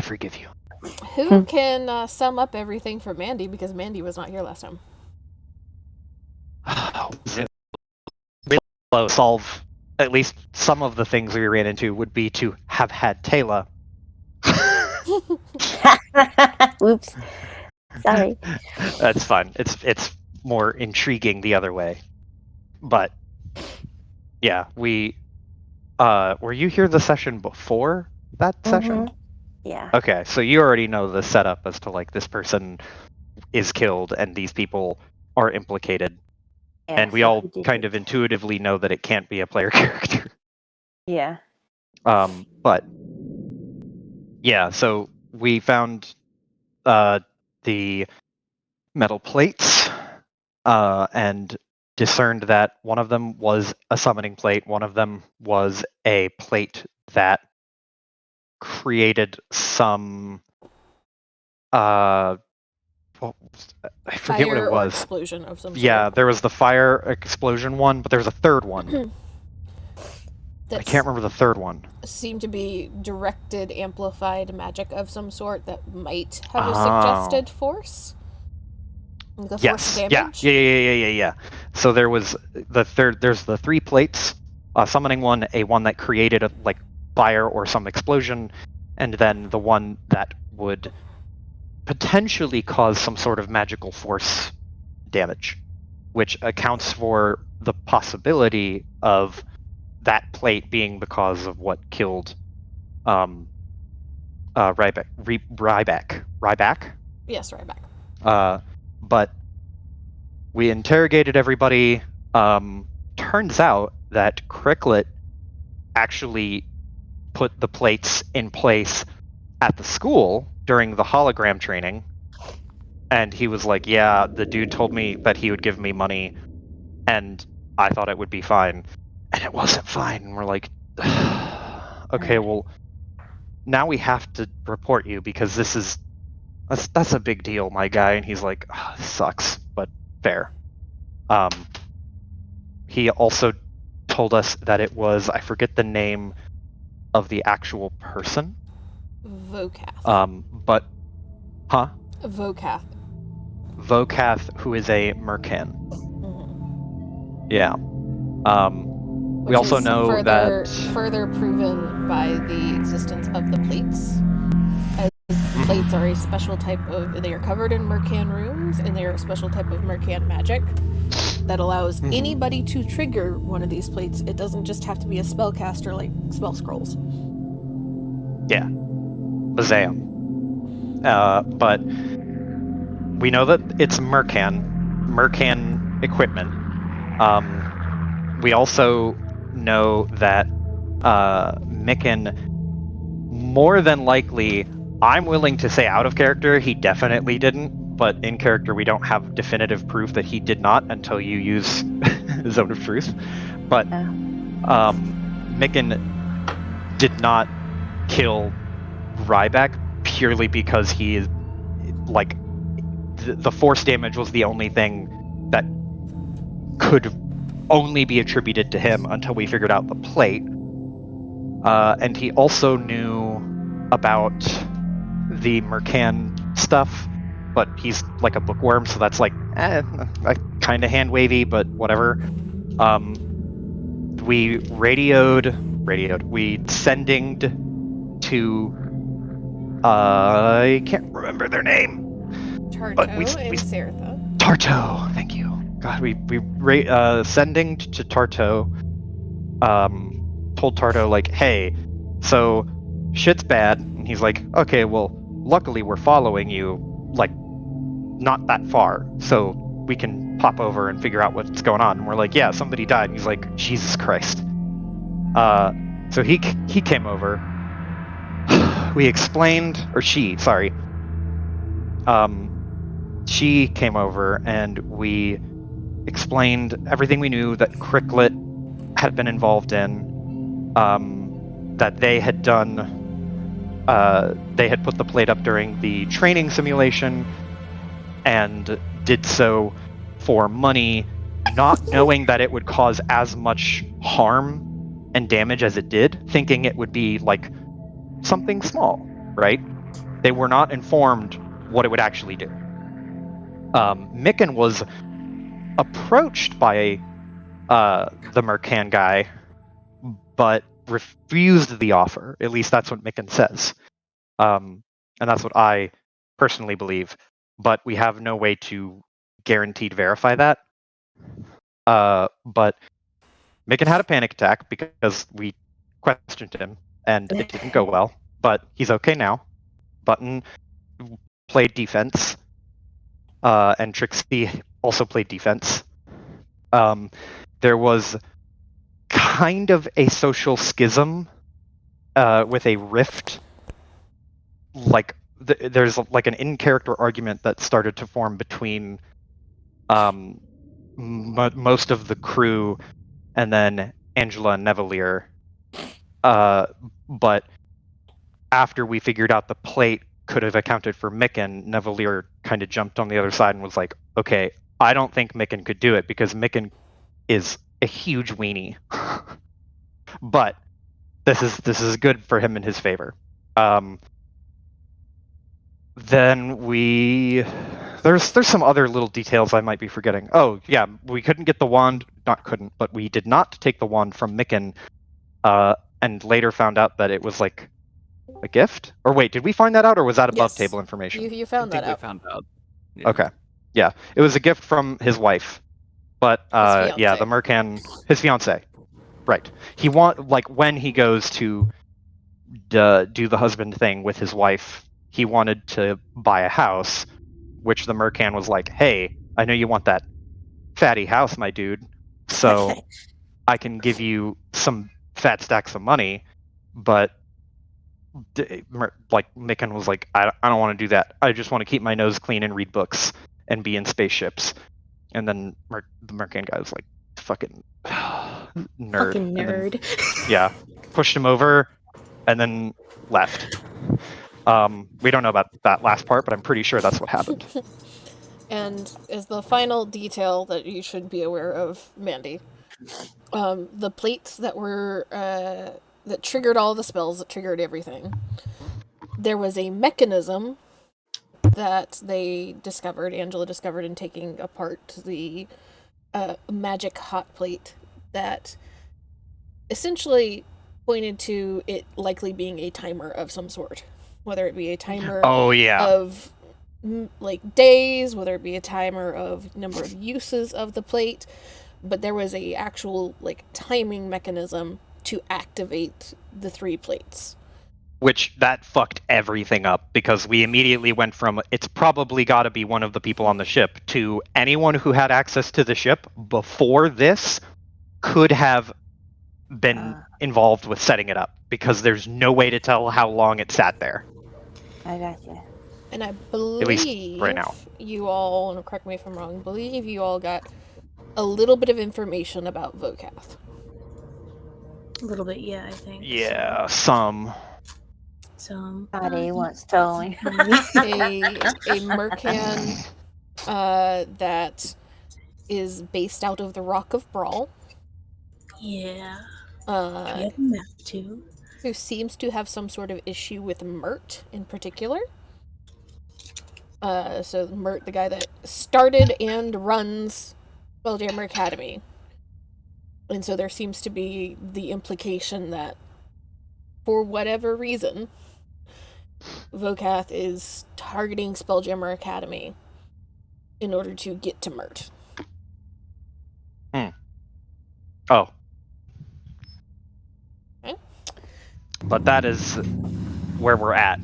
I forgive you. Who can sum up everything for Mandy, because Mandy was not here last time? Solve at least some of the things we ran into would be to have had Taylor. Oops. Sorry. That's fine. It's more intriguing the other way. But yeah, we were you here the session before that session? Yeah. Okay, so you already know the setup as to like this person is killed and these people are implicated. Yeah, And we so all who did kind it? of intuitively know that it can't be a player character. Yeah. But yeah, so we found the metal plates and discerned that one of them was a summoning plate, one of them was a plate that created some I forget what Fire it or was. explosion of some sort. Yeah, there was the fire explosion one, but there's a third one. I can't remember the third one. Seemed to be directed, amplified magic of some sort that might have a suggested force. The force damage. Yeah. So there was there's the three plates, summoning one, a one that created a like fire or some explosion, and then the one that would potentially cause some sort of magical force damage, which accounts for the possibility of that plate being the cause of what killed Ryback. Yes, Ryback. But we interrogated everybody. Turns out that Cricklet actually put the plates in place at the school during the hologram training. And he was like, yeah, the dude told me that he would give me money, and I thought it would be fine. And it wasn't fine. And we're like, okay, well, now we have to report you because that's a big deal, my guy. And he's like, oh, this sucks, but fair. He also told us that it was, I forget the name of the actual person. Vocath. Vocath. Vocath, who is a Mercan. Mm-hmm. Yeah. We also know that further proven by the existence of the plates. As the plates are a special type of, they are covered in Mercan runes, and they are a special type of Mercan magic that allows anybody to trigger one of these plates. It doesn't just have to be a spellcaster like spell scrolls. Yeah. Bazam. But we know that it's Mercan equipment. We also know that Micken, more than likely, I'm willing to say out of character, he definitely didn't, but in character we don't have definitive proof that he did not until you use Zone of Truth. But Micken did not kill Ryback purely because he is like the force damage was the only thing that could only be attributed to him until we figured out the plate. And he also knew about the Mercan stuff, but he's like a bookworm, so that's like kind of hand wavy, but whatever. We we sendinged to I can't remember their name. Tarto but and Saratha. Tarto, thank you. God, we sending to Tarto. Told Tarto like, hey, so shit's bad, and he's like, okay, well, luckily we're following you, like, not that far, so we can pop over and figure out what's going on. And we're like, yeah, somebody died. And he's like, Jesus Christ. So he came over. We explained, or she came over and we explained everything we knew that Cricklet had been involved in, that they had done, they had put the plate up during the training simulation and did so for money, not knowing that it would cause as much harm and damage as it did, thinking it would be like something small, right? they were not informed what it would actually do. Micken was approached by the Mercan guy, but refused the offer. At least that's what Micken says. And that's what I personally believe. But we have no way to guaranteed verify that. But Micken had a panic attack because we questioned him, and it didn't go well. But he's okay now. Button played defense, and Trixie also played defense. There was kind of a social schism with a rift. Like there's like an in-character argument that started to form between most of the crew and then Angela and Nevelier. But after we figured out the plate could have accounted for Micken, Nevelier kind of jumped on the other side and was like, okay, I don't think Micken could do it because Micken is a huge weenie. But this is good for him in his favor. Then there's some other little details I might be forgetting. Oh yeah, we couldn't get the wand. But we did not take the wand from Micken, and later found out that it was like a gift. Or wait, did we find that out, or was that above Yes. table information? You found that We out. found out. Yeah. Okay, yeah, it was a gift from his wife. But yeah, the Mercan, his fiance, right? He when he goes to do the husband thing with his wife, he wanted to buy a house, which the Mercan was like, hey, I know you want that fatty house, my dude, so I can give you some fat stacks of money. But like Micken was like, I don't want to do that. I just want to keep my nose clean and read books and be in spaceships. And then the Mercan guy was like, fucking nerd. Fucking nerd. Then, yeah, pushed him over and then left. We don't know about that last part, but I'm pretty sure that's what happened. And as the final detail that you should be aware of, Mandy, the plates that were that triggered all the spells, that triggered everything, there was a mechanism that Angela discovered in taking apart the magic hot plate that essentially pointed to it likely being a timer of some sort. Whether it be a timer of like days, whether it be a timer of number of uses of the plate, but there was a actual like timing mechanism to activate the 3 plates. Which that fucked everything up because we immediately went from it's probably got to be one of the people on the ship to anyone who had access to the ship before this could have been involved with setting it up because there's no way to tell how long it sat there. I gotcha. And I believe, at least right now, you all, and correct me if I'm wrong, believe you all got a little bit of information about Vokath. A little bit, yeah, I think. Yeah, some. Somebody once told me. a Mercan that is based out of the Rock of Brawl. Yeah. We have a map too. Who seems to have some sort of issue with Mert in particular. So Mert, the guy that started and runs Spelljammer Academy. And so there seems to be the implication that, for whatever reason, Vokath is targeting Spelljammer Academy in order to get to Mert. Oh. Okay. But that is where we're at.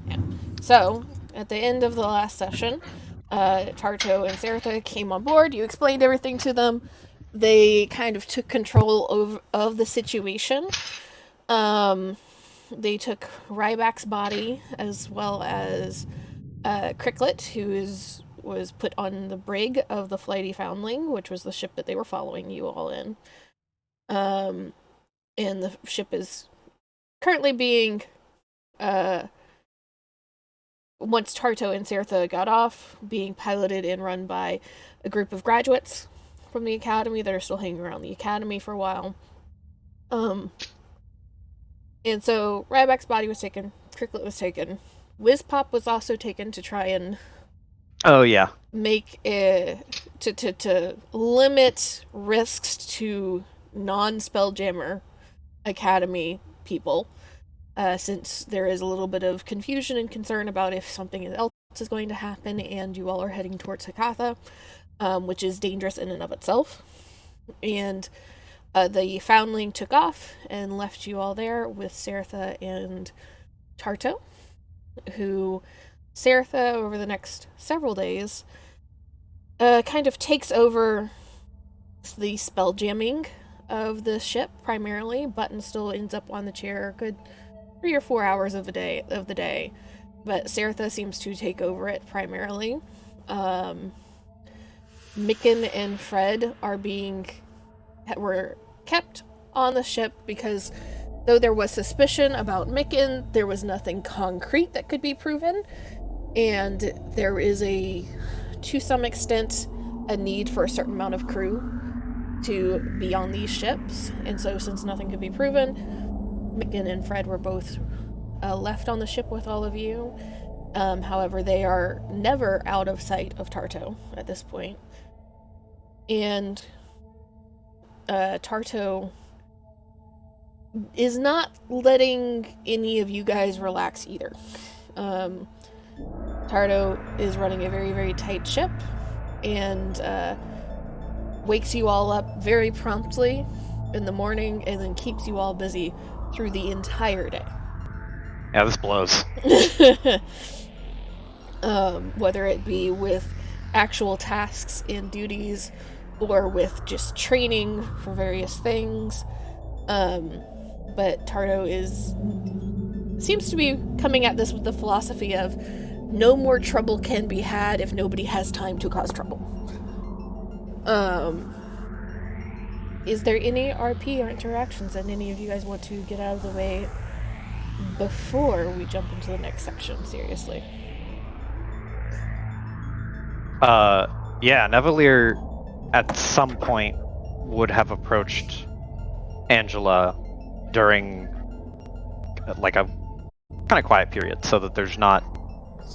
Yeah. So, at the end of the last session, Tarto and Saratha came on board. You explained everything to them. They kind of took control of the situation. They took Ryback's body as well as Cricklet, who was put on the brig of the Flighty Foundling, which was the ship that they were following you all in. And the ship is currently being, once Tarto and Saratha got off, being piloted and run by a group of graduates from the Academy that are still hanging around the Academy for a while. And so Ryback's body was taken, Cricklet was taken, Wizpop was also taken to try and Oh yeah. make to limit risks to non-Spelljammer Academy people, since there is a little bit of confusion and concern about if something else is going to happen, and you all are heading towards Hakatha, which is dangerous in and of itself. And the Foundling took off and left you all there with Seritha and Tarto, who Seritha, over the next several days, kind of takes over the spell jamming of the ship primarily. Button still ends up on the chair a good 3 or 4 hours of the day, but Seritha seems to take over it primarily. Micken and Fred were kept on the ship because though there was suspicion about Micken, there was nothing concrete that could be proven, and there is to some extent, a need for a certain amount of crew to be on these ships, and so since nothing could be proven, Micken and Fred were both left on the ship with all of you. However, they are never out of sight of Tarto at this point. And Tarto is not letting any of you guys relax either. Tarto is running a very, very tight ship and wakes you all up very promptly in the morning and then keeps you all busy through the entire day. Yeah, this blows. Whether it be with actual tasks and duties or with just training for various things. But Tarto seems to be coming at this with the philosophy of no more trouble can be had if nobody has time to cause trouble. Is there any RP or interactions that any of you guys want to get out of the way before we jump into the next section, seriously? Yeah, Nevalier at some point would have approached Angela during like a kind of quiet period so that there's not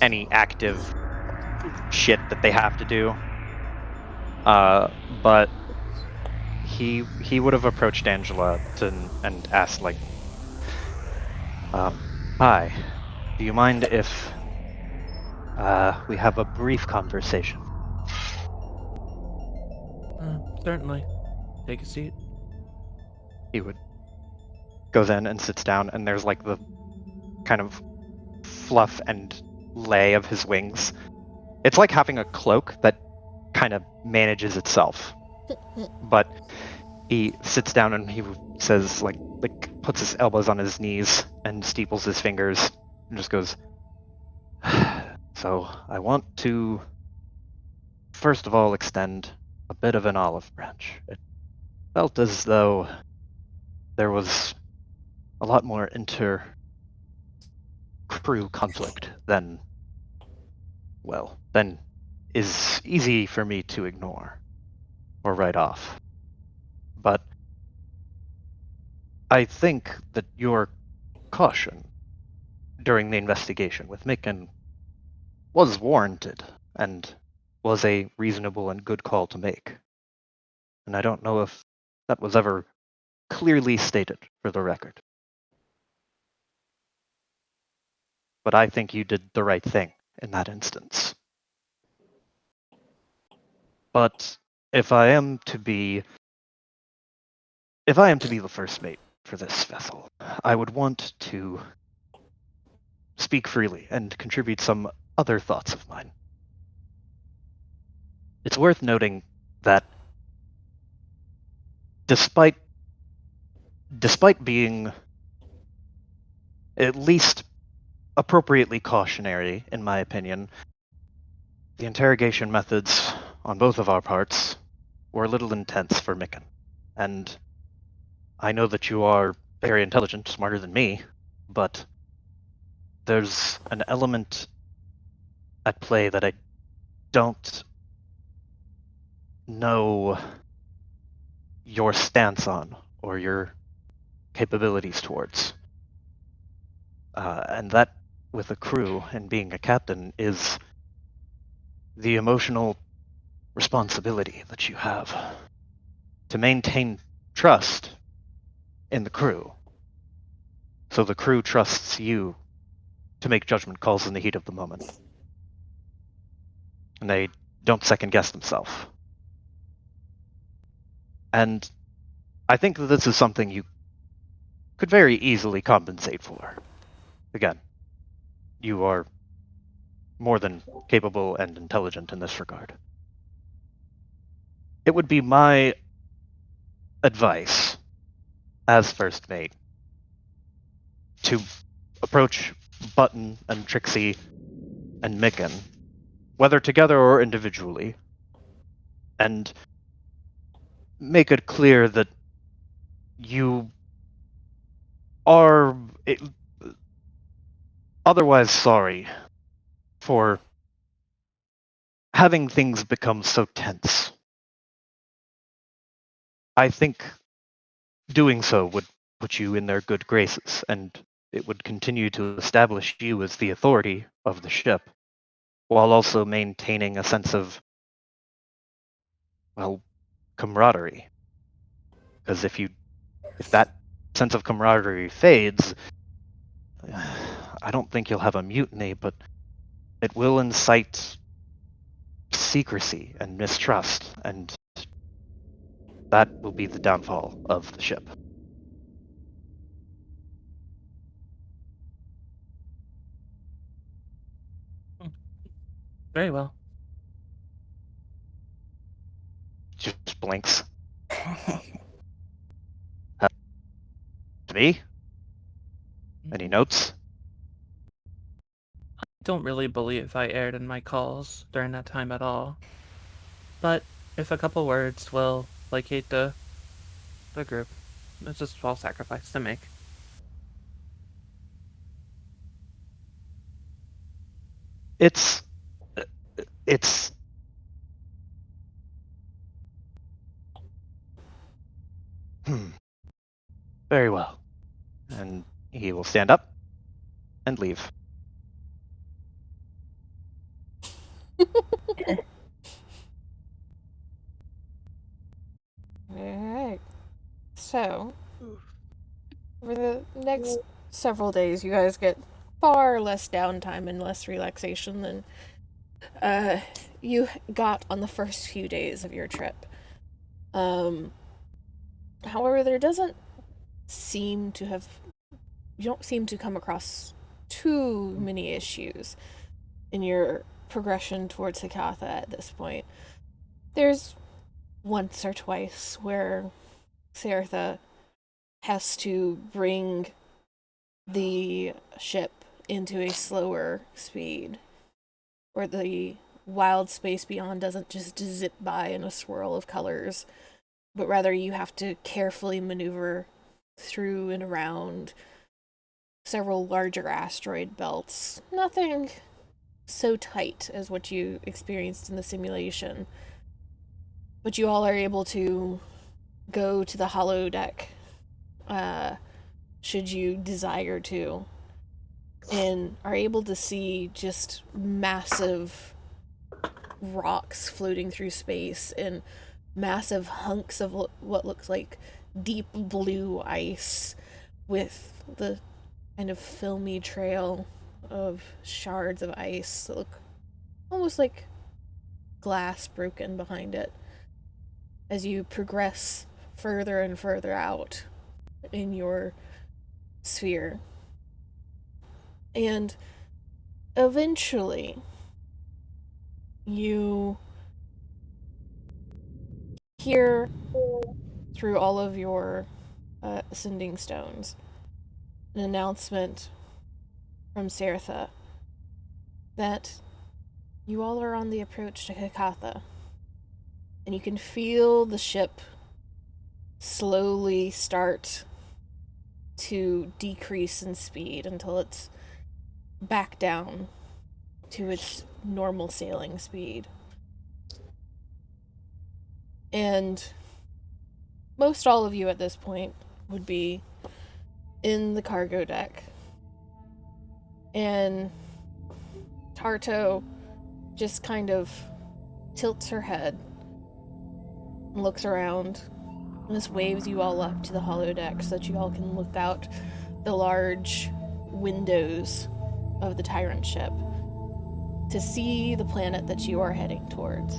any active shit that they have to do. But he would have approached Angela and asked, like, hi, do you mind if we have a brief conversation? Certainly. Take a seat. He would goes in and sits down, and there's like the kind of fluff and lay of his wings. It's like having a cloak that kind of manages itself. But he sits down and he says, like puts his elbows on his knees and steeples his fingers and just goes, so I want to first of all extend a bit of an olive branch. It felt as though there was a lot more inter-crew conflict than is easy for me to ignore or write off. But I think that your caution during the investigation with Micken was warranted and was a reasonable and good call to make. And I don't know if that was ever clearly stated for the record. But I think you did the right thing in that instance. But if I am to be the first mate for this vessel, I would want to speak freely and contribute some other thoughts of mine. It's worth noting that despite being at least appropriately cautionary, in my opinion, the interrogation methods on both of our parts were a little intense for Micken. And I know that you are very intelligent, smarter than me, but there's an element at play that I don't know your stance on or your capabilities towards. And that with a crew and being a captain is the emotional responsibility that you have to maintain trust in the crew. So the crew trusts you to make judgment calls in the heat of the moment. And they don't second guess themselves. And I think that this is something you could very easily compensate for. Again, you are more than capable and intelligent in this regard. It would be my advice as first mate to approach Button and Trixie and Micken, whether together or individually, and make it clear that you are otherwise sorry for having things become so tense. I think doing so would put you in their good graces, and it would continue to establish you as the authority of the ship, while also maintaining a sense of, well, camaraderie. Because if that sense of camaraderie fades, I don't think you'll have a mutiny, but it will incite secrecy and mistrust, and that will be the downfall of the ship. Very well. Just blinks. To me? Any notes? I don't really believe I erred in my calls during that time at all. But if a couple words will placate the group, it's just a small sacrifice to make. It's very well. And he will stand up and leave. Alright. So, over the next several days, you guys get far less downtime and less relaxation than you got on the first few days of your trip. However, there doesn't seem to have... You don't seem to come across too many issues in your progression towards Hikatha at this point. There's once or twice where Sertha has to bring the ship into a slower speed, where the wild space beyond doesn't just zip by in a swirl of colors, but rather you have to carefully maneuver through and around several larger asteroid belts. Nothing so tight as what you experienced in the simulation, but you all are able to go to the holodeck should you desire to, and are able to see just massive rocks floating through space and massive hunks of what looks like deep blue ice with the kind of filmy trail of shards of ice that look almost like glass broken behind it as you progress further and further out in your sphere. And eventually, you hear through all of your ascending stones an announcement from Sertha that you all are on the approach to Hikatha, and you can feel the ship slowly start to decrease in speed until it's back down to its normal sailing speed. And most all of you at this point would be in the cargo deck, And Tarto just kind of tilts her head and looks around, and this waves you all up to the holodeck so that you all can look out the large windows of the Tyrant ship to see the planet that you are heading towards.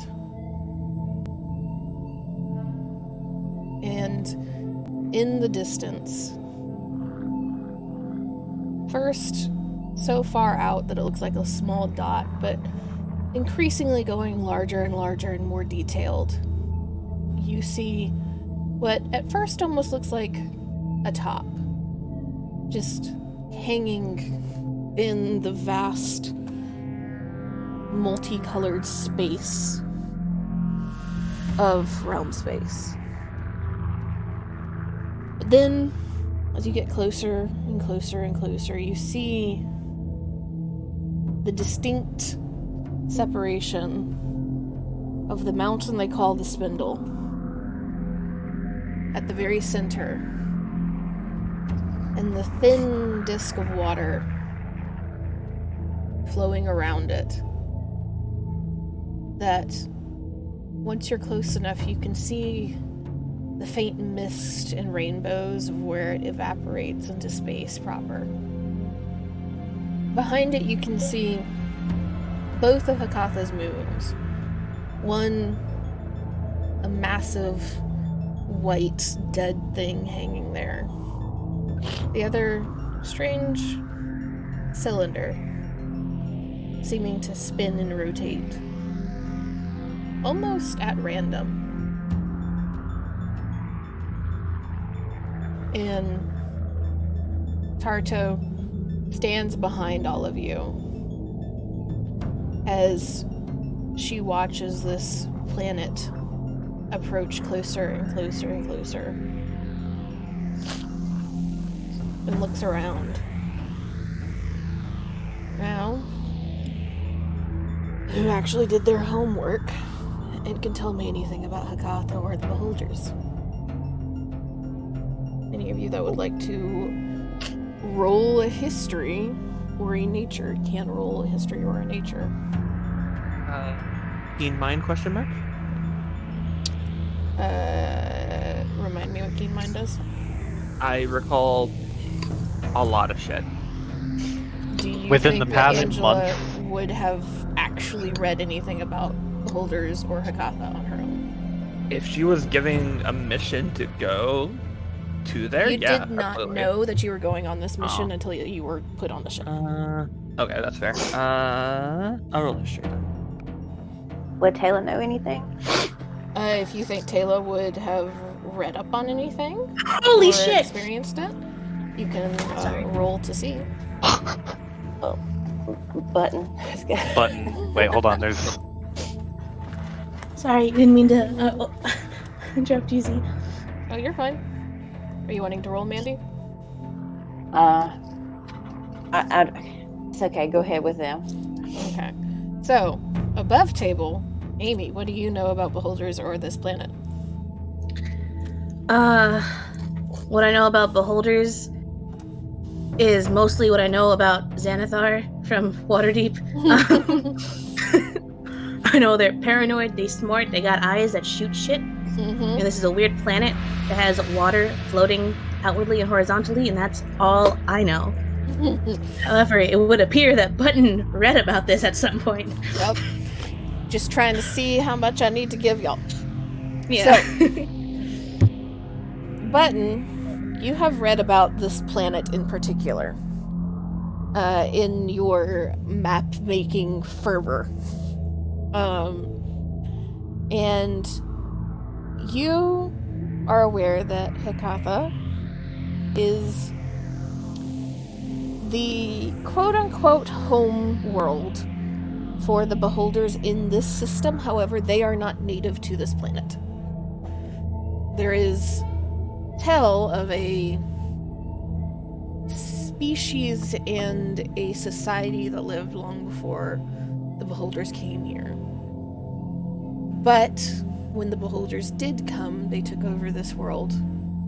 And in the distance, first so far out that it looks like a small dot, but increasingly going larger and larger and more detailed, you see what at first almost looks like a top, just hanging in the vast, multicolored space of realm space. But then, as you get closer and closer and closer, you see the distinct separation of the mountain they call the Spindle at the very center, and the thin disk of water flowing around it, that once you're close enough you can see the faint mist and rainbows of where it evaporates into space proper. Behind it you can see both of Hakatha's moons. One, a massive white dead thing hanging there. The other, strange cylinder, seeming to spin and rotate, almost at random. And Tarto stands behind all of you as she watches this planet approach closer and closer and closer, and looks around. Now, who actually did their homework and can tell me anything about Hakatha or the Beholders? Any of you that would like to roll a history or a nature can roll a history or a nature. Keen mind, question mark? Remind me what Keen Mind does. I recall a lot of shit. Do you Within think the past that Angela month. would have actually read anything about Beholders or Hakatha on her own? If she was giving a mission to go to there, You yeah, did not absolutely. know that you were going on this mission until you were put on the ship. Okay, that's fair. I'll roll history then. Would Taylor know anything? If you think Taylor would have read up on anything Holy or shit! experienced it, you can Sorry. roll to see. Button. Button. Wait, hold on. There's. Sorry, didn't mean to interrupt you, Z. Oh, you're fine. Are you wanting to roll, Mandy? It's okay. Go ahead with them. Okay. So, above table, Amy, what do you know about Beholders or this planet? What I know about Beholders is mostly what I know about Xanathar from Waterdeep. I know they're paranoid, they smart, they got eyes that shoot shit, and this is a weird planet that has water floating outwardly and horizontally, and that's all I know. However, it would appear that Button read about this at some point. Yep. Just trying to see how much I need to give y'all. Yeah. So, Button, you have read about this planet in particular in your map-making fervor. And you are aware that Hakatha is the quote-unquote home world for the Beholders in this system. However, they are not native to this planet. There is tell of a species and a society that lived long before the Beholders came here. But when the Beholders did come, they took over this world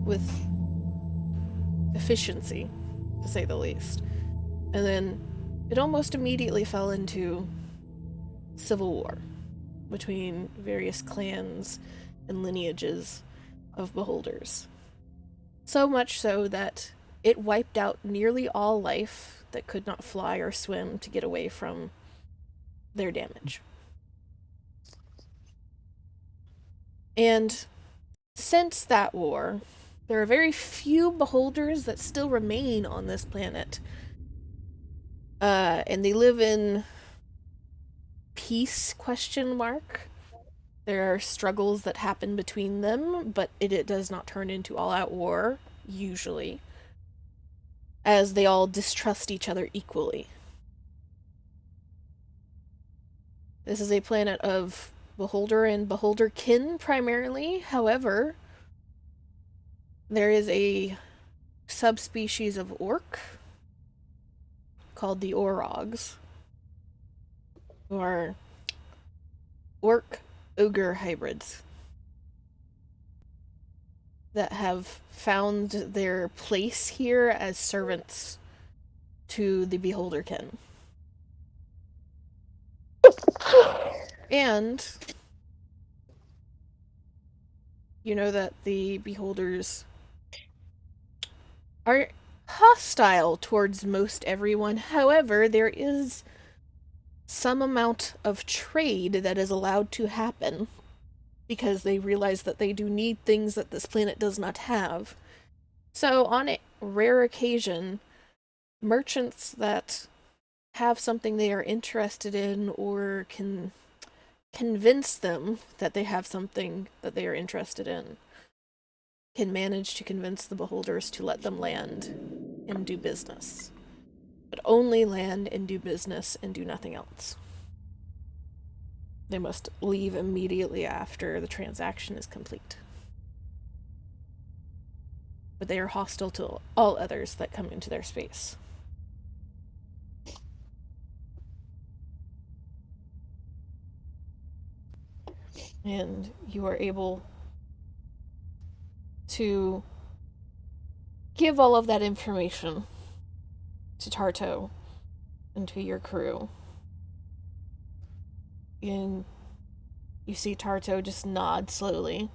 with efficiency, to say the least. And then it almost immediately fell into civil war between various clans and lineages of beholders. So much so that it wiped out nearly all life that could not fly or swim to get away from their damage. And since that war, there are very few beholders that still remain on this planet. And they live in peace, ? There are struggles that happen between them, but it does not turn into all-out war, usually, as they all distrust each other equally. This is a planet of beholder and beholder kin, primarily. However, there is a subspecies of orc called the Orogs, who are orc-ogre hybrids that have found their place here as servants to the beholderkin. And you know that the beholders are hostile towards most everyone. However, there is some amount of trade that is allowed to happen because they realize that they do need things that this planet does not have. So, on a rare occasion, merchants that have something they are interested in or can convince them that they have something that they are interested in can manage to convince the beholders to let them land and do business. But only land and do business and do nothing else. They must leave immediately after the transaction is complete. But they are hostile to all others that come into their space. And you are able to give all of that information to Tarto and to your crew. And you see Tarto just nod slowly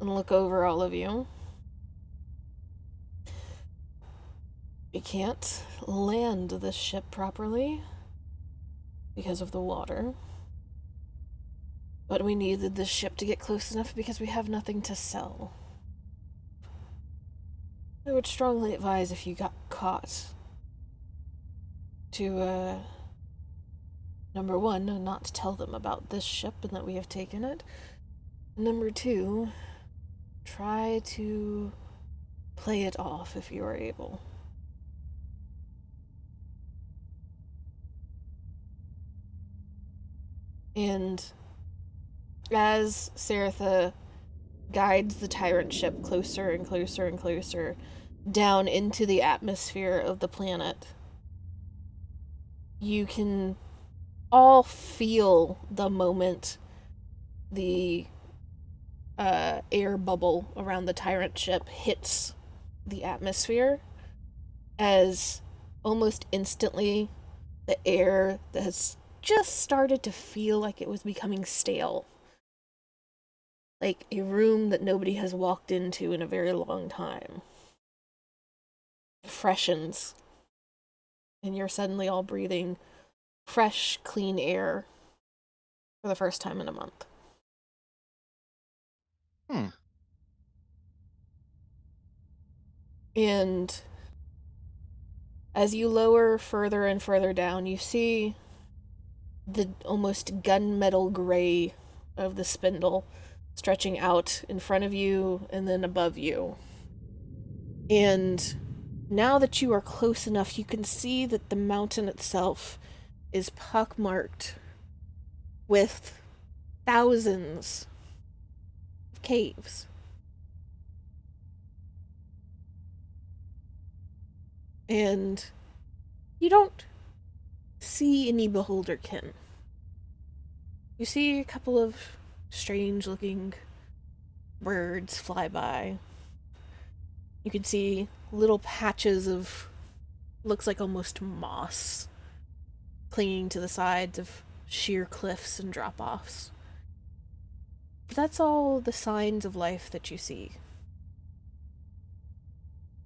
and look over all of you. We can't land this ship properly because of the water. But we needed this ship to get close enough because we have nothing to sell. I would strongly advise, if you got caught, to, number one, not tell them about this ship and that we have taken it. Number two, try to play it off if you are able. And as Saratha guides the tyrant ship closer and closer and closer down into the atmosphere of the planet, you can all feel the moment the air bubble around the tyrant ship hits the atmosphere, as almost instantly the air that has just started to feel like it was becoming stale. Like a room that nobody has walked into in a very long time. Freshens. And you're suddenly all breathing fresh, clean air for the first time in a month. And as you lower further and further down, you see the almost gunmetal gray of the spindle stretching out in front of you and then above you. And now that you are close enough, you can see that the mountain itself is pockmarked with thousands of caves. And you don't see any beholderkin. You see a couple of strange-looking birds fly by. You can see little patches of, looks like almost moss clinging to the sides of sheer cliffs and drop-offs. But that's all the signs of life that you see.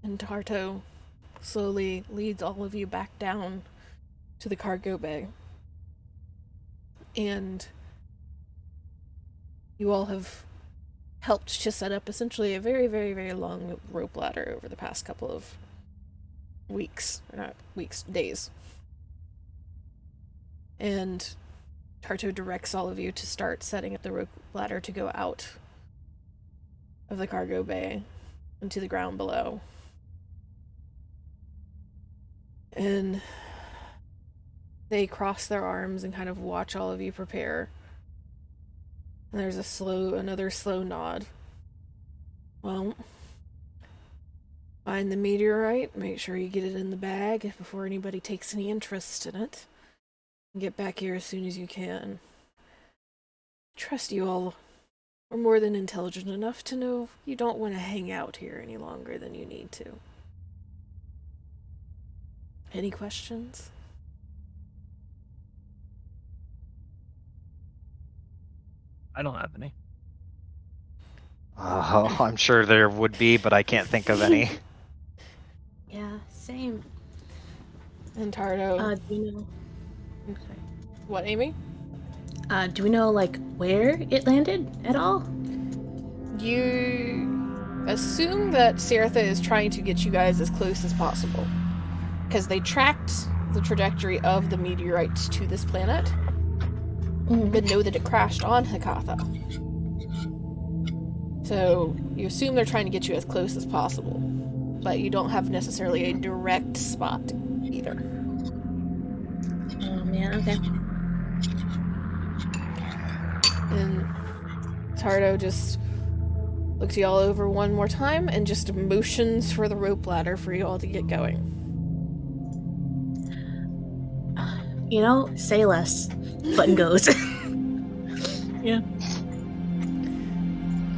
And Tarto slowly leads all of you back down to the cargo bay. And you all have helped to set up essentially a very, very, very long rope ladder over the past couple of weeks. Or not weeks, days. And Tarto directs all of you to start setting up the rope ladder to go out of the cargo bay into the ground below. And they cross their arms and kind of watch all of you prepare. And there's another slow nod. Well, find the meteorite, make sure you get it in the bag before anybody takes any interest in it. And get back here as soon as you can. Trust you all are more than intelligent enough to know you don't want to hang out here any longer than you need to. Any questions? I don't have any. I'm sure there would be, but I can't think of any. Yeah, same. And Tardo. Do you know? I'm sorry. What, Amy? Do we know like where it landed at all? You assume that Seretha is trying to get you guys as close as possible. Because they tracked the trajectory of the meteorites to this planet, but know that it crashed on Hekatha. So you assume they're trying to get you as close as possible, but you don't have necessarily a direct spot either. Oh man, okay. And Tardo just looks y'all over one more time and just motions for the rope ladder for you all to get going. You know, say less. Button goes. Yeah.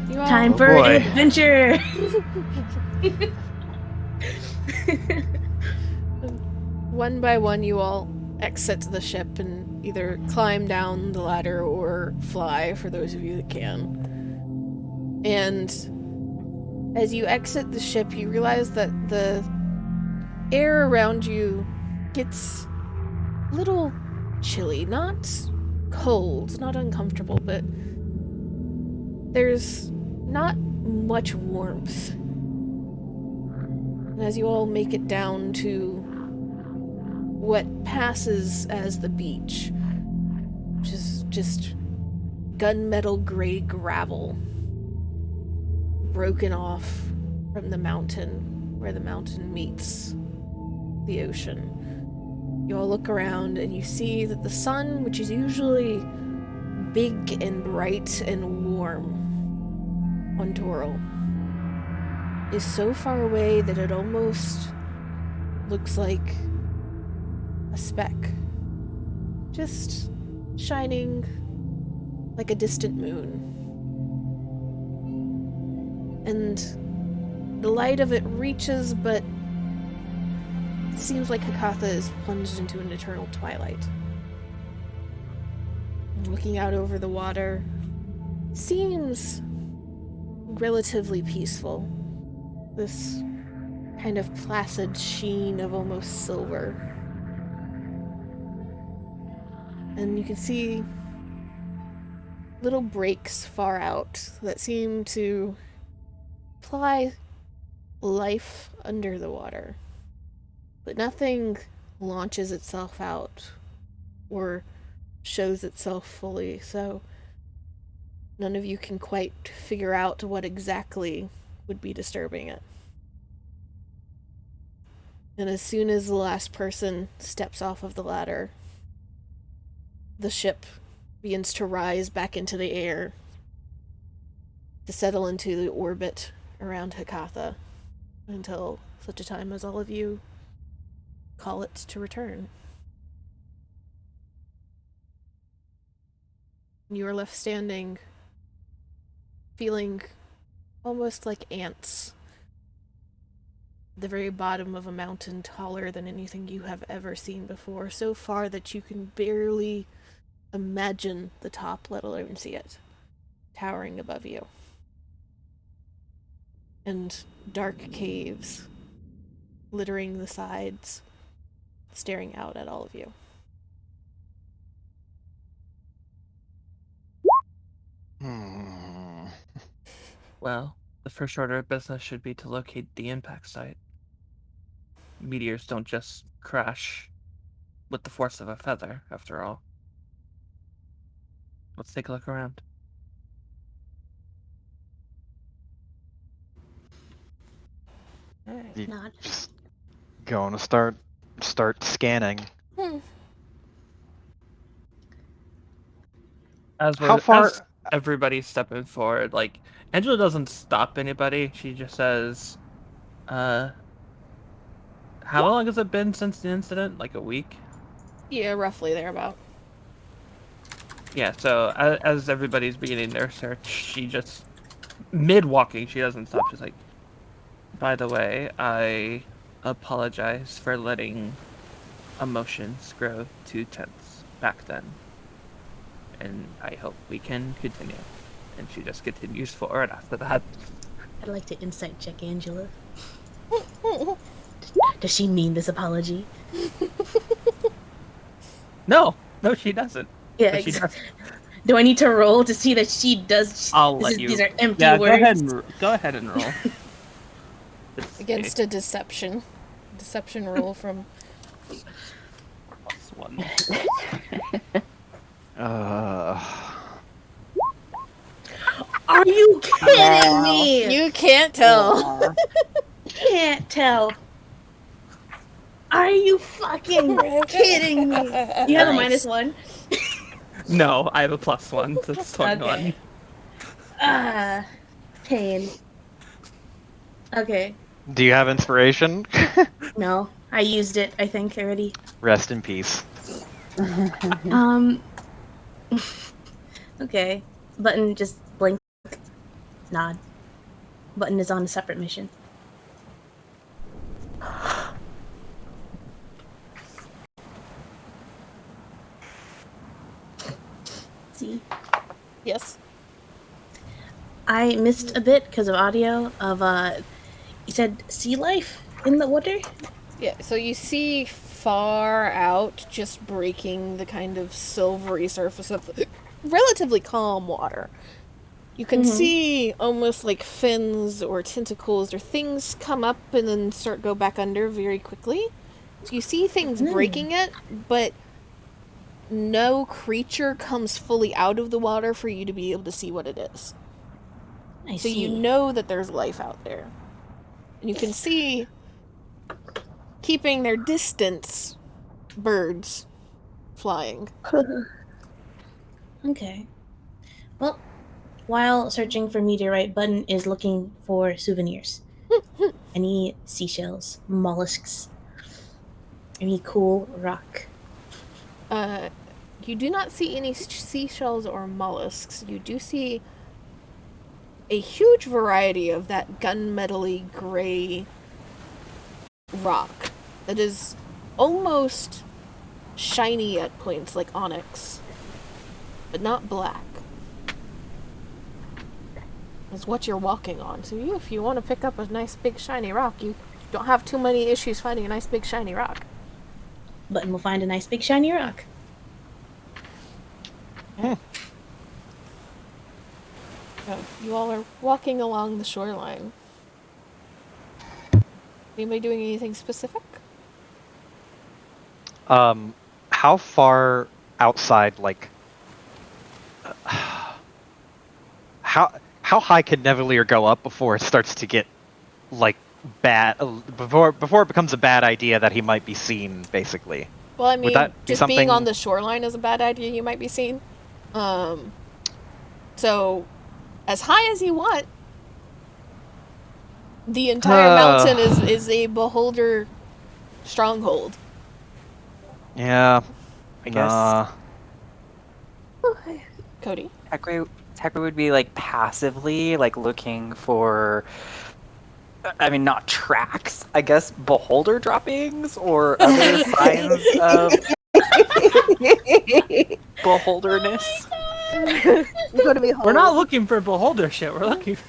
You all, Time Oh, for boy. adventure. one by one, you all exit the ship and either climb down the ladder or fly, for those of you that can. And as you exit the ship, you realize that the air around you gets a little chilly. Not cold, not uncomfortable, but there's not much warmth. And as you all make it down to what passes as the beach, which is just gunmetal gray gravel broken off from the mountain, where the mountain meets the ocean. You all look around and you see that the sun, which is usually big and bright and warm on Toril, is so far away that it almost looks like a speck. Just shining like a distant moon. And the light of it reaches, but it seems like Hekatha is plunged into an eternal twilight. And looking out over the water seems relatively peaceful. This kind of placid sheen of almost silver. And you can see little breaks far out that seem to imply life under the water. But nothing launches itself out or shows itself fully, so none of you can quite figure out what exactly would be disturbing it. And as soon as the last person steps off of the ladder, the ship begins to rise back into the air to settle into the orbit around Hekatha until such a time as all of you call it to return. You are left standing, feeling almost like ants the very bottom of a mountain, taller than anything you have ever seen before, so far that you can barely imagine the top, let alone see it, towering above you. And dark caves littering the sides, staring out at all of you. Well, the first order of business should be to locate the impact site. Meteors don't just crash with the force of a feather, after all. Let's take a look around. You Nod. just going to start scanning. As How far? everybody's stepping forward, like, Angela doesn't stop anybody. She just says, how long has it been since the incident? Like a week? Yeah, roughly thereabout. Yeah, so as everybody's beginning their search, she just, mid-walking, she doesn't stop. She's like, by the way, I apologize for letting emotions grow too tense back then. And I hope we can continue. And she just continues forward after that. I'd like to insight check Angela. Does she mean this apology? No, she doesn't. Yeah, But she does. Do I need to roll to see that she does? I'll let you. These are empty Yeah, words. go ahead and roll. Against a deception roll from... +1. Are you kidding me? You can't tell. Can't tell. Are you fucking kidding me? You have a -1? No, I have a +1, so it's 21. Okay. Pain. Okay. Do you have inspiration? No, I used it, I think, already. Rest in peace. Okay. Button just blink. Nod. Button is on a separate mission. See? Yes. I missed a bit because of audio of you said sea life in the water? Yeah, so you see far out, just breaking the kind of silvery surface of the relatively calm water. You can see almost like fins or tentacles or things come up and then go back under very quickly. So you see things breaking it, but no creature comes fully out of the water for you to be able to see what it is. I So see. you know that there's life out there. And you can see, keeping their distance, birds flying. Okay. Well, while searching for meteorite, Button is looking for souvenirs. Any seashells, mollusks, any cool rock. You do not see any seashells or mollusks. You do see a huge variety of that gunmetal-y gray rock that is almost shiny at points, like onyx, but not black. Is what you're walking on. So if you want to pick up a nice big shiny rock, you don't have too many issues finding a nice big shiny rock. Button will find a nice big shiny rock. So you all are walking along the shoreline. Anybody doing anything specific? How far outside, like, how high can Nevalier go up before it starts to get, like, bad, before it becomes a bad idea that he might be seen, basically? Well, I mean, that be just being something- on the shoreline is a bad idea. You might be seen. So, as high as you want. The entire mountain is a beholder stronghold. Yeah. I guess I mean, not tracks, I guess, beholder droppings or other signs of beholderness. You're going to be We're not looking for beholder shit. We're looking for...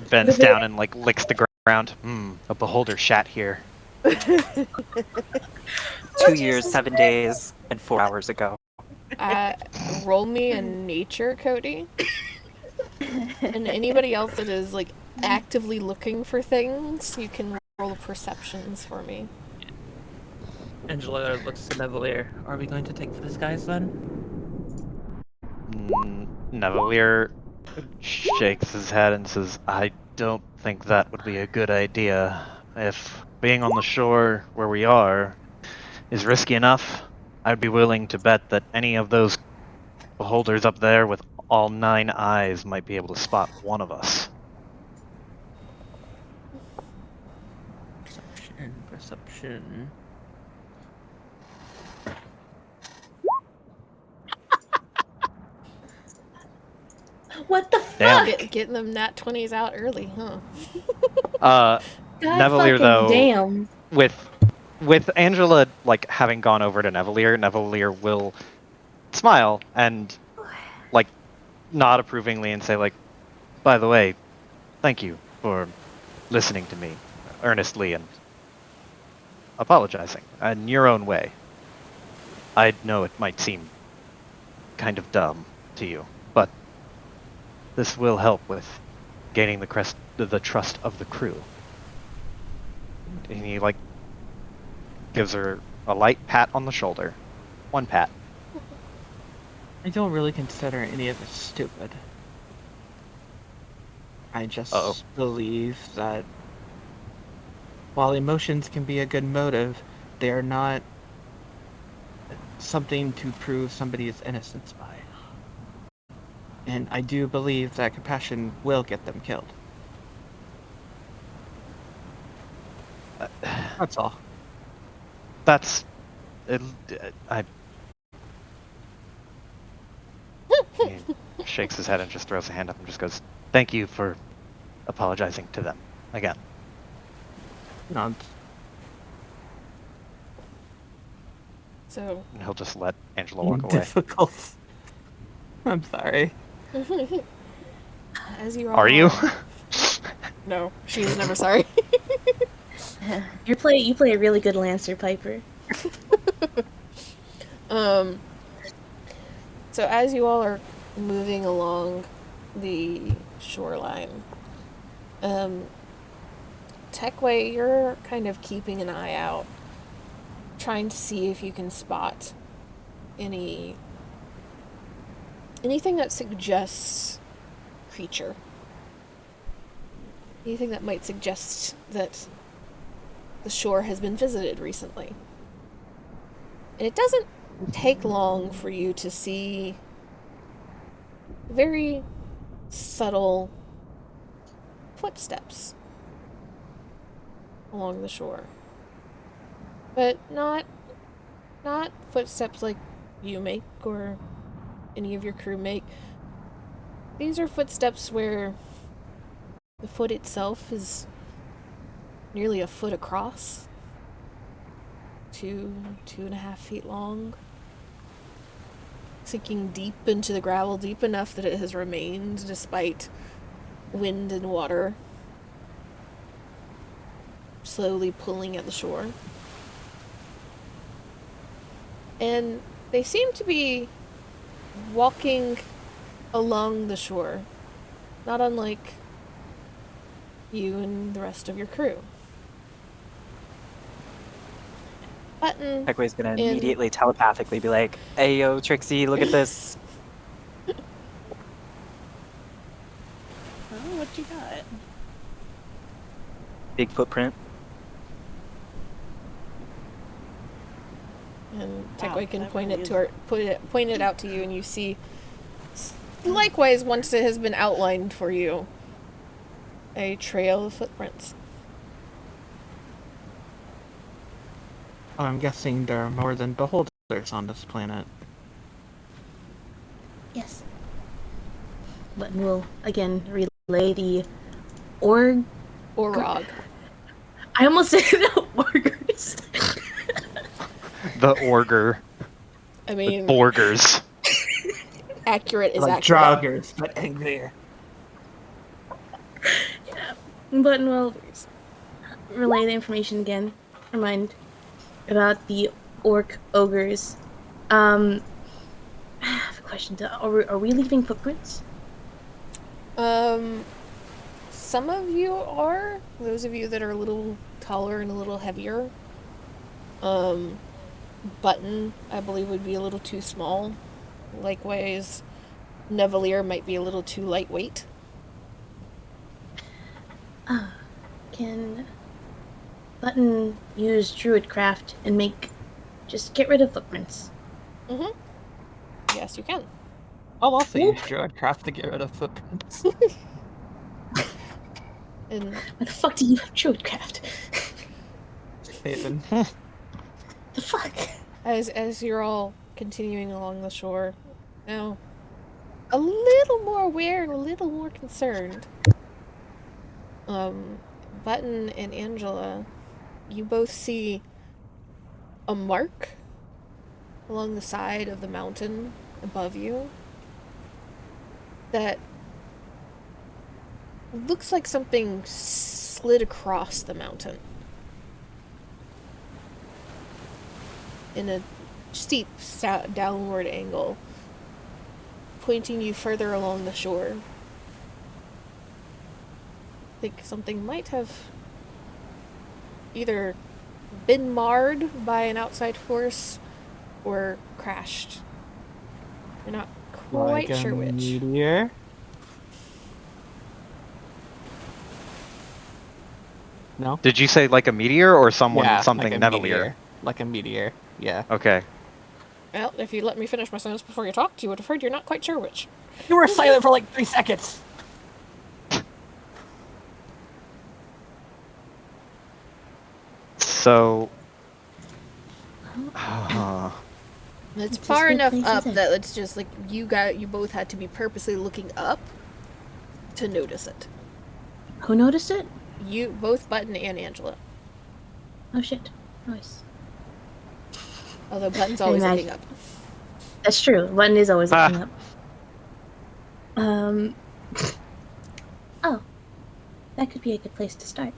Bends down and like licks the ground. A beholder shat here. 2 years, 7 days, and 4 hours ago. Roll me a nature, Cody. And anybody else that is like actively looking for things, you can roll perceptions for me. Angela looks to Nevalier. Are we going to take this guy's then? Nevalier shakes his head and says, I don't think that would be a good idea. If being on the shore where we are is risky enough, I'd be willing to bet that any of those beholders up there with all 9 eyes might be able to spot one of us. Perception. What the fuck? Damn. Getting them nat 20s out early, huh? God Nevalier, fucking though, damn. with Angela like having gone over to Nevalier will smile and like nod approvingly and say like, by the way, thank you for listening to me earnestly and apologizing in your own way. I know it might seem kind of dumb to you, but this will help with gaining the trust of the crew. And he like gives her a light pat on the shoulder. One pat. I don't really consider any of this stupid. I just believe that while emotions can be a good motive, they are not something to prove somebody's innocence by. And I do believe that compassion will get them killed. That's all. That's... He shakes his head and just throws a hand up and just goes, thank you for apologizing to them again. No, So And he'll just let Angela walk away. difficult. I'm sorry. as you Are you? No, she is never sorry. You play a really good Lancer, Piper. So as you all are moving along the shoreline, Techway, you're kind of keeping an eye out, trying to see if you can spot anything that suggests creature. Anything that might suggest that the shore has been visited recently. And it doesn't take long for you to see very subtle footsteps along the shore. But not footsteps like you make or any of your crew make. These are footsteps where the foot itself is nearly a foot across, 2.5 feet long, sinking deep into the gravel, deep enough that it has remained despite wind and water slowly pulling at the shore. And they seem to be walking along the shore, not unlike you and the rest of your crew. Button. Techway's gonna immediately telepathically be like, hey yo, Trixie, look at this. Oh, what you got? Big footprint. And Wow, Techway can that point really it to her, point it out to you, and you see. Likewise, once it has been outlined for you, a trail of footprints. I'm guessing there are more than beholders on this planet. Yes. But we'll again relay the org. Orog. I almost said orgers. The Orger. I The mean, Borgers. accurate is Like accurate. joggers, but angrier. Button will relay the information again. Remind about the orc ogres. I have a question. Are we leaving footprints? Some of you are. Those of you that are a little taller and a little heavier. Button, I believe, would be a little too small. Likewise, Nevalier might be a little too lightweight. Can Button use Druidcraft and get rid of footprints? Mm-hmm. Yes, you can. I'll also use Druidcraft to get rid of footprints. And Why the fuck do you have Druidcraft? Haven. The fuck? as you're all continuing along the shore, now a little more aware and a little more concerned. Button and Angela, you both see a mark along the side of the mountain above you that looks like something slid across the mountain in a steep downward angle, pointing you further along the shore. I think something might have either been marred by an outside force or crashed. You're not quite Like sure a which. meteor? No? Did you say like a meteor or something like a Nevalier? meteor. Like a meteor, yeah. Okay. Well, if you let me finish my sentence before you talked, you would have heard you're not quite sure which. You were silent for like 3 seconds! So. It's It's far just enough good up places. that it's just like you both had to be purposely looking up to notice it. Who noticed it? You both, Button and Angela. Oh shit. Nice. Although Button's always imagine- looking up. That's true. Button is always Ah. looking up. Oh. That could be a good place to start.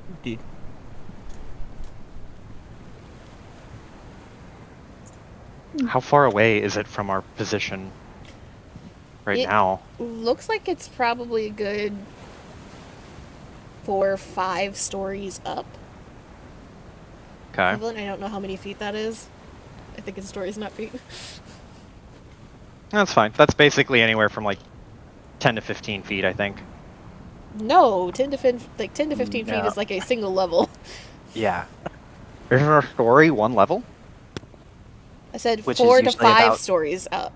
Indeed. How far away is it from our position right It- now? Looks like it's probably a good 4 or 5 stories up. Okay. Evelyn, I don't know how many feet that is. I think it's stories, not feet. That's fine. That's basically anywhere from like 10 to 15 feet, I think. No, 10 to 15 feet No. is like a single level. Yeah. Isn't our story one level? I said Which is 4 to usually 5 about- stories up.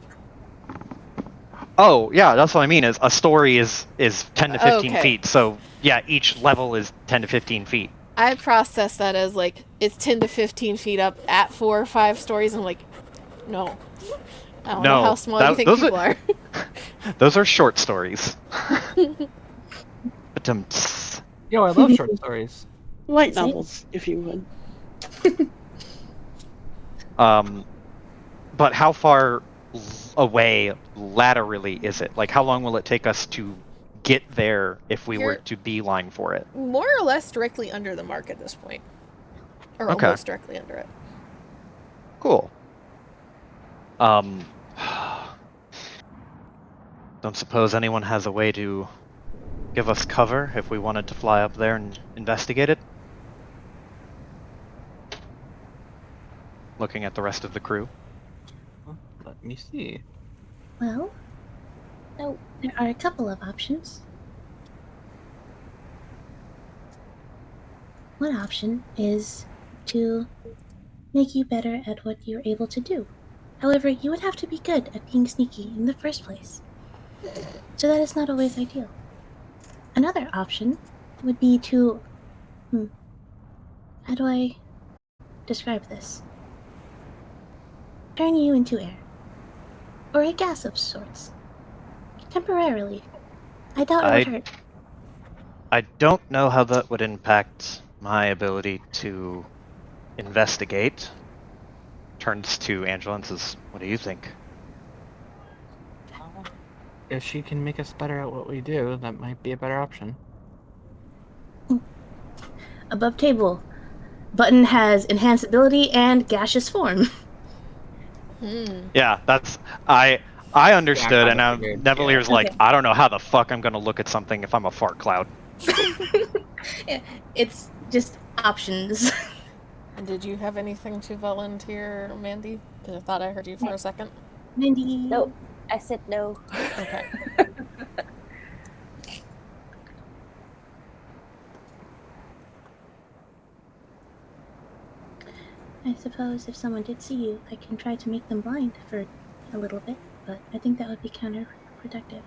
Oh, yeah, that's what I mean. Is a story is 10 to 15 Okay. feet. So yeah, each level is 10 to 15 feet. I process that as like it's 10 to 15 feet up at 4 or 5 stories. I'm like, no. I don't know No, how small you that- think those people are- are. Those are short stories. But Yo, I love short stories. Light See? novels, if you would. but how far away laterally is it? Like, how long will it take us to get there if we were You're- to beeline for it? More or less directly under the mark at this point. Or Okay. almost directly under it. Cool. Don't suppose anyone has a way to give us cover if we wanted to fly up there and investigate it? Looking at the rest of the crew. Let me see. Well, no, there are a couple of options. One option is to make you better at what you're able to do. However, you would have to be good at being sneaky in the first place. So that is not always ideal. Another option would be to... how do I describe this? Turn you into air. Or a gas of sorts. Temporarily. I doubt it would hurt. I don't know how that would impact my ability to investigate. Turns to Angela and says, "What do you think?" If she can make us better at what we do, that might be a better option. Above table, Button has enhanced ability and gaseous form. Yeah, that's I understood, and now figured, Nevalier's yeah. like, Okay. I don't know how the fuck I'm gonna look at something if I'm a fart cloud. Yeah, it's just options. And did you have anything to volunteer, Mandy? Because I thought I heard you for a second. Mindy. Nope. I said no. Okay. I suppose if someone did see you, I can try to make them blind for a little bit, but I think that would be counterproductive.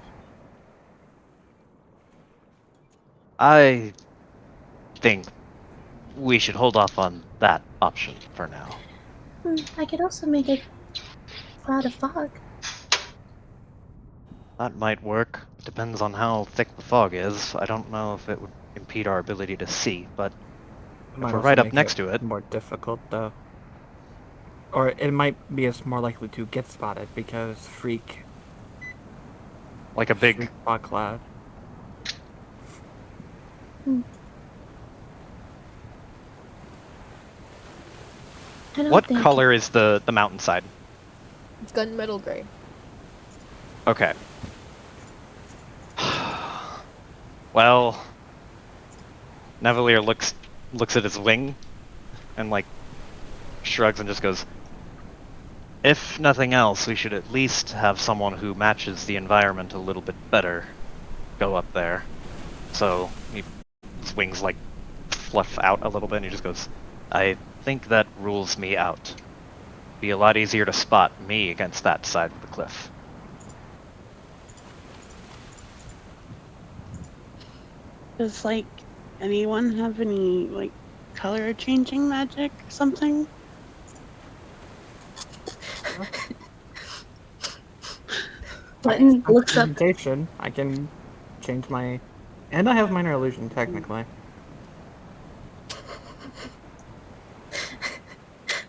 I think we should hold off on that option for now. I could also make a cloud of fog. That might work. Depends on how thick the fog is. I don't know if it would impede our ability to see, but Might we're also right up make next to it. More difficult though. Or it might be us more likely to get spotted because freak like a big fog cloud. I don't What think color is the mountainside? It's gunmetal gray. Okay. Well, Nevalier looks at his wing and like shrugs and just goes, if nothing else, we should at least have someone who matches the environment a little bit better go up there. So his wings like fluff out a little bit and he just goes, I think that rules me out. Be a lot easier to spot me against that side of the cliff. Does like anyone have any like color changing magic or something? Button looks up. Presentation. I can change my, and I have minor illusion technically.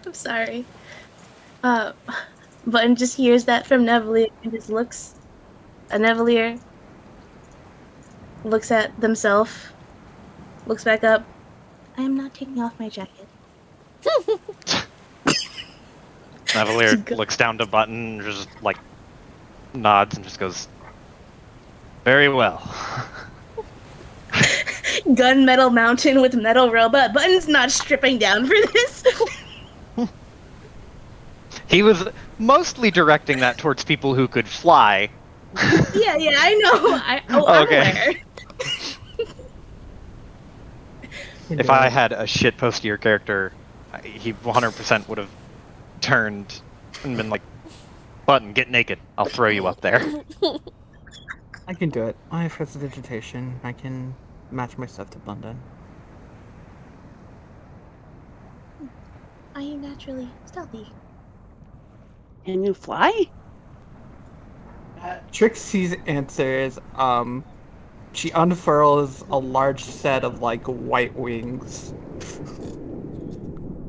I'm sorry. Button just hears that from Nevalier and just looks. Nevalier looks at themselves, looks back up. I am not taking off my jacket. Nevalier looks down to Button, and just like nods and just goes, very well. Gunmetal mountain with metal robot. Button's not stripping down for this. He was mostly directing that towards people who could fly. yeah, I know. I'm aware. If I had a shitpostier character, he 100% would have turned and been like, Button, get naked. I'll throw you up there. I can do it. I have prestidigitation. I can match my stuff to blend in. Are you naturally stealthy? Can you fly? Trixie's answer is, she unfurls a large set of like white wings.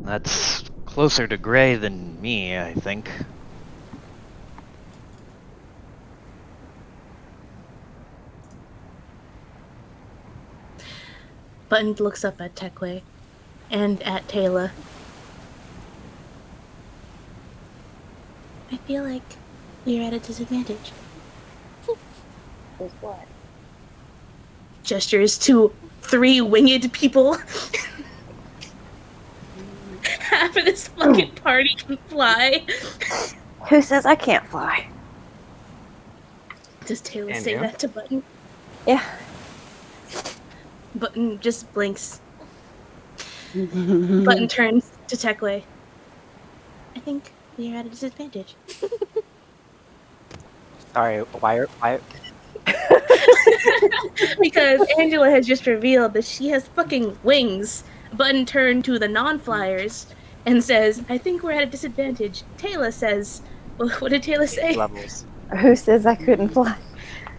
That's closer to gray than me, I think. Button looks up at Tekwe and at Taylor. I feel like we're at a disadvantage. Is what? Gestures to 3 winged people. Half of this fucking party can fly. Who says I can't fly? Does Taylor And say you? that to Button? Yeah. Button just blinks. Button turns to Tekwe. I think we are at a disadvantage. Sorry, why? Because Angela has just revealed that she has fucking wings. Button turned to the non-flyers and says, I think we're at a disadvantage. Taylor says, well, what did Taylor say? Levels. Who says I couldn't fly?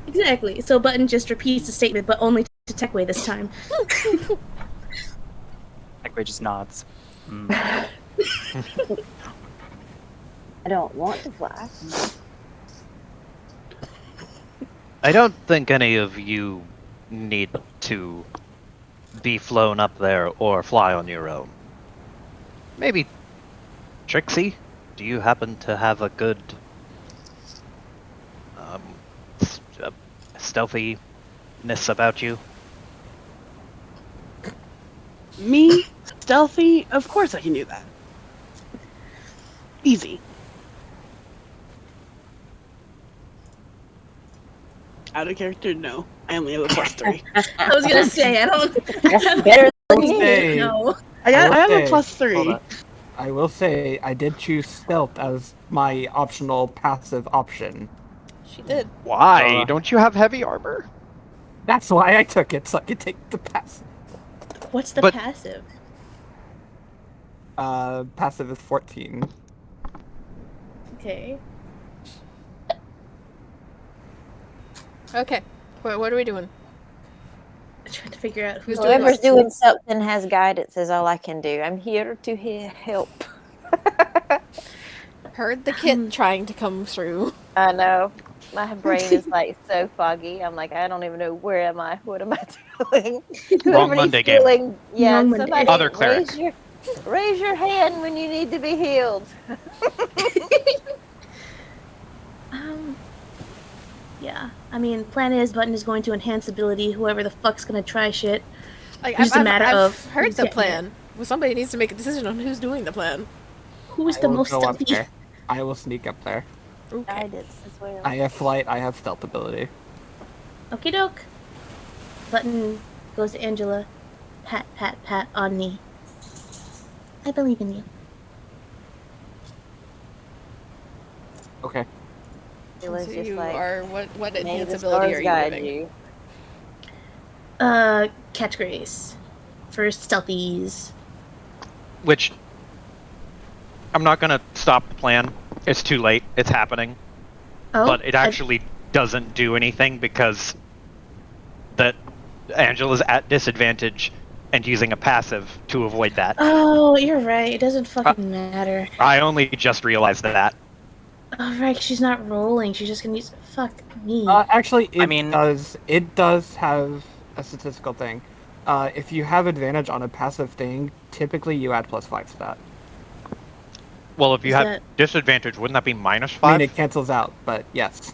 Exactly. So Button just repeats the statement, but only to to Techway this time. Techway just nods. I don't want to fly. I don't think any of you need to be flown up there or fly on your own. Maybe Trixie, do you happen to have a good stealthiness about you? Me? Stealthy? Of course I can do that. Easy. Out of character? No. I only have a +3. I was gonna say, I don't. That's better than me. Say, No. I have a Hold +3. on. I will say I did choose stealth as my optional passive option. She did. Why? Don't you have heavy armor? That's why I took it, so I could take the passive. What's the But- passive? Passive is 14. Okay. Okay. What are we doing? I'm trying to figure out Who's who's doing Whoever's what? doing something has guidance is all I can do. I'm here to help. Heard the kid trying to come through. I know. My brain is like so foggy. I'm like, I don't even know where am I? What am I doing? Wrong Whoever Monday needs game. healing, yeah, Wrong Monday. somebody Other cleric. raise your hand when you need to be healed. Yeah. I mean, plan is Button is going to enhance ability. Whoever the fuck's gonna try shit. Like, It's just a matter I've of heard who's the getting plan. Well, somebody needs to make a decision on who's doing the plan. Who's I the will most go up stealthy? there. I will sneak up there. Okay. Guidance as well. I have flight, I have stealth ability. Okie doke. Button goes to Angela. Pat, pat, pat on knee. I believe in you. It Okay. was So just you like, are what may enhance the ability stars are you guide giving? you. Catch Grace. For stealthies. Which I'm not gonna stop the plan. It's too late. It's happening. Oh, But it actually doesn't do anything because that Angela's at disadvantage and using a passive to avoid that. Oh, you're right. It doesn't fucking matter. I only just realized that. Oh, right. She's not rolling. She's just gonna use. Fuck me. Actually, I mean- it does have a statistical thing. If you have advantage on a passive thing, typically you add +5 to that. Well, if you Is have that- disadvantage, wouldn't that be -5? I mean, it cancels out, but yes.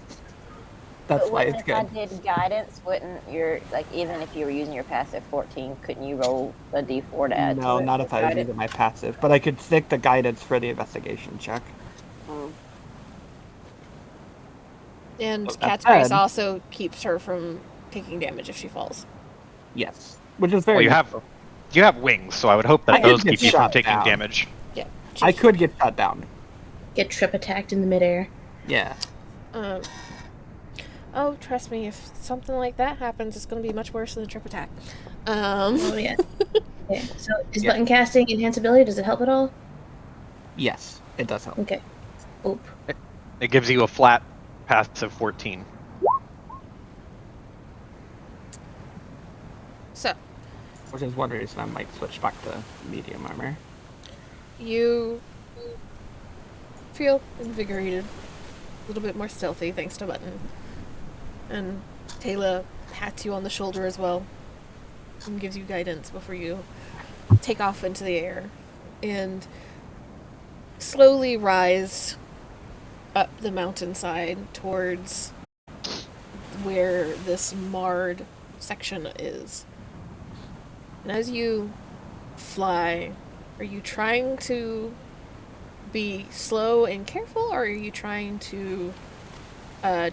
That's But why what it's if I good. did guidance? Wouldn't your, like, even if you were using your passive 14, couldn't you roll a d4 to add No, to it? not with if I was guidance? using my passive, but I could stick the guidance for the investigation check. Mm. And Well, Cat's that's Grace bad. also keeps her from taking damage if she falls. Yes, which is very. Well, you have wings, so I would hope that I could those get keep you from shot taking down. damage. Yeah. I could get shot down. Get trip attacked in the midair. Yeah. Oh, trust me, if something like that happens, it's going to be much worse than a trip attack. Oh yeah. Okay. So is Yeah. button casting enhance ability? Does it help at all? Yes, it does help. Okay. Oop. It gives you a flat passive 14. So, Which is one reason I might switch back to medium armor. you feel invigorated, a little bit more stealthy thanks to Button. And Taylor pats you on the shoulder as well and gives you guidance before you take off into the air and slowly rise up the mountainside towards where this marred section is. And as you fly, are you trying to be slow and careful, or are you trying to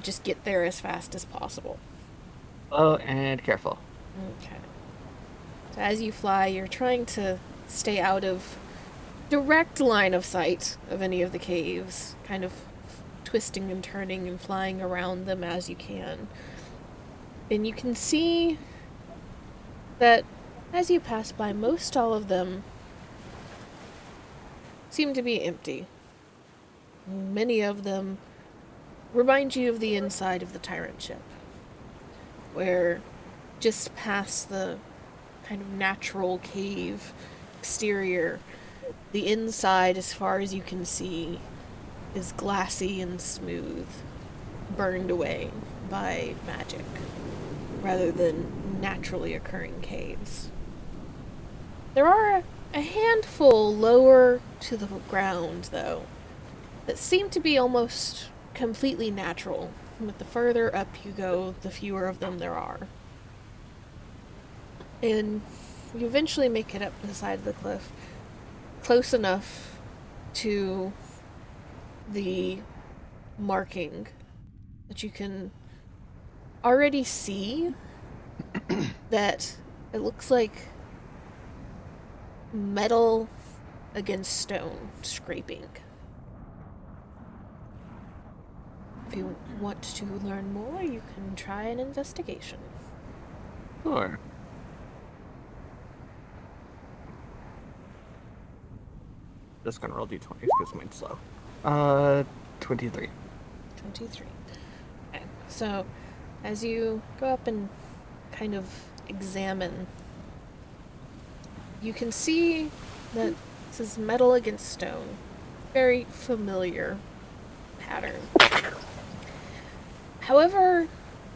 just get there as fast as possible? Oh, and careful. Okay. So as you fly, you're trying to stay out of direct line of sight of any of the caves, kind of twisting and turning and flying around them as you can. And you can see that as you pass by, most all of them seem to be empty. Many of them remind you of the inside of the Tyrant ship, where just past the kind of natural cave exterior, the inside, as far as you can see, is glassy and smooth, burned away by magic, rather than naturally occurring caves. There are a handful lower to the ground, though, that seem to be almost completely natural. But the further up you go, the fewer of them there are. And you eventually make it up the side of the cliff, close enough to the marking that you can already see that it looks like metal against stone scraping. If you want to learn more, you can try an investigation. Sure. Just gonna roll d20s because mine's slow. 23. 23. Okay, so as you go up and kind of examine, you can see that this is metal against stone. Very familiar pattern. However,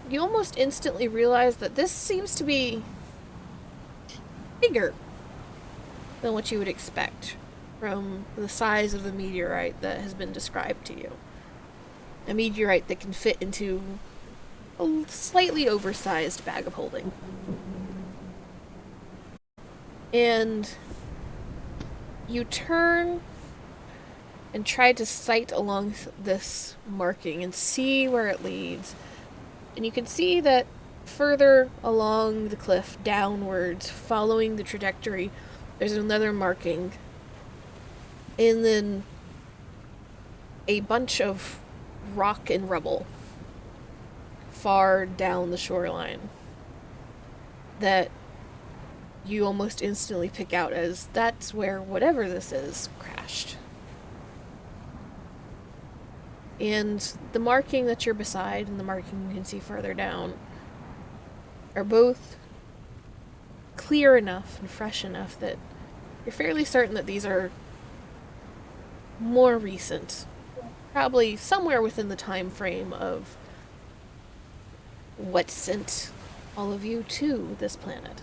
you almost instantly realize that this seems to be bigger than what you would expect from the size of the meteorite that has been described to you. A meteorite that can fit into a slightly oversized bag of holding. And you turn and try to sight along this marking and see where it leads. And you can see that further along the cliff, downwards, following the trajectory, there's another marking. And then a bunch of rock and rubble far down the shoreline that you almost instantly pick out as that's where whatever this is crashed. And the marking that you're beside and the marking you can see further down are both clear enough and fresh enough that you're fairly certain that these are more recent. Probably somewhere within the time frame of what sent all of you to this planet.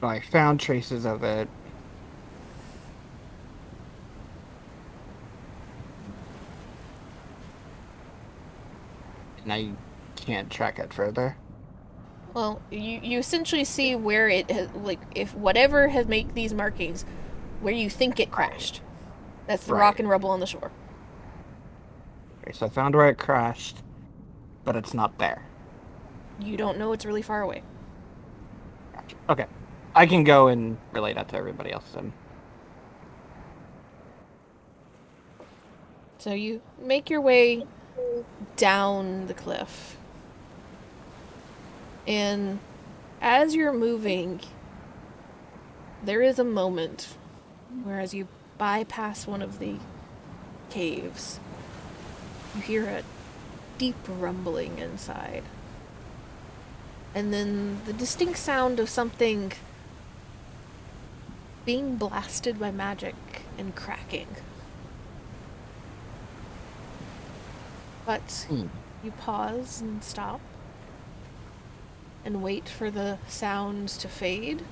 I found traces of it. And I can't track it further. Well, you essentially see where it has, like, if whatever has made these markings, where you think it crashed. That's the rock and rubble on the shore. Okay, so I found where it crashed, but it's not there. You don't know, it's really far away. Gotcha. Okay. I can go and relay that to everybody else then. So you make your way down the cliff. And as you're moving, there is a moment where as you bypass one of the caves, you hear a deep rumbling inside. And then the distinct sound of something being blasted by magic and cracking. But you pause and stop and wait for the sounds to fade.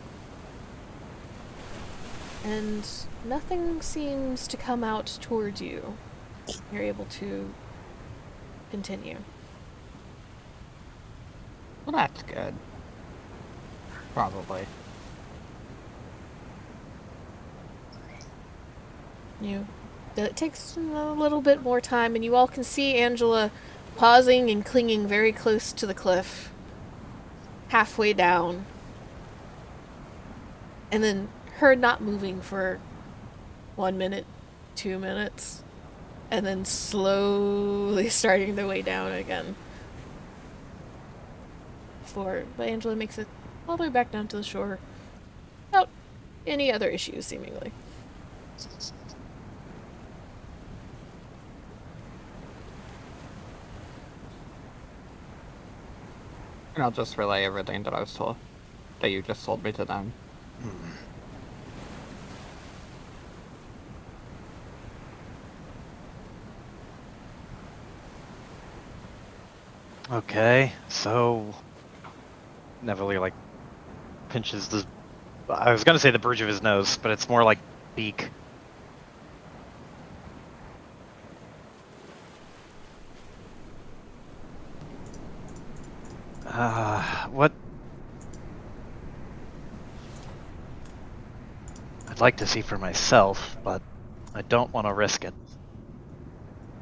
And nothing seems to come out towards you. You're able to continue. Well, that's good. Probably. It takes a little bit more time, and you all can see Angela pausing and clinging very close to the cliff, halfway down. And then her not moving for 1 minute, 2 minutes, and then slowly starting their way down again. But Angela makes it all the way back down to the shore. About any other issues, seemingly. And I'll just relay everything that I was told, that you just told me to them. Okay, so Neville like pinches the. I was gonna say the bridge of his nose, but it's more like beak. What? I'd like to see for myself, but I don't want to risk it.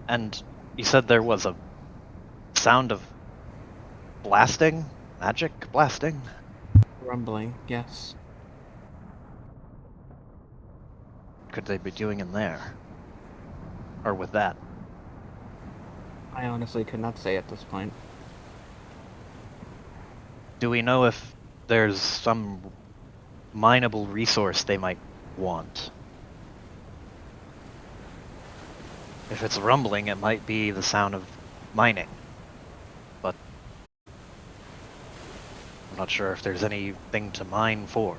And you said there was a sound of blasting? Magic blasting? Rumbling, yes. Could they be doing in there? Or with that? I honestly could not say at this point. Do we know if there's some mineable resource they might want? If it's rumbling, it might be the sound of mining. But I'm not sure if there's anything to mine for.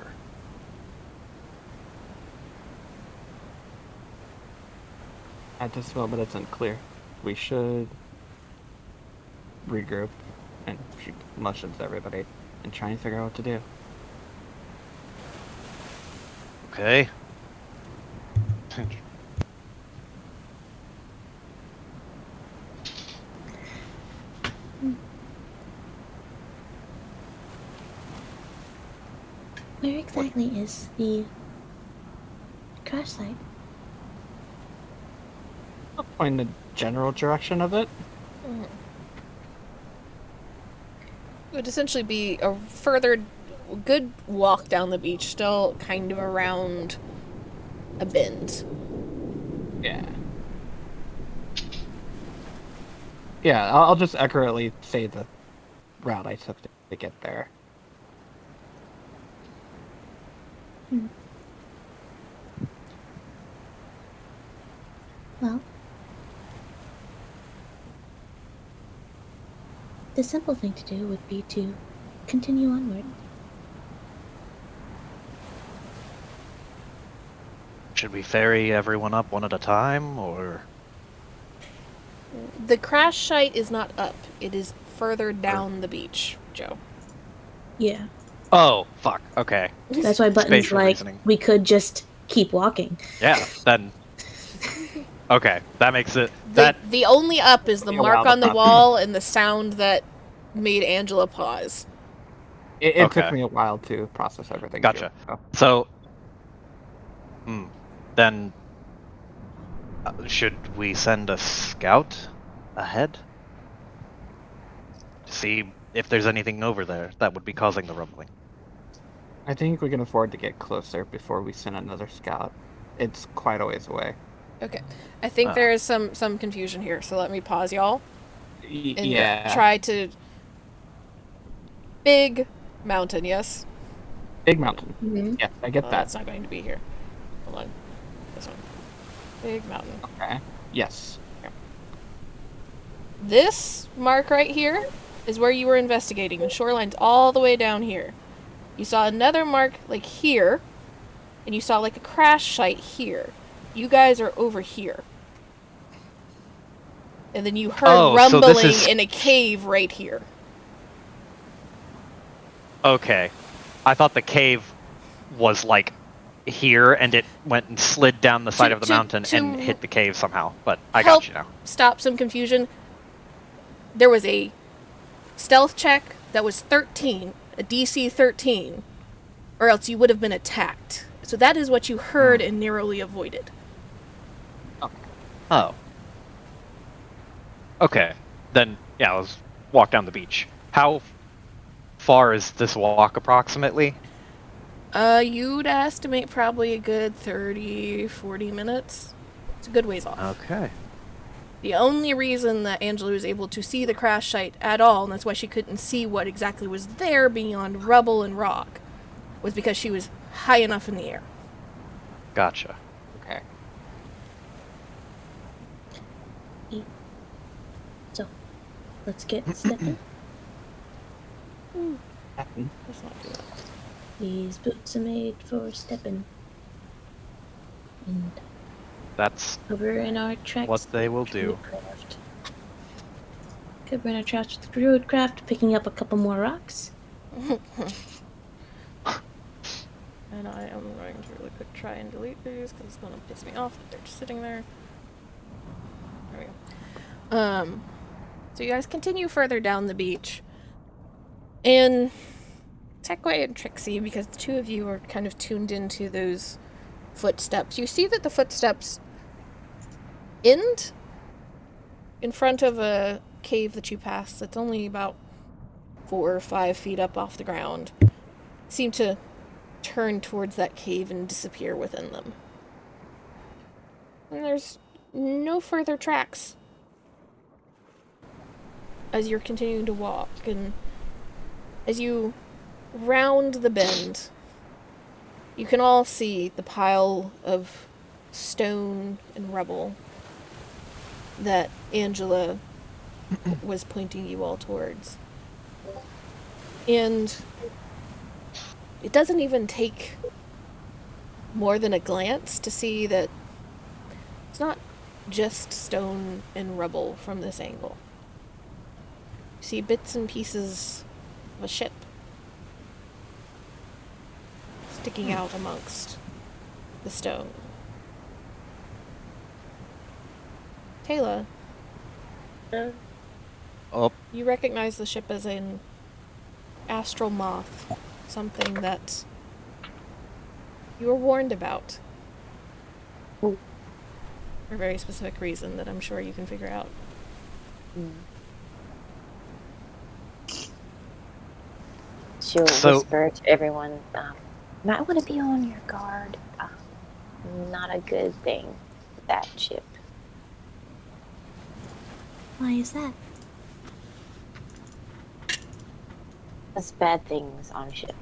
At this moment, it's unclear. We should regroup and she motions to everybody and try and figure out what to do. Okay. Where exactly is the crash site? I'll point the general direction of it. It would essentially be a further good walk down the beach, still kind of around a bend. Yeah. Yeah, I'll just accurately say the route I took to get there. Well, the simple thing to do would be to continue onward. Should we ferry everyone up one at a time, or? The crash site is not up. It is further down the beach, Joe. Yeah. Oh, fuck. Okay. That's why Button's Spatial like, reasoning. we could just keep walking. Yeah, then. Okay, that makes it. The only up is the Take a mark while to on the process. wall and the sound that made Angela pause. It Okay. took me a while to process everything. Gotcha. Too, so. So. Then. Should we send a scout ahead? To see if there's anything over there that would be causing the rumbling. I think we can afford to get closer before we send another scout. It's quite a ways away. Okay. I think there is some confusion here, so let me pause y'all. And Yeah. try to... Big mountain, yes? Big mountain. Mm-hmm. Yes, I get Oh, that. that's not going to be here. Hold on. This one. Big mountain. Okay. Yes. This mark right here is where you were investigating, and shoreline's all the way down here. You saw another mark like here, and you saw like a crash site here. You guys are over here. And then you heard Oh, so rumbling this is- in a cave right here. Okay. I thought the cave was like here and it went and slid down the side of the mountain and hit the cave somehow, but I help got you now. Stop some confusion. There was a stealth check that was 13, a DC 13, or else you would have been attacked. So that is what you heard and narrowly avoided. Oh. Okay. Then, yeah, let's walk down the beach. How far is this walk approximately? You'd estimate probably a good 30, 40 minutes. It's a good ways off. Okay. The only reason that Angela was able to see the crash site at all, and that's why she couldn't see what exactly was there beyond rubble and rock, was because she was high enough in the air. Gotcha. Okay. So, let's get stepping. Let's not do that. These boots are made for stepping. And That's cover in our tracks. what they will do. Druidcraft. Cover in our tracks with Druidcraft, picking up a couple more rocks. And I am going to really quick try and delete these because it's going to piss me off that they're just sitting there. There we go. So you guys continue further down the beach. And Tekwe and Trixie, because the two of you are kind of tuned into those footsteps, you see that the footsteps end in front of a cave that you pass that's only about 4 or 5 feet up off the ground. Seem to turn towards that cave and disappear within them. And there's no further tracks as you're continuing to walk, and as you round the bend, you can all see the pile of stone and rubble that Angela was pointing you all towards. And it doesn't even take more than a glance to see that it's not just stone and rubble from this angle. You see bits and pieces of a ship sticking out amongst the stone. Taylor, Oh, you recognize the ship as an astral moth, something that you were warned about. Ooh. For a very specific reason that I'm sure you can figure out. She'll So- whisper to everyone, might want to be on your guard. Not a good thing, that ship. Why is that? There's bad things on ship.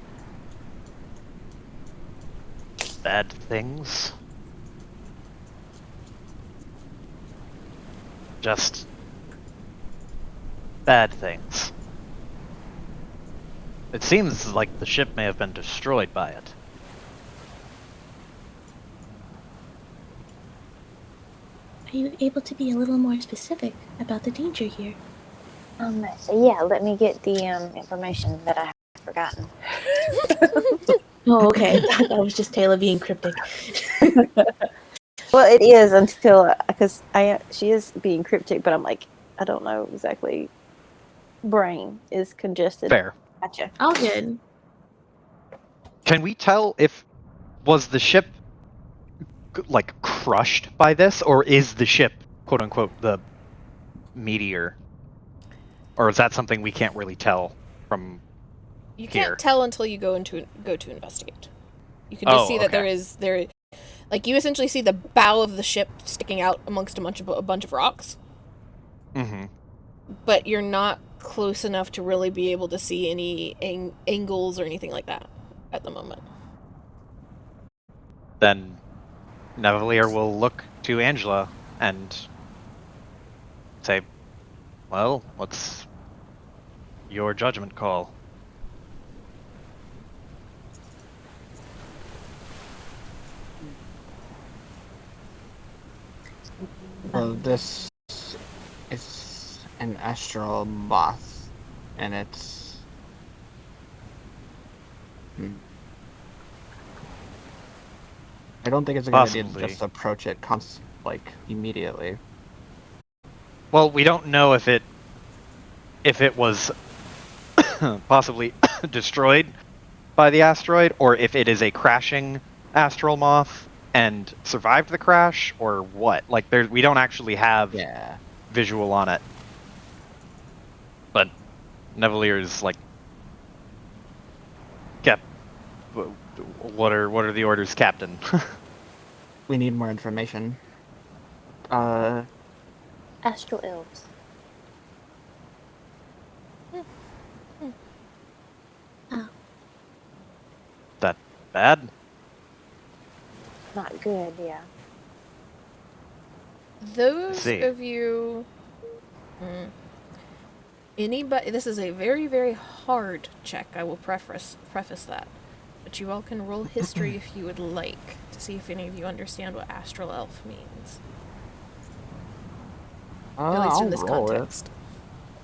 bad things. Just bad things. It seems like the ship may have been destroyed by it. Are you able to be a little more specific about the danger here? Yeah, let me get the information that I have forgotten. Oh, okay. That was just Taylor being cryptic. Well, it is until because she is being cryptic, but I'm like, I don't know exactly. Brain is congested. Fair. Gotcha. All good. Can we tell if was the ship like crushed by this, or is the ship quote unquote the meteor, or is that something we can't really tell from You here? can't tell until you go to investigate. You can just see that okay. like you essentially see the bow of the ship sticking out amongst a bunch of rocks, Mm-hmm. but you're not close enough to really be able to see any angles or anything like that at the moment. Then Nevalier will look to Angela and say, well, what's your judgment call? Well, this is an astral moth, and it's... I don't think it's a good idea to Possibly. just approach it immediately. Well, we don't know if it was possibly destroyed by the asteroid, or if it is a crashing astral moth and survived the crash, or what. Like, we don't actually have Yeah. visual on it. But Nevalier's like, Cap, what are the orders, Captain? We need more information. Astral elves. Oh. That bad? not good. Yeah. Those see. of you, anybody, this is a very, very hard check. I will preface that, but you all can roll history if you would like to see if any of you understand what astral elf means. At least in I'll this roll it. context.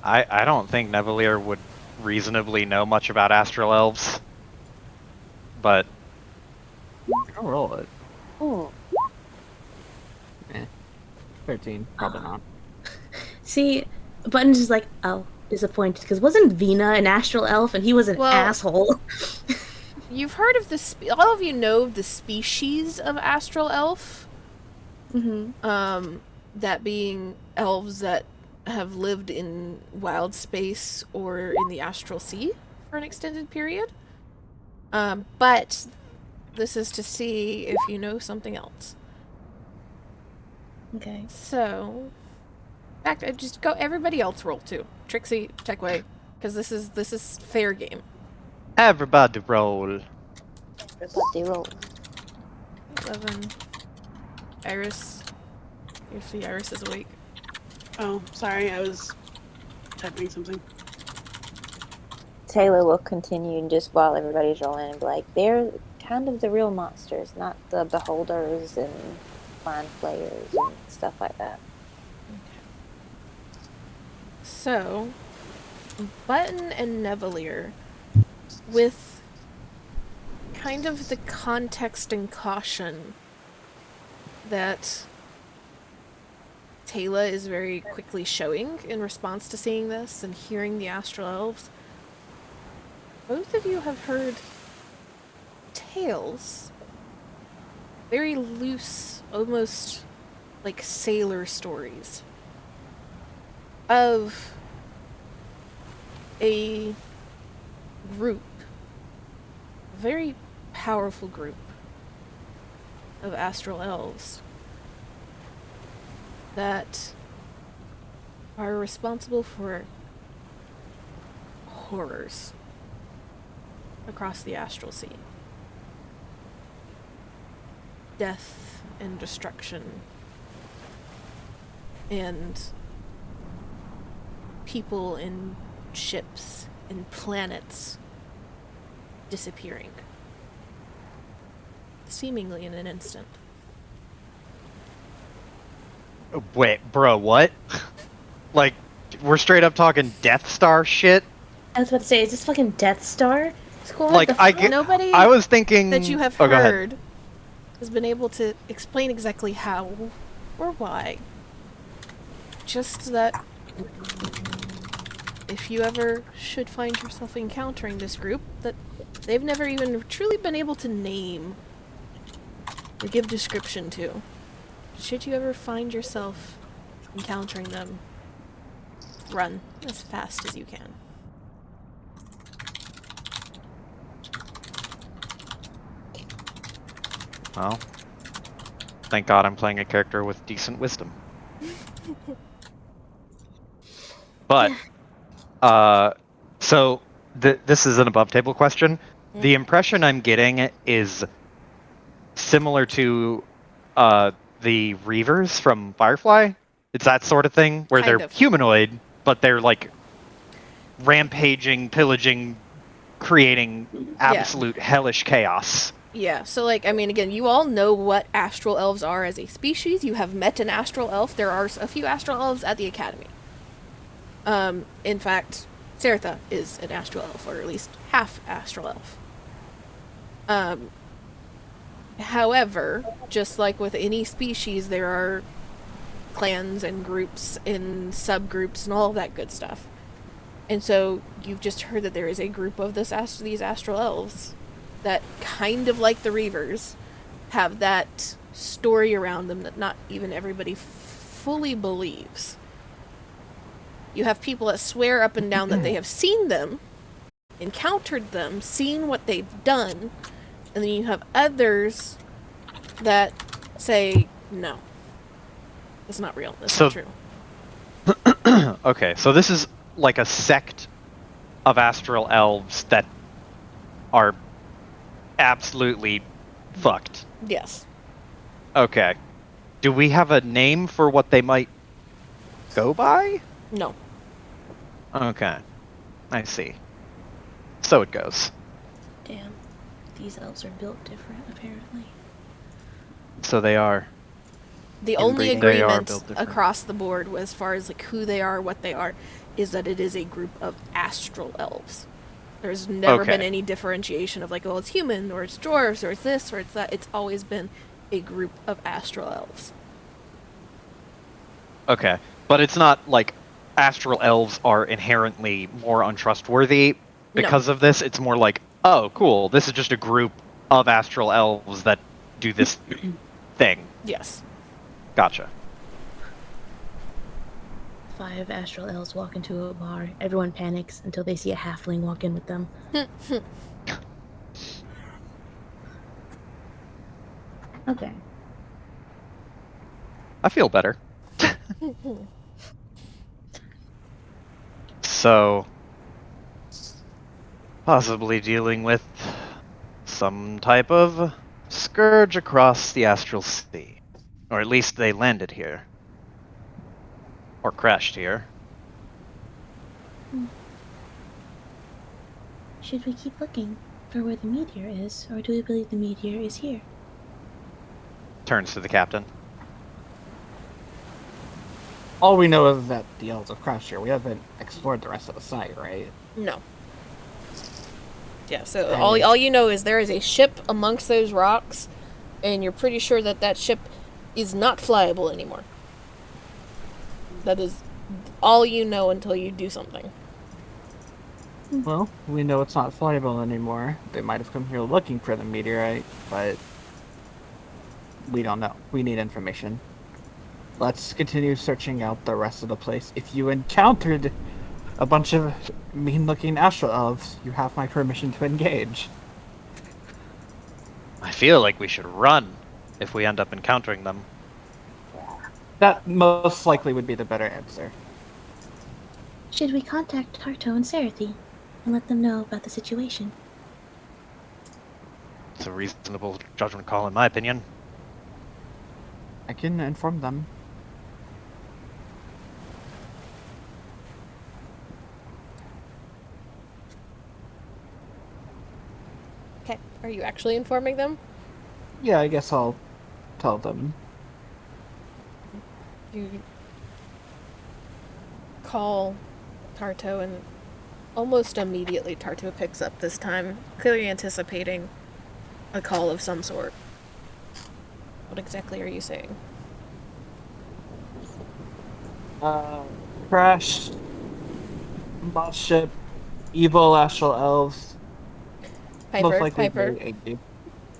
I don't think Nevalier would reasonably know much about astral elves, but I'll roll it. Ooh. 13, probably not. See, Buttons is like, oh, disappointed, because wasn't Vina an astral elf and he was an Well- asshole? You've heard of all of you know the species of astral elf. Mm-hmm. That being elves that have lived in wild space or in the astral sea for an extended period. But this is to see if you know something else. Okay. So, back just go. Everybody else roll too. Trixie, Techway, because this is fair game. everybody roll. Everybody roll. 11. Iris. You see, Iris is awake. Oh, sorry, I was typing something. Taylor will continue and just while everybody's rolling and be like, they're kind of the real monsters, not the beholders and mind flayers and stuff like that. So, Button and Nevalier, with kind of the context and caution that Taylor is very quickly showing in response to seeing this and hearing the astral elves, both of you have heard tales, very loose, almost like sailor stories, of a group, a very powerful group of astral elves that are responsible for horrors across the astral sea. Death and destruction and people and ships and planets disappearing, seemingly in an instant. Wait, bro, what? Like, we're straight up talking Death Star shit? I was about to say, is this fucking Death Star? Squad? Like, The I fuck? get. Nobody I was thinking that you have Oh, go ahead. heard has been able to explain exactly how or why. Just that if you ever should find yourself encountering this group that they've never even truly been able to name or give description to, should you ever find yourself encountering them, run as fast as you can. Well, thank God I'm playing a character with decent wisdom. But, so this is an above-table question. The impression I'm getting is similar to the Reavers from Firefly. It's that sort of thing where Kind they're of. humanoid, but they're like rampaging, pillaging, creating absolute hellish chaos. Yeah, so like, I mean, again, you all know what astral elves are as a species. You have met an astral elf. There are a few astral elves at the academy. In fact, Saratha is an astral elf, or at least half astral elf. However, just like with any species, there are clans and groups and subgroups and all of that good stuff. And so you've just heard that there is a group of these astral elves that, kind of like the Reavers, have that story around them that not even everybody fully believes. You have people that swear up and down that they have seen them, encountered them, seen what they've done, and then you have others that say, no, it's not real, that's not true. Okay, so this is like a sect of astral elves that are absolutely fucked. Yes. Okay. Do we have a name for what they might go by? No. Okay. I see. So it goes. Damn. These elves are built different, apparently. So they are. The only Inbreeding. They are agreement built different. across the board, as far as like who they are, what they are, is that it is a group of astral elves. There's never been Okay. any differentiation of like, oh, it's human, or it's dwarves, or it's this, or it's that. It's always been a group of astral elves. Okay. But it's not like astral elves are inherently more untrustworthy because of this. It's more like, oh, cool, this is just a group of astral elves that do this thing. Yes. Gotcha. 5 astral elves walk into a bar. Everyone panics until they see a halfling walk in with them. Okay. I feel better. So, possibly dealing with some type of scourge across the astral sea. Or at least they landed here. Or crashed here. Should we keep looking for where the meteor is, or do we believe the meteor is here? Turns to the captain. All we know is that the elves have crashed here. We haven't explored the rest of the site, right? No. Yeah, so all you know is there is a ship amongst those rocks, and you're pretty sure that that ship is not flyable anymore. That is all you know until you do something. Well, we know it's not flyable anymore. They might have come here looking for the meteorite, but we don't know. We need information. Let's continue searching out the rest of the place. If you encountered a bunch of mean-looking astral elves, you have my permission to engage. I feel like we should run if we end up encountering them. That most likely would be the better answer. Should we contact Tarto and Sarathi and let them know about the situation? It's a reasonable judgment call, in my opinion. I can inform them. Okay, are you actually informing them? Yeah, I guess I'll tell them. You call Tarto, and almost immediately Tarto picks up this time, clearly anticipating a call of some sort. What exactly are you saying? Crash, bot ship, evil astral elves. Most likely Piper. very angry.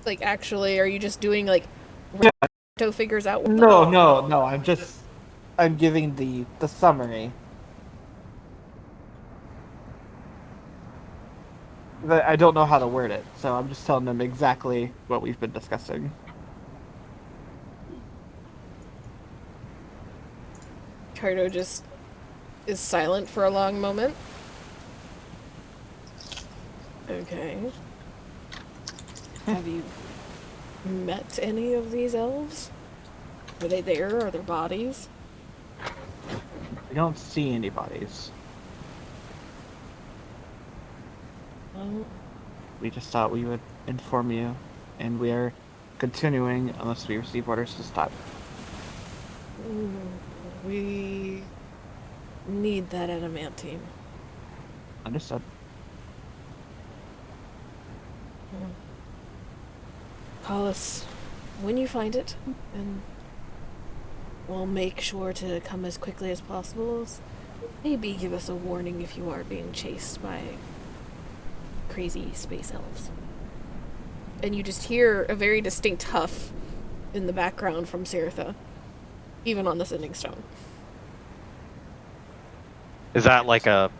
Like, actually, are you just doing, like, Tarto figures out what No, I'm giving the summary. But I don't know how to word it, so I'm just telling them exactly what we've been discussing. Tarto just is silent for a long moment. Okay. Have you met any of these elves? Were they there? Are there bodies? We don't see any bodies. Well, We just thought we would inform you, and we are continuing unless we receive orders to stop. we need that adamantine. Understood. Call us when you find it, and we'll make sure to come as quickly as possible. Maybe give us a warning if you are being chased by crazy space elves. And you just hear a very distinct huff in the background from Saratha, even on the sending stone. Is that like a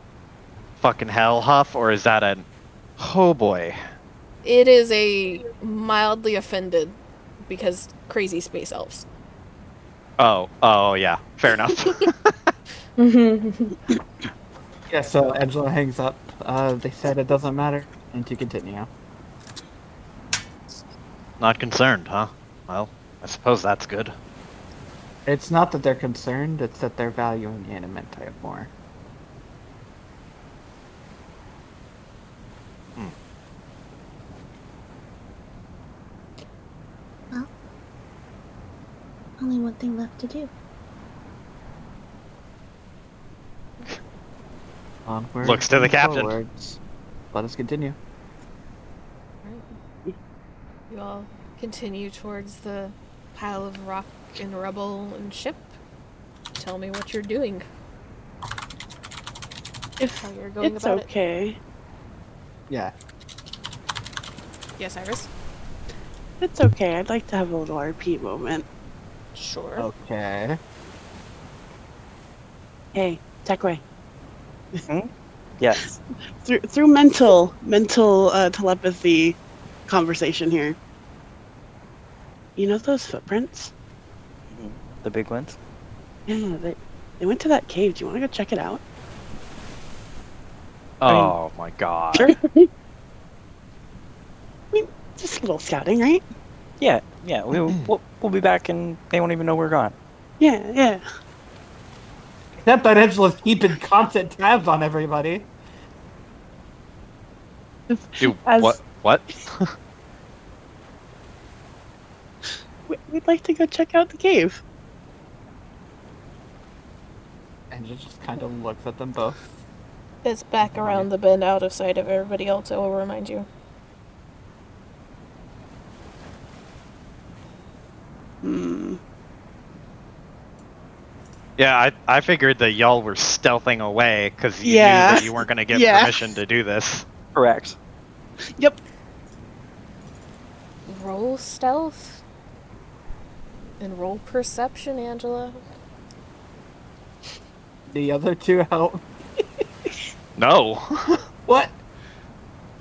fucking hell huff, or is that an oh boy? It is a mildly offended because crazy space elves. Oh yeah, fair enough. Yeah, so Angela hangs up. They said it doesn't matter, and to continue. Not concerned, huh? Well, I suppose that's good. It's not that they're concerned, it's that they're valuing animate type more. Well, only one thing left to do. Onward Looks to the and captain. forwards. Let us continue. You all continue towards the pile of rock and rubble and ship. Tell me what you're doing. If How you're going it's about it. okay. Yeah. Yes, Iris? It's okay. I'd like to have a little RP moment. Sure. Okay. Hey, Techway. Yes. Through mental telepathy conversation here. You know those footprints? The big ones. Yeah, they went to that cave. Do you want to go check it out? Oh my god. Sure. I mean, just a little scouting, right? Yeah. We'll be back and they won't even know we're gone. Yeah. Except that Angela's keeping constant tabs on everybody. Do As- what? We'd like to go check out the cave. Angela just kind of looks at them both. It's back around the bend out of sight of everybody else, I will remind you. Yeah, I figured that y'all were stealthing away because you Yeah. knew that you weren't going to get Yeah. permission to do this. Correct. Yep. Roll stealth. And roll perception, Angela. The other two help. No. What?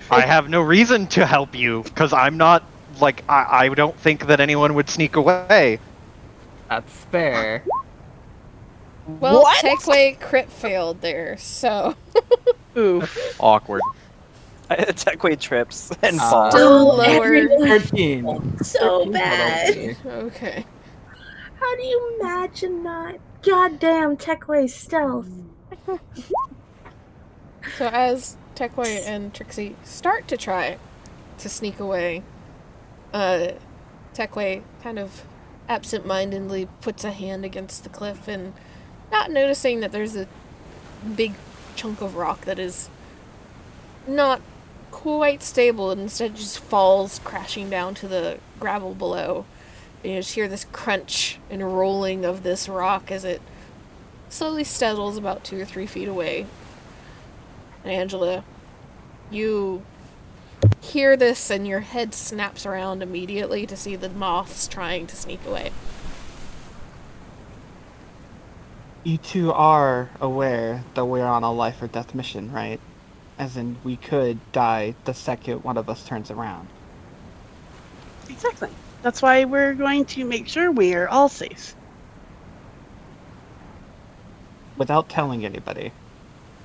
I have no reason to help you because I'm not, like, I don't think that anyone would sneak away. That's fair. Well, Techway crit failed there, so. Oof. Awkward. Techway trips and Uh, falls. Still lower. 13. So 13 bad. total. Okay. How do you imagine that? Goddamn Techway stealth. So as Techway and Trixie start to try to sneak away, Techway kind of absent-mindedly puts a hand against the cliff and, not noticing that there's a big chunk of rock that is not quite stable and instead just falls crashing down to the gravel below. And you just hear this crunch and rolling of this rock as it slowly settles about 2 or 3 feet away. And Angela, you hear this and your head snaps around immediately to see the moths trying to sneak away. You two are aware that we're on a life or death mission, right? As in, we could die the second one of us turns around. Exactly. That's why we're going to make sure we are all safe. Without telling anybody.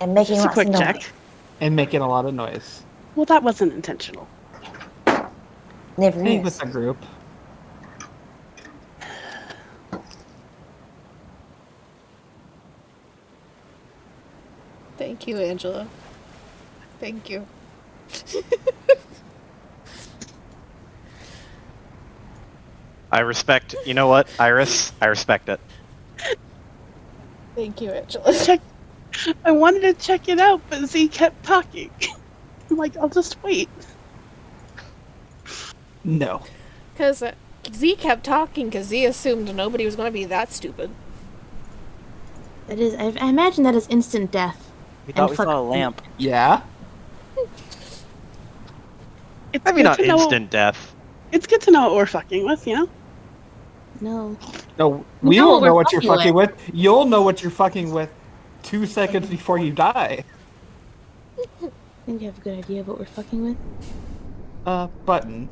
And making Just a lots quick of noise. check. And making a lot of noise. Well, that wasn't intentional. Never Being is. with the group. Thank you, Angela. Thank you. I respect, you know what, Iris? I respect it. Thank you, Angela. I wanted to check it out, but Z kept talking. I'm like, I'll just wait. No. Because Z kept talking because Z assumed nobody was going to be that stupid. That is, I imagine that is instant death. We thought we fuck- saw a lamp. Yeah? It's I mean, good not to know- instant death. It's good to know what we're fucking with, you know? No. No, We we know won't what know we're what you're fucking fucking with. You'll know what you're fucking with 2 seconds before you die. I think you have a good idea of what we're fucking with. Button,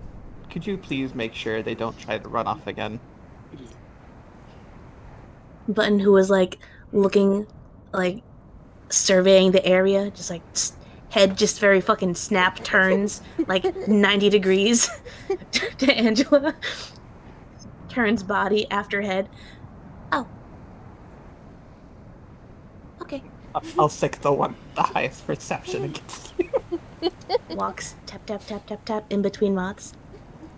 could you please make sure they don't try to run off again? Button, who was like looking, like surveying the area, just like head just very fucking snap turns like 90 degrees to Angela. turns body after head. Oh. Okay. I'll stick the highest perception against you. Walks, tap, tap, tap, tap, tap, in between moths.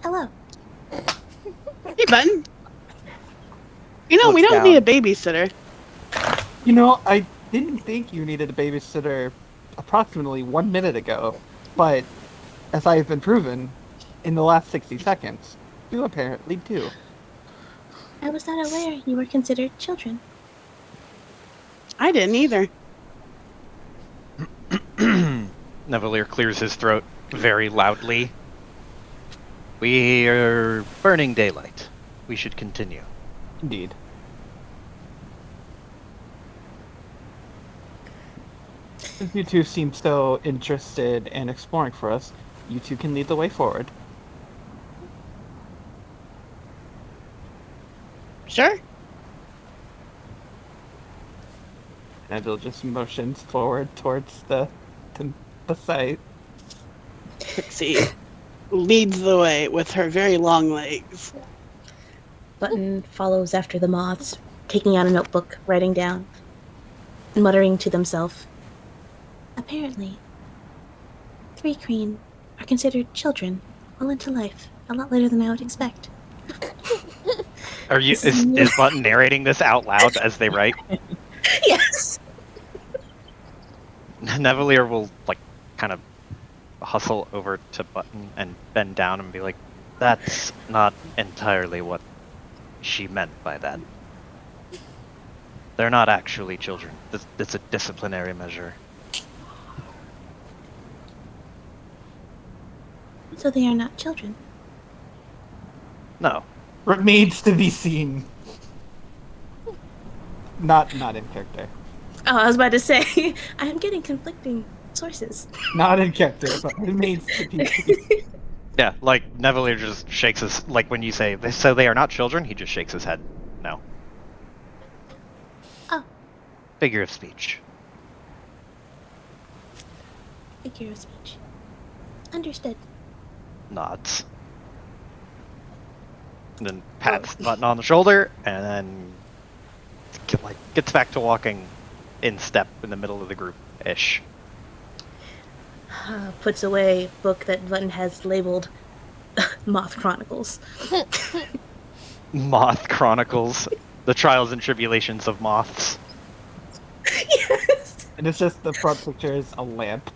Hello. Hey, Button. We Looks don't down. need a babysitter. You know, I didn't think you needed a babysitter approximately 1 minute ago, but as I have been proven in the last 60 seconds, you apparently do. I was not aware you were considered children. I didn't either. Nevalier clears his throat very loudly. We are burning daylight. We should continue. Indeed. Since you two seem so interested in exploring for us, you two can lead the way forward. Sure. Neville just motions forward towards the site. Trixie leads the way with her very long legs. Button follows after the moths, taking out a notebook, writing down, muttering to themselves. Apparently, 3 Kreen are considered children, well into life, a lot later than I would expect. Are you is Button narrating this out loud as they write? Yes! Nevalier will like kind of hustle over to Button and bend down and be like, "That's not entirely what she meant by that. They're not actually children. It's a disciplinary measure." So they are not children. No. Remains to be seen. Not in character. Oh, I was about to say, I am getting conflicting sources. Not in character, but remains to be seen. Yeah, like Nevalier just shakes his like when you say so they are not children, he just shakes his head. No. Oh. Figure of speech. Figure of speech. Understood. Nods. And then pats Button on the shoulder, and then gets back to walking in step in the middle of the group-ish. Puts away book that Button has labeled Moth Chronicles. Moth Chronicles. The Trials and Tribulations of Moths. Yes! And it's just the front picture is a lamp.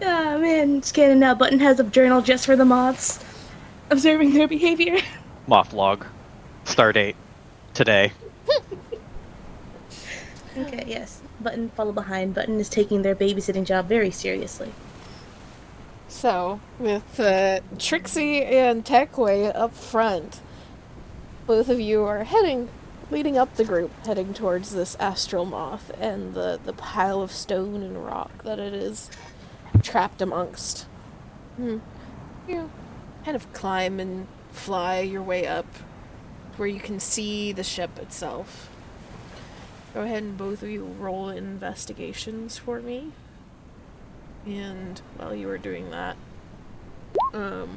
Ah, man, scanning now. Button has a journal just for the moths, observing their behavior. Moth log. Stardate. Today. Okay, yes. Button follow behind. Button is taking their babysitting job very seriously. So, with Trixie and Techway up front, both of you are leading up the group, heading towards this astral moth and the pile of stone and rock that it is trapped amongst. You kind of climb and fly your way up where you can see the ship itself. Go ahead and both of you roll investigations for me. And while you are doing that, let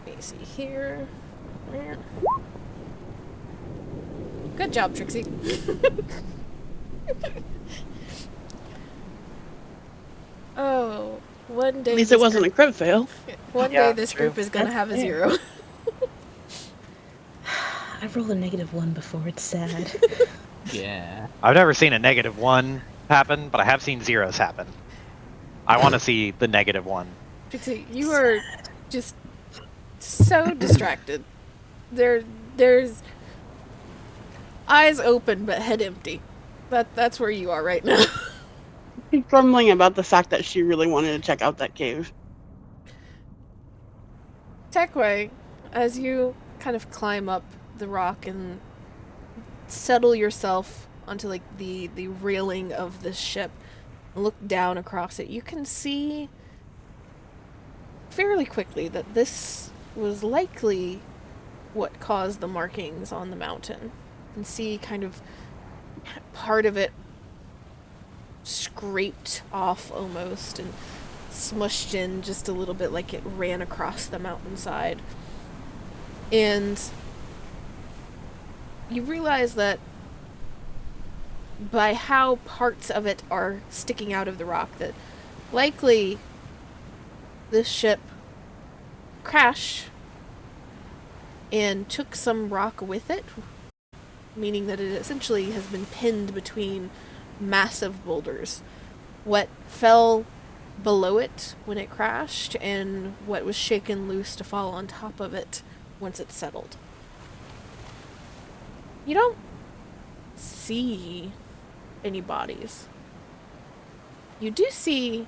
me see here. Good job, Trixie. Oh, one day. At least it wasn't a crit fail. One Yeah, day this true. group is gonna That's have a fair. 0. I've rolled a -1 before. It's sad. Yeah. I've never seen a -1 happen, but I have seen zeros happen. I want to see the -1. Trixie, you are just so distracted. There's eyes open but head empty. That's where you are right now. She's grumbling about the fact that she really wanted to check out that cave. Techway, as you kind of climb up the rock and settle yourself onto like the railing of this ship, look down across it, you can see fairly quickly that this was likely what caused the markings on the mountain. You can see kind of part of it scraped off almost and smushed in just a little bit like it ran across the mountainside. And you realize that by how parts of it are sticking out of the rock, that likely this ship crashed and took some rock with it, meaning that it essentially has been pinned between massive boulders. What fell below it when it crashed and what was shaken loose to fall on top of it once it settled. You don't see any bodies. You do see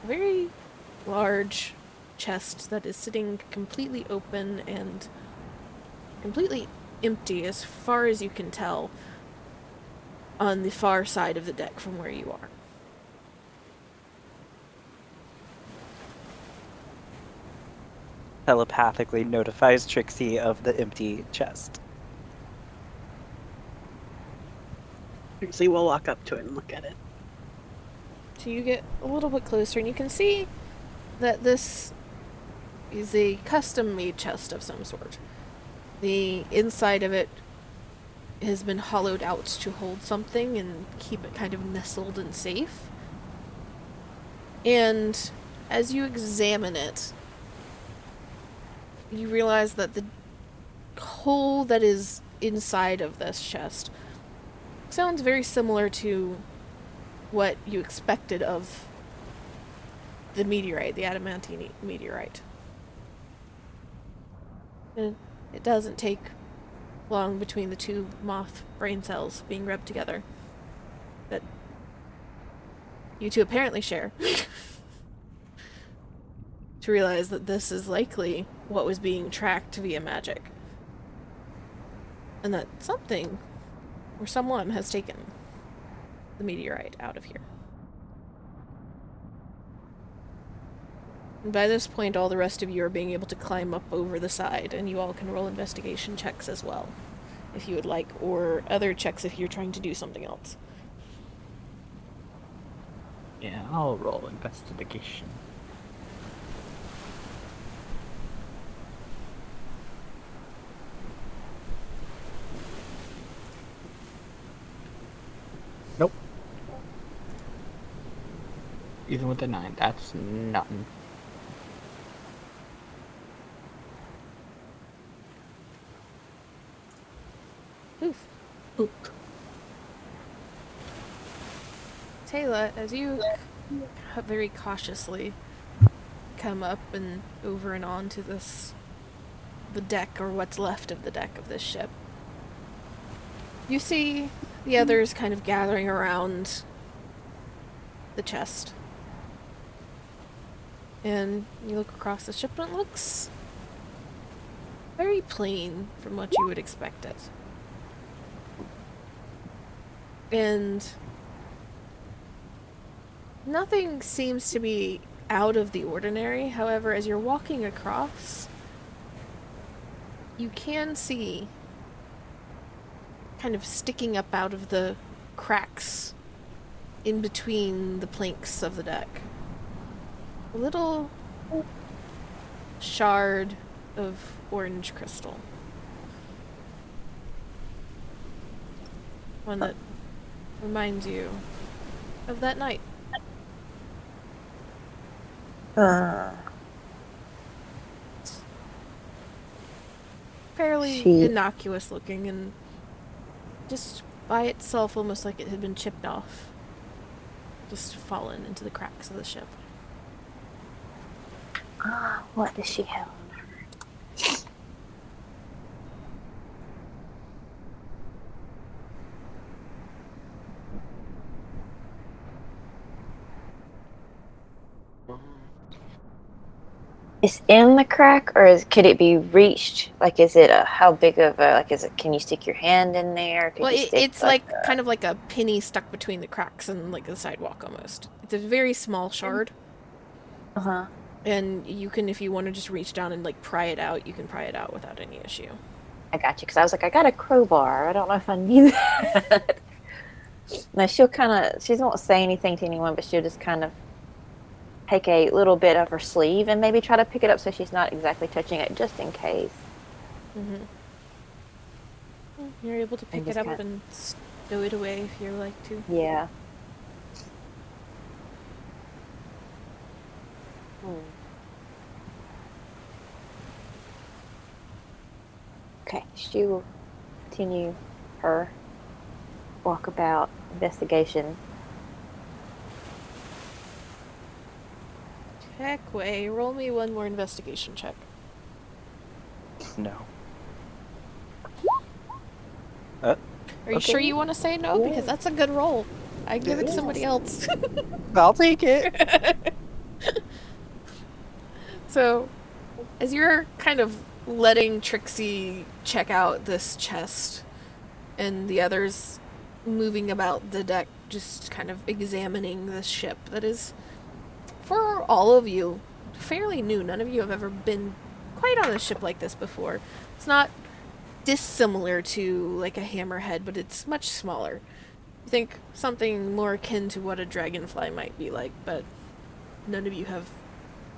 a very large chest that is sitting completely open and completely empty as far as you can tell on the far side of the deck from where you are. Telepathically notifies Trixie of the empty chest. Trixie will walk up to it and look at it. So you get a little bit closer and you can see that this is a custom-made chest of some sort. The inside of it has been hollowed out to hold something and keep it kind of nestled and safe. And as you examine it, you realize that the hole that is inside of this chest sounds very similar to what you expected of the meteorite, the adamantine meteorite. And it doesn't take long between the two moth brain cells being rubbed together that you two apparently share to realize that this is likely what was being tracked via magic. And that something or someone has taken the meteorite out of here. And by this point, all the rest of you are being able to climb up over the side, and you all can roll investigation checks as well, if you would like, or other checks if you're trying to do something else. Yeah, I'll roll investigation. Nope. Even with a 9, that's nothing. Oof. Oop. Taylor, as you very cautiously come up and over and on to the deck, or what's left of the deck of this ship, you see the others kind of gathering around the chest. And you look across the ship and it looks very plain from what you would expect it. And nothing seems to be out of the ordinary. However, as you're walking across, you can see, kind of sticking up out of the cracks in between the planks of the deck, a little shard of orange crystal. One that reminds you of that night. Fairly innocuous looking and just by itself almost like it had been chipped off. Just fallen into the cracks of the ship. What does she have? Is in the crack, or could it be reached? Like, is it how big of a, like, is it, can you stick your hand in there? Well, it's like kind of like a penny stuck between the cracks and like the sidewalk almost. It's a very small shard. Uh-huh. And you can, if you want to just reach down and like pry it out, you can pry it out without any issue. I got you, because I was like, I got a crowbar. I don't know if I need that. No, she won't say anything to anyone, but she'll just kind of take a little bit of her sleeve and maybe try to pick it up so she's not exactly touching it, just in case. Mm-hmm. You're able to pick it just up kind- and stow it away if you like to. Yeah. Okay, she will continue her walkabout investigation. Techway, roll me one more investigation check. No. Are you Okay. sure you want to say no? Yeah. Because that's a good roll. I give it to Yeah. somebody else. I'll take it. So, as you're kind of letting Trixie check out this chest, and the others moving about the deck, just kind of examining this ship that is, for all of you, fairly new. None of you have ever been quite on a ship like this before. It's not dissimilar to like a hammerhead, but it's much smaller. You think something more akin to what a dragonfly might be like, but none of you have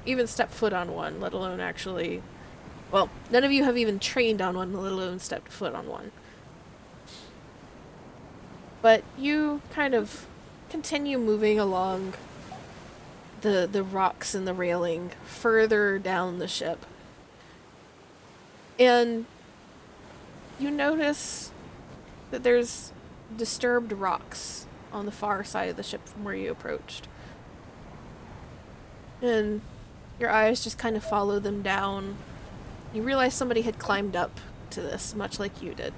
even stepped foot on one, let alone actually... Well, none of you have even trained on one, let alone stepped foot on one. But you kind of continue moving along the rocks and the railing further down the ship. And you notice that there's disturbed rocks on the far side of the ship from where you approached. And your eyes just kind of follow them down. You realize somebody had climbed up to this, much like you did.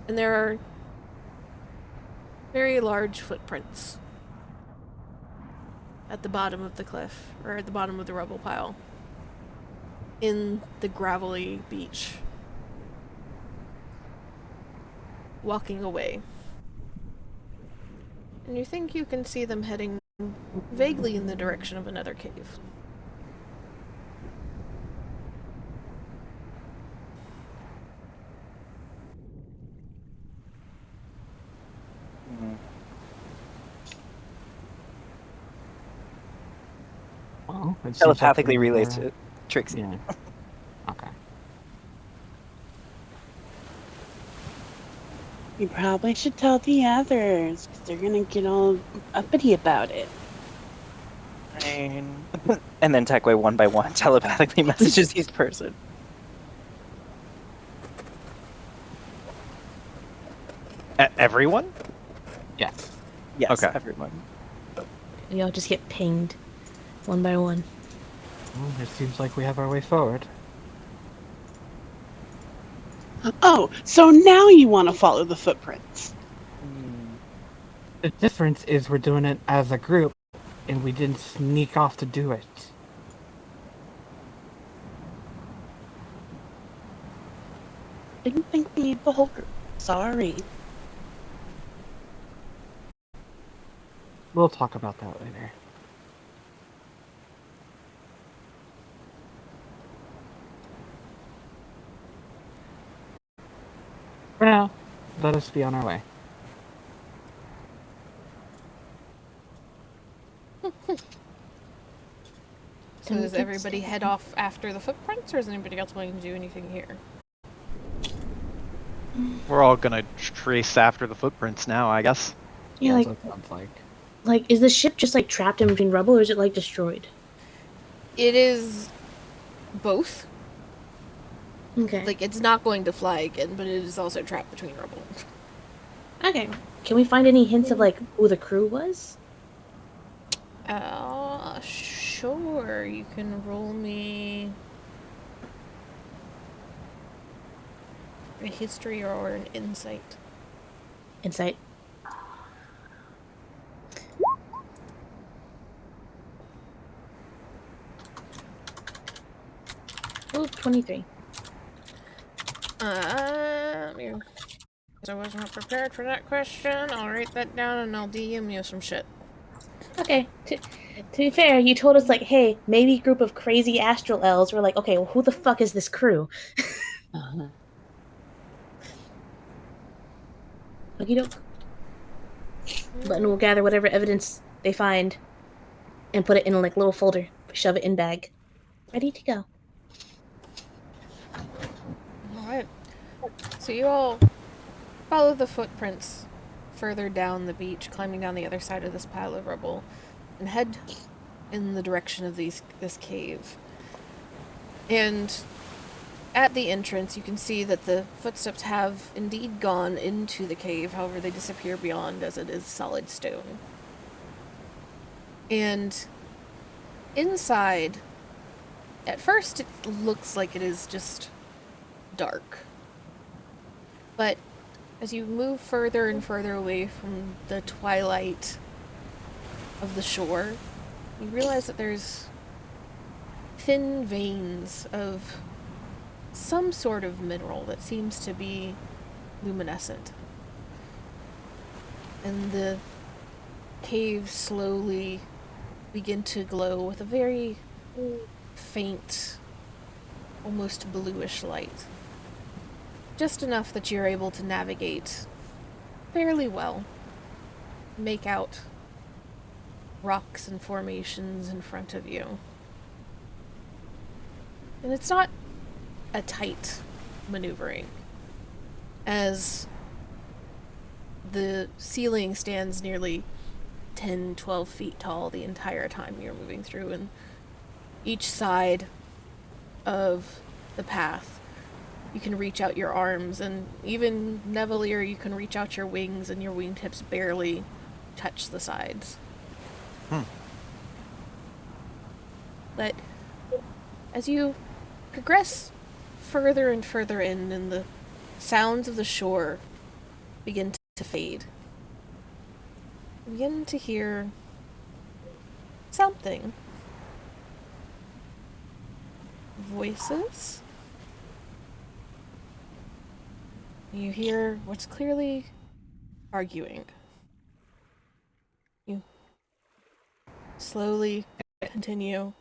And there are very large footprints at the bottom of the cliff, or at the bottom of the rubble pile, in the gravelly beach, walking away. And you think you can see them heading vaguely in the direction of another cave. Well, it seems like Telepathically we relates were- to Trixie. Yeah. Okay. You probably should tell the others, because they're gonna get all uppity about it. Fine. And then Techway one by one telepathically messages each person. Everyone? Yes. Yes, Okay. everyone. We all just get pinged one by one. Well, it seems like we have our way forward. Oh, so now you want to follow the footprints? The difference is we're doing it as a group, and we didn't sneak off to do it. Didn't think we need the whole group. Sorry. We'll talk about that later. For now, let us be on our way. So does everybody head off after the footprints, or is anybody else wanting to do anything here? We're all gonna trace after the footprints now, I guess. Yeah, That's like, what it sounds like. is the ship just like trapped in between rubble, or is it like destroyed? It is both. Okay. Like, it's not going to fly again, but it is also trapped between rubble. Okay. Can we find any hints of like who the crew was? Sure. You can roll me a history or an insight. Insight. Oh, 23. I wasn't prepared for that question. I'll write that down and I'll DM you some shit. Okay. To be fair, you told us like, hey, maybe a group of crazy astral elves. We're like, okay, well, who the fuck is this crew? Okie doke. But we'll gather whatever evidence they find and put it in a like little folder. Shove it in bag. Ready to go. So you all follow the footprints further down the beach, climbing down the other side of this pile of rubble, and head in the direction of this cave. And at the entrance, you can see that the footsteps have indeed gone into the cave, however they disappear beyond as it is solid stone. And inside, at first it looks like it is just dark. But as you move further and further away from the twilight of the shore, you realize that there's thin veins of some sort of mineral that seems to be luminescent. And the caves slowly begin to glow with a very faint, almost bluish light. Just enough that you're able to navigate fairly well. Make out rocks and formations in front of you. And it's not a tight maneuvering, as the ceiling stands nearly 10, 12 feet tall the entire time you're moving through, and each side of the path you can reach out your arms, and even Nevalier, you can reach out your wings, and your wingtips barely touch the sides. But as you progress further and further in, and the sounds of the shore begin to fade, you begin to hear something. Voices. You hear what's clearly arguing. You slowly continue,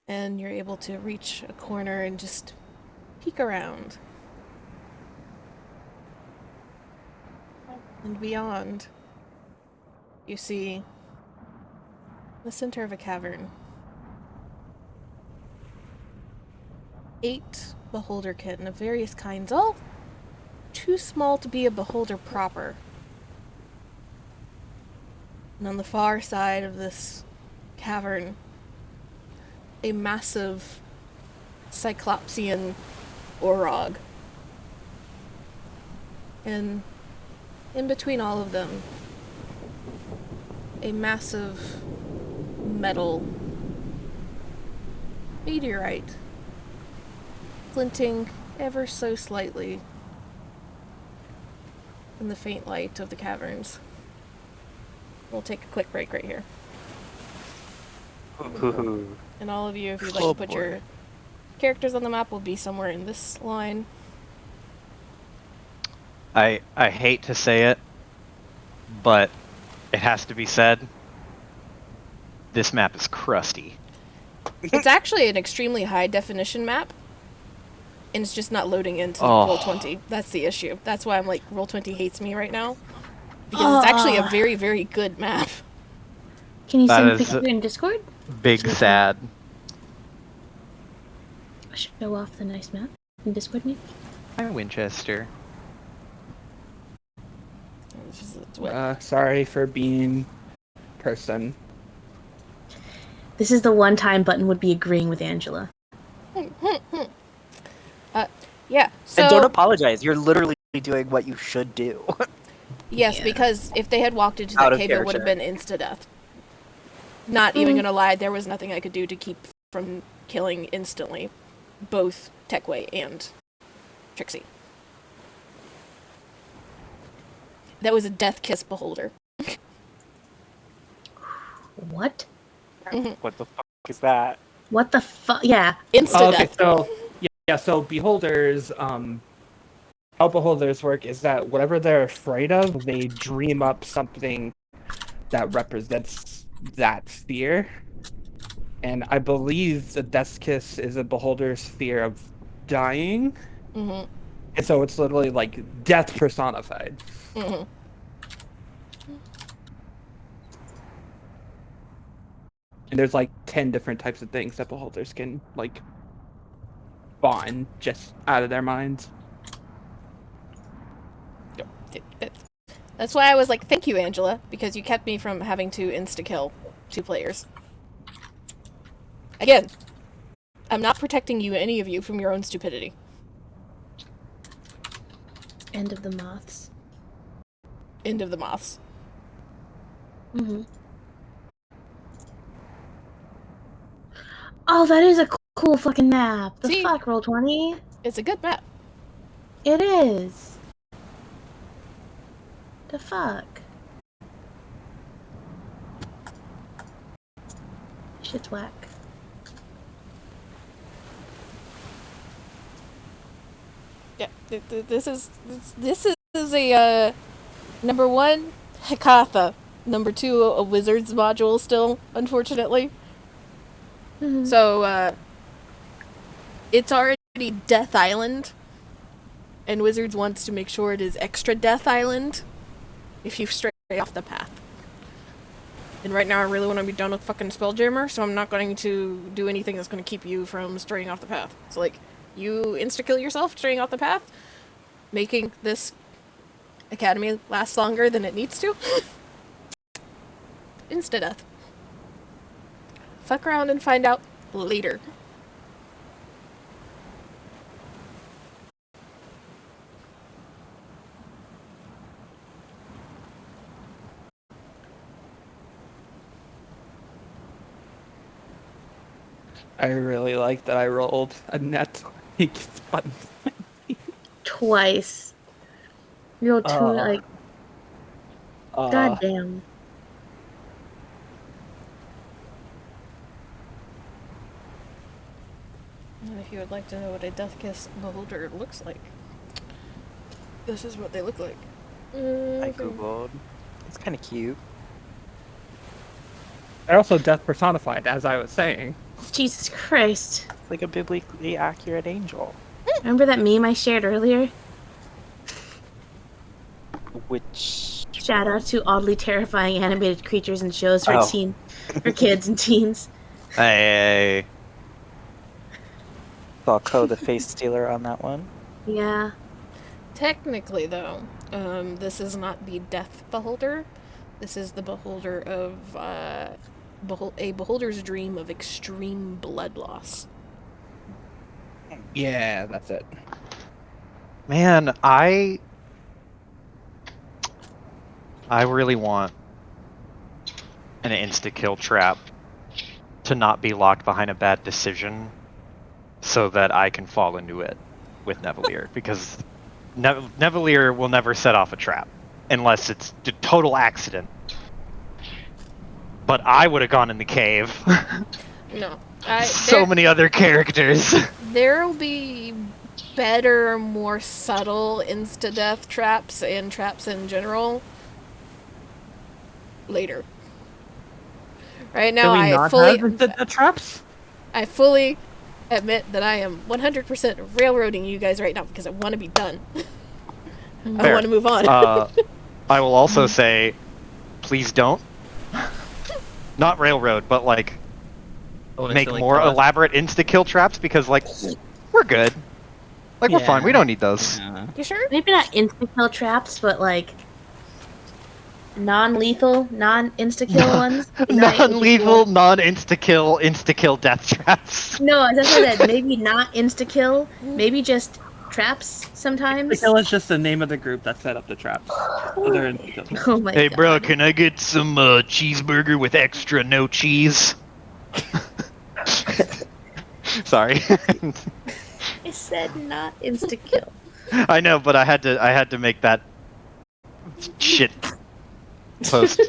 and you're able to reach a corner and just peek around. And beyond, you see the center of a cavern. 8 beholderkin of various kinds, all too small to be a beholder proper. And on the far side of this cavern, a massive Cyclopsian Orog. And in between all of them, a massive metal meteorite, glinting ever so slightly in the faint light of the caverns. We'll take a quick break right here. And all of you, if you'd like to put your characters on the map, will be somewhere in this line. I hate to say it, but it has to be said. This map is crusty. It's actually an extremely high definition map, and it's just not loading into Roll20. That's the issue. That's why I'm like, Roll20 hates me right now, because it's actually a very, very good map. Can you send a picture in Discord? Big sad. Show off the nice map in Discord, Nick. I'm Winchester. Sorry for being person. This is the one time Button would be agreeing with Angela. Yeah, so... And don't apologize. You're literally doing what you should do. Yes, because if they had walked into that cave, it would have been insta-death. Not even gonna lie, there was nothing I could do to keep from killing instantly both Techway and Trixie. That was a death kiss beholder. What? What the fuck is that? What the fuck? Yeah. Insta-death. Okay, so so beholders, how beholders work is that whatever they're afraid of, they dream up something that represents that fear. And I believe the death kiss is a beholder's fear of dying. Mm-hmm. And so it's literally like death personified. Mm-hmm. And there's like 10 different types of things that beholders can like spawn just out of their minds. That's why I was like, thank you, Angela, because you kept me from having to insta-kill 2 players. Again, I'm not protecting you, any of you, from your own stupidity. End of the moths. End of the moths. Mm-hmm. Oh, that is a cool fucking map. The See? fuck, Roll20? It's a good map. It is. The fuck? Shit's whack. Yeah, this is a number 1 Hekatha, number 2 a Wizards module still, unfortunately. Mm-hmm. So it's already Death Island, and Wizards wants to make sure it is extra Death Island if you stray off the path. And right now I really want to be done with fucking Spelljammer, so I'm not going to do anything that's going to keep you from straying off the path. So like, you insta-kill yourself straying off the path, making this academy last longer than it needs to. Insta-death. Fuck around and find out later. I really like that I rolled a net button. Twice. You rolled 2, like, goddamn. And if you would like to know what a Death Kiss beholder looks like, this is what they look like. I googled. It's kind of cute. They're also death personified, as I was saying. Jesus Christ. It's like a biblically accurate angel. Remember that meme I shared earlier? Which... Shout out to oddly terrifying animated creatures and shows for Oh. for kids and teens. Hey. Saw Ko the face stealer on that one. Yeah. Technically, though, this is not the Death Beholder. This is the Beholder of a Beholder's dream of extreme blood loss. Yeah, that's it. Man, I really want an insta-kill trap to not be locked behind a bad decision so that I can fall into it with Nevalier, because Nevalier will never set off a trap unless it's a total accident. But I would have gone in the cave. No. So many other characters. There will be better, more subtle insta-death traps and traps in general later. Right now, Do we not have the traps? I fully admit that I am 100% railroading you guys right now because I want to be done. I Fair. want to move on. I will also say, please don't. Not railroad, but like make more elaborate insta-kill traps, because like we're good. Like we're fine. We don't need those. Yeah. You sure? Maybe not insta-kill traps, but like non-lethal, non-insta-kill ones. Non-lethal, non-insta-kill, insta-kill death traps. No, that's what I said. Maybe not insta-kill. Maybe just traps sometimes. Insta-kill is just the name of the group that set up the traps. Other insta-kill. Oh my Hey god. bro, can I get some cheeseburger with extra no cheese? Sorry. I said not insta-kill. I know, but I had to make that shit post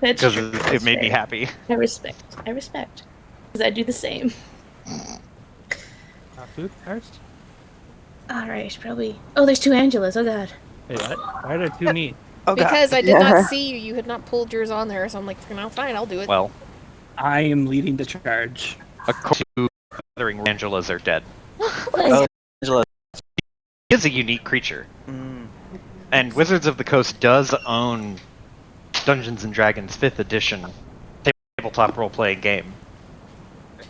That's because true. it made me happy. I respect. Because I do the same. Food first? Alright, I should probably... Oh, there's 2 Angelas. Oh god. Hey, what? Why are there 2 neat? Oh, God. Because I did not see you. You had not pulled yours on there, so I'm like, no, fine, I'll do it. Well, I am leading the charge. according to gathering, Angelas are dead. Oh, Angela. He is a unique creature, Mm. and Wizards of the Coast does own Dungeons and Dragons 5th edition tabletop role-playing game.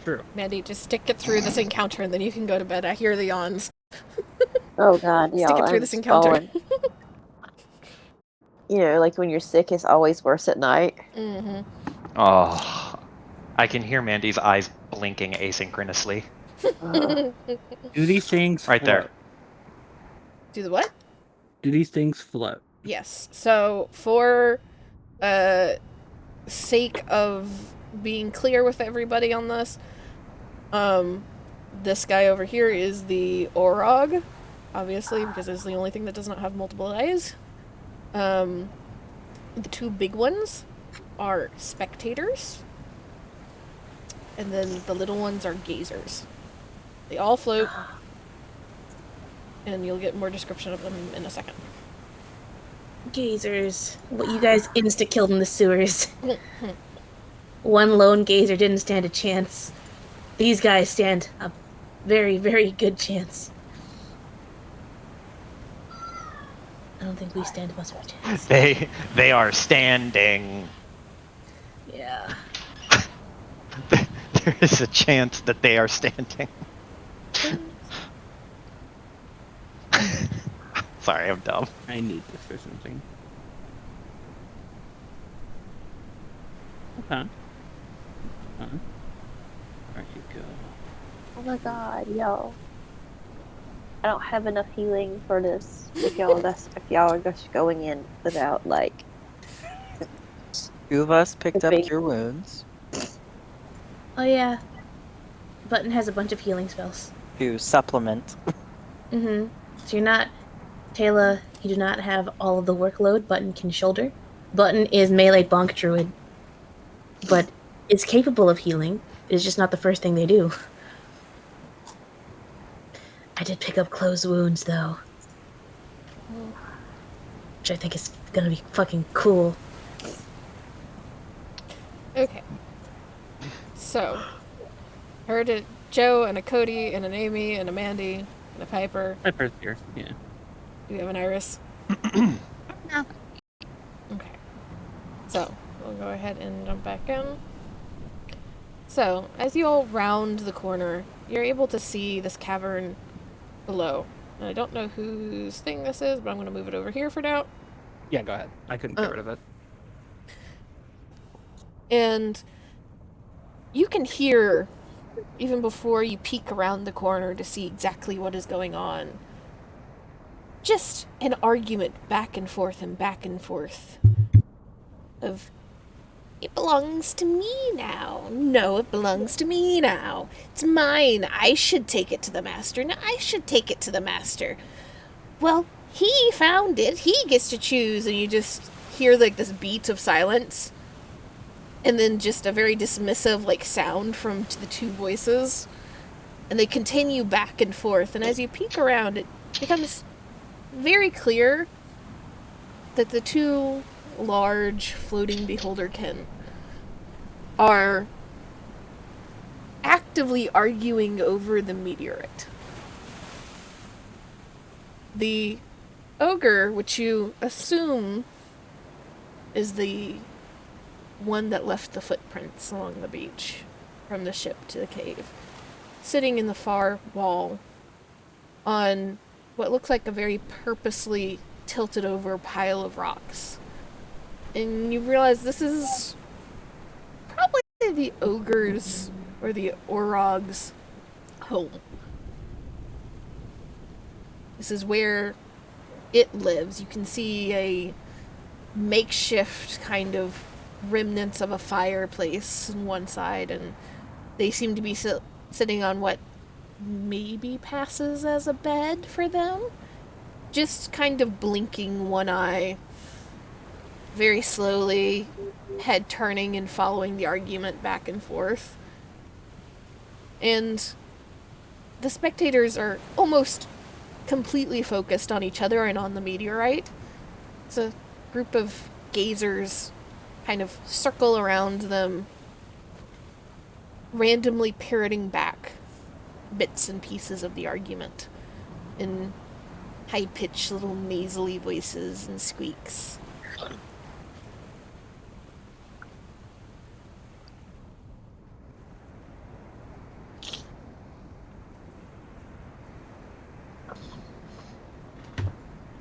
True. Mandy, just stick it through this encounter and then you can go to bed. I hear the yawns. Oh god, Stick y'all, it through I'm this just encounter. falling. You know, like when you're sick, it's always worse at night. Mm-hmm. Oh, I can hear Mandy's eyes blinking asynchronously. Ugh. Do these things Right there. float? Do the what? Do these things float? Yes. So, for sake of being clear with everybody on this, this guy over here is the Orog, obviously, because it's the only thing that does not have multiple eyes. The two big ones are spectators, and then the little ones are gazers. They all float, and you'll get more description of them in a second. Gazers. What you guys insta-killed in the sewers. One lone gazer didn't stand a chance. These guys stand a very, very good chance. I don't think we stand much of a chance. They are standing. Yeah. There is a chance that they are standing. Sorry, I'm dumb. I need this for something. Okay. Where you go? Oh my god, yo. I don't have enough healing for this. If y'all are just going in without like Two of us picked up big- your wounds. Oh yeah. Button has a bunch of healing spells. To supplement. Mm-hmm. So you're not... Taylor, you do not have all of the workload Button can shoulder. Button is melee bonk druid. But is capable of healing. It's just not the first thing they do. I did pick up closed wounds, though. Which I think is gonna be fucking cool. Okay. So, heard a Joe and a Cody and an Amy and a Mandy and a Piper. Piper's here. Yeah. Do we have an Iris? No. Okay. So, we'll go ahead and jump back in. So, as you all round the corner, you're able to see this cavern below. And I don't know whose thing this is, but I'm going to move it over here for now. Yeah, go ahead. I couldn't get rid of it. And you can hear, even before you peek around the corner to see exactly what is going on, just an argument back and forth of, it belongs to me now. No, it belongs to me now. It's mine. I should take it to the master. No, I should take it to the master. Well, he found it. He gets to choose. And you just hear like this beat of silence. And then just a very dismissive like sound from the two voices. And they continue back and forth. And as you peek around, it becomes very clear that the two large floating beholderkin are actively arguing over the meteorite. The ogre, which you assume is the one that left the footprints along the beach from the ship to the cave, sitting in the far wall on what looks like a very purposely tilted over pile of rocks. And you realize this is probably the ogre's or the Orog's home. This is where it lives. You can see a makeshift kind of remnants of a fireplace on one side, and they seem to be sitting on what maybe passes as a bed for them. Just kind of blinking one eye very slowly, head turning and following the argument back and forth. And the spectators are almost completely focused on each other and on the meteorite. It's a group of gazers kind of circle around them, randomly parroting back bits and pieces of the argument in high-pitched little nasally voices and squeaks.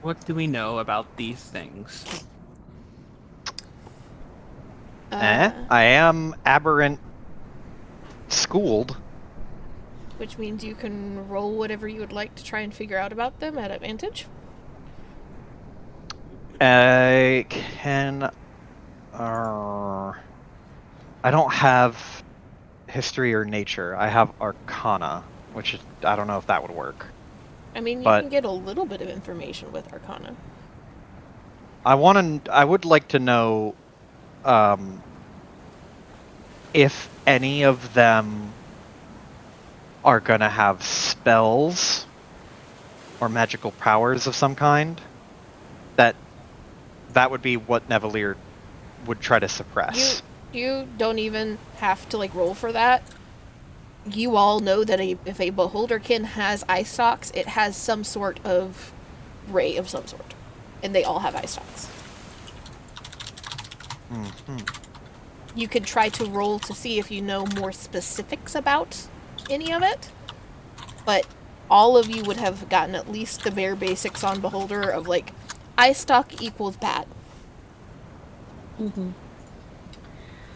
What do we know about these things? I am aberrant schooled. Which means you can roll whatever you would like to try and figure out about them at advantage. I can. I don't have history or nature. I have arcana, which is, I don't know if that would work. I mean, you But- can get a little bit of information with Arcana. I would like to know if any of them are gonna have spells or magical powers of some kind. That would be what Nevalier would try to suppress. You don't even have to roll for that. You all know that if a Beholderkin has eye stalks, it has some sort of ray of some sort, and they all have eye stalks. Mm-hmm. You could try to roll to see if you know more specifics about any of it, but all of you would have gotten at least the bare basics on Beholder of eye stalk equals bad. Mm-hmm.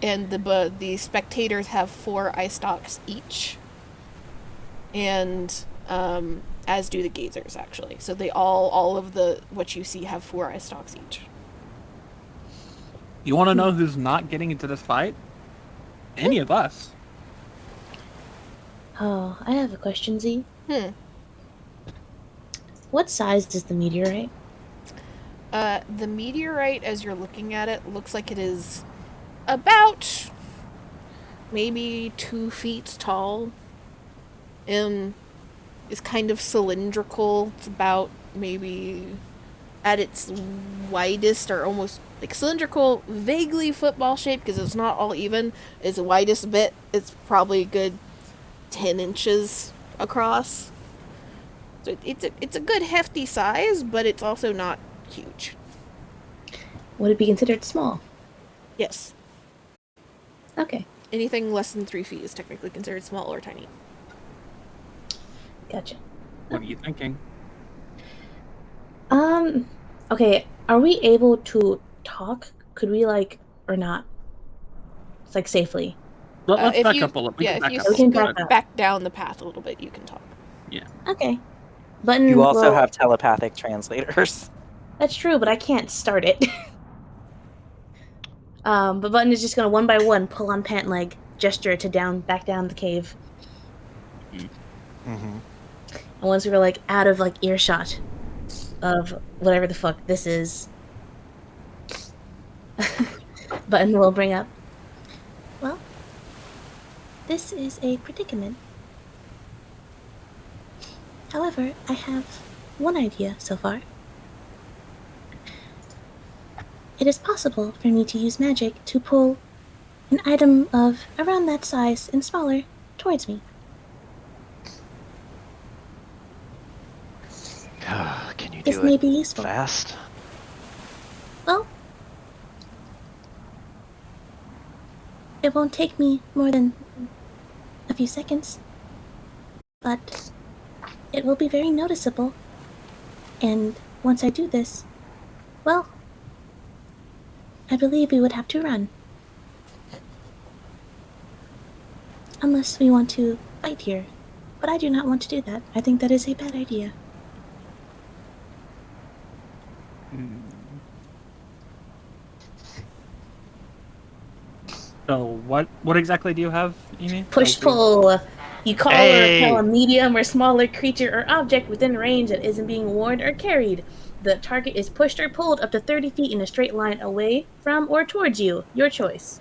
And the spectators have 4 eye stalks each, and as do the gazers actually. So they all of what you see have 4 eye stalks each. You want to know who's not getting into this fight? Any of us. Oh, I have a question, Z. What size is the meteorite? The meteorite, as you're looking at it, looks like it is about maybe 2 feet tall. Is kind of cylindrical. It's about maybe at its widest, or almost cylindrical, vaguely football shaped because it's not all even. Its widest bit, it's probably a good 10 inches across. So it's a good hefty size, but it's also not huge. Would it be considered small? Yes. Okay, Anything less than 3 feet is technically considered small or tiny. gotcha. What are you thinking? Okay, are we able to talk? Could we, or not? It's, safely. Let's If back you- up a little. Yeah, if you We can scoot back up. back down the path a little bit, you can talk. Okay. Button You also will- have telepathic translators. That's true, but I can't start it. But Button is just gonna one by one pull on pant leg, gesture to back down the cave. Mm-hmm. And once we were out of earshot of whatever the fuck this is, Button will bring up. Well, this is a predicament. However, I have one idea so far. It is possible for me to use magic to pull an item of around that size and smaller towards me. Can you This do may it be useful. fast? Well, it won't take me more than a few seconds, but it will be very noticeable. And once I do this, well, I believe we would have to run. Unless we want to fight here. But I do not want to do that. I think that is a bad idea. So what exactly do you have, Amy? Push pull. You call or repel a medium or smaller creature or object within range that isn't being warned or carried. The target is pushed or pulled up to 30 feet in a straight line away from or towards you. Your choice.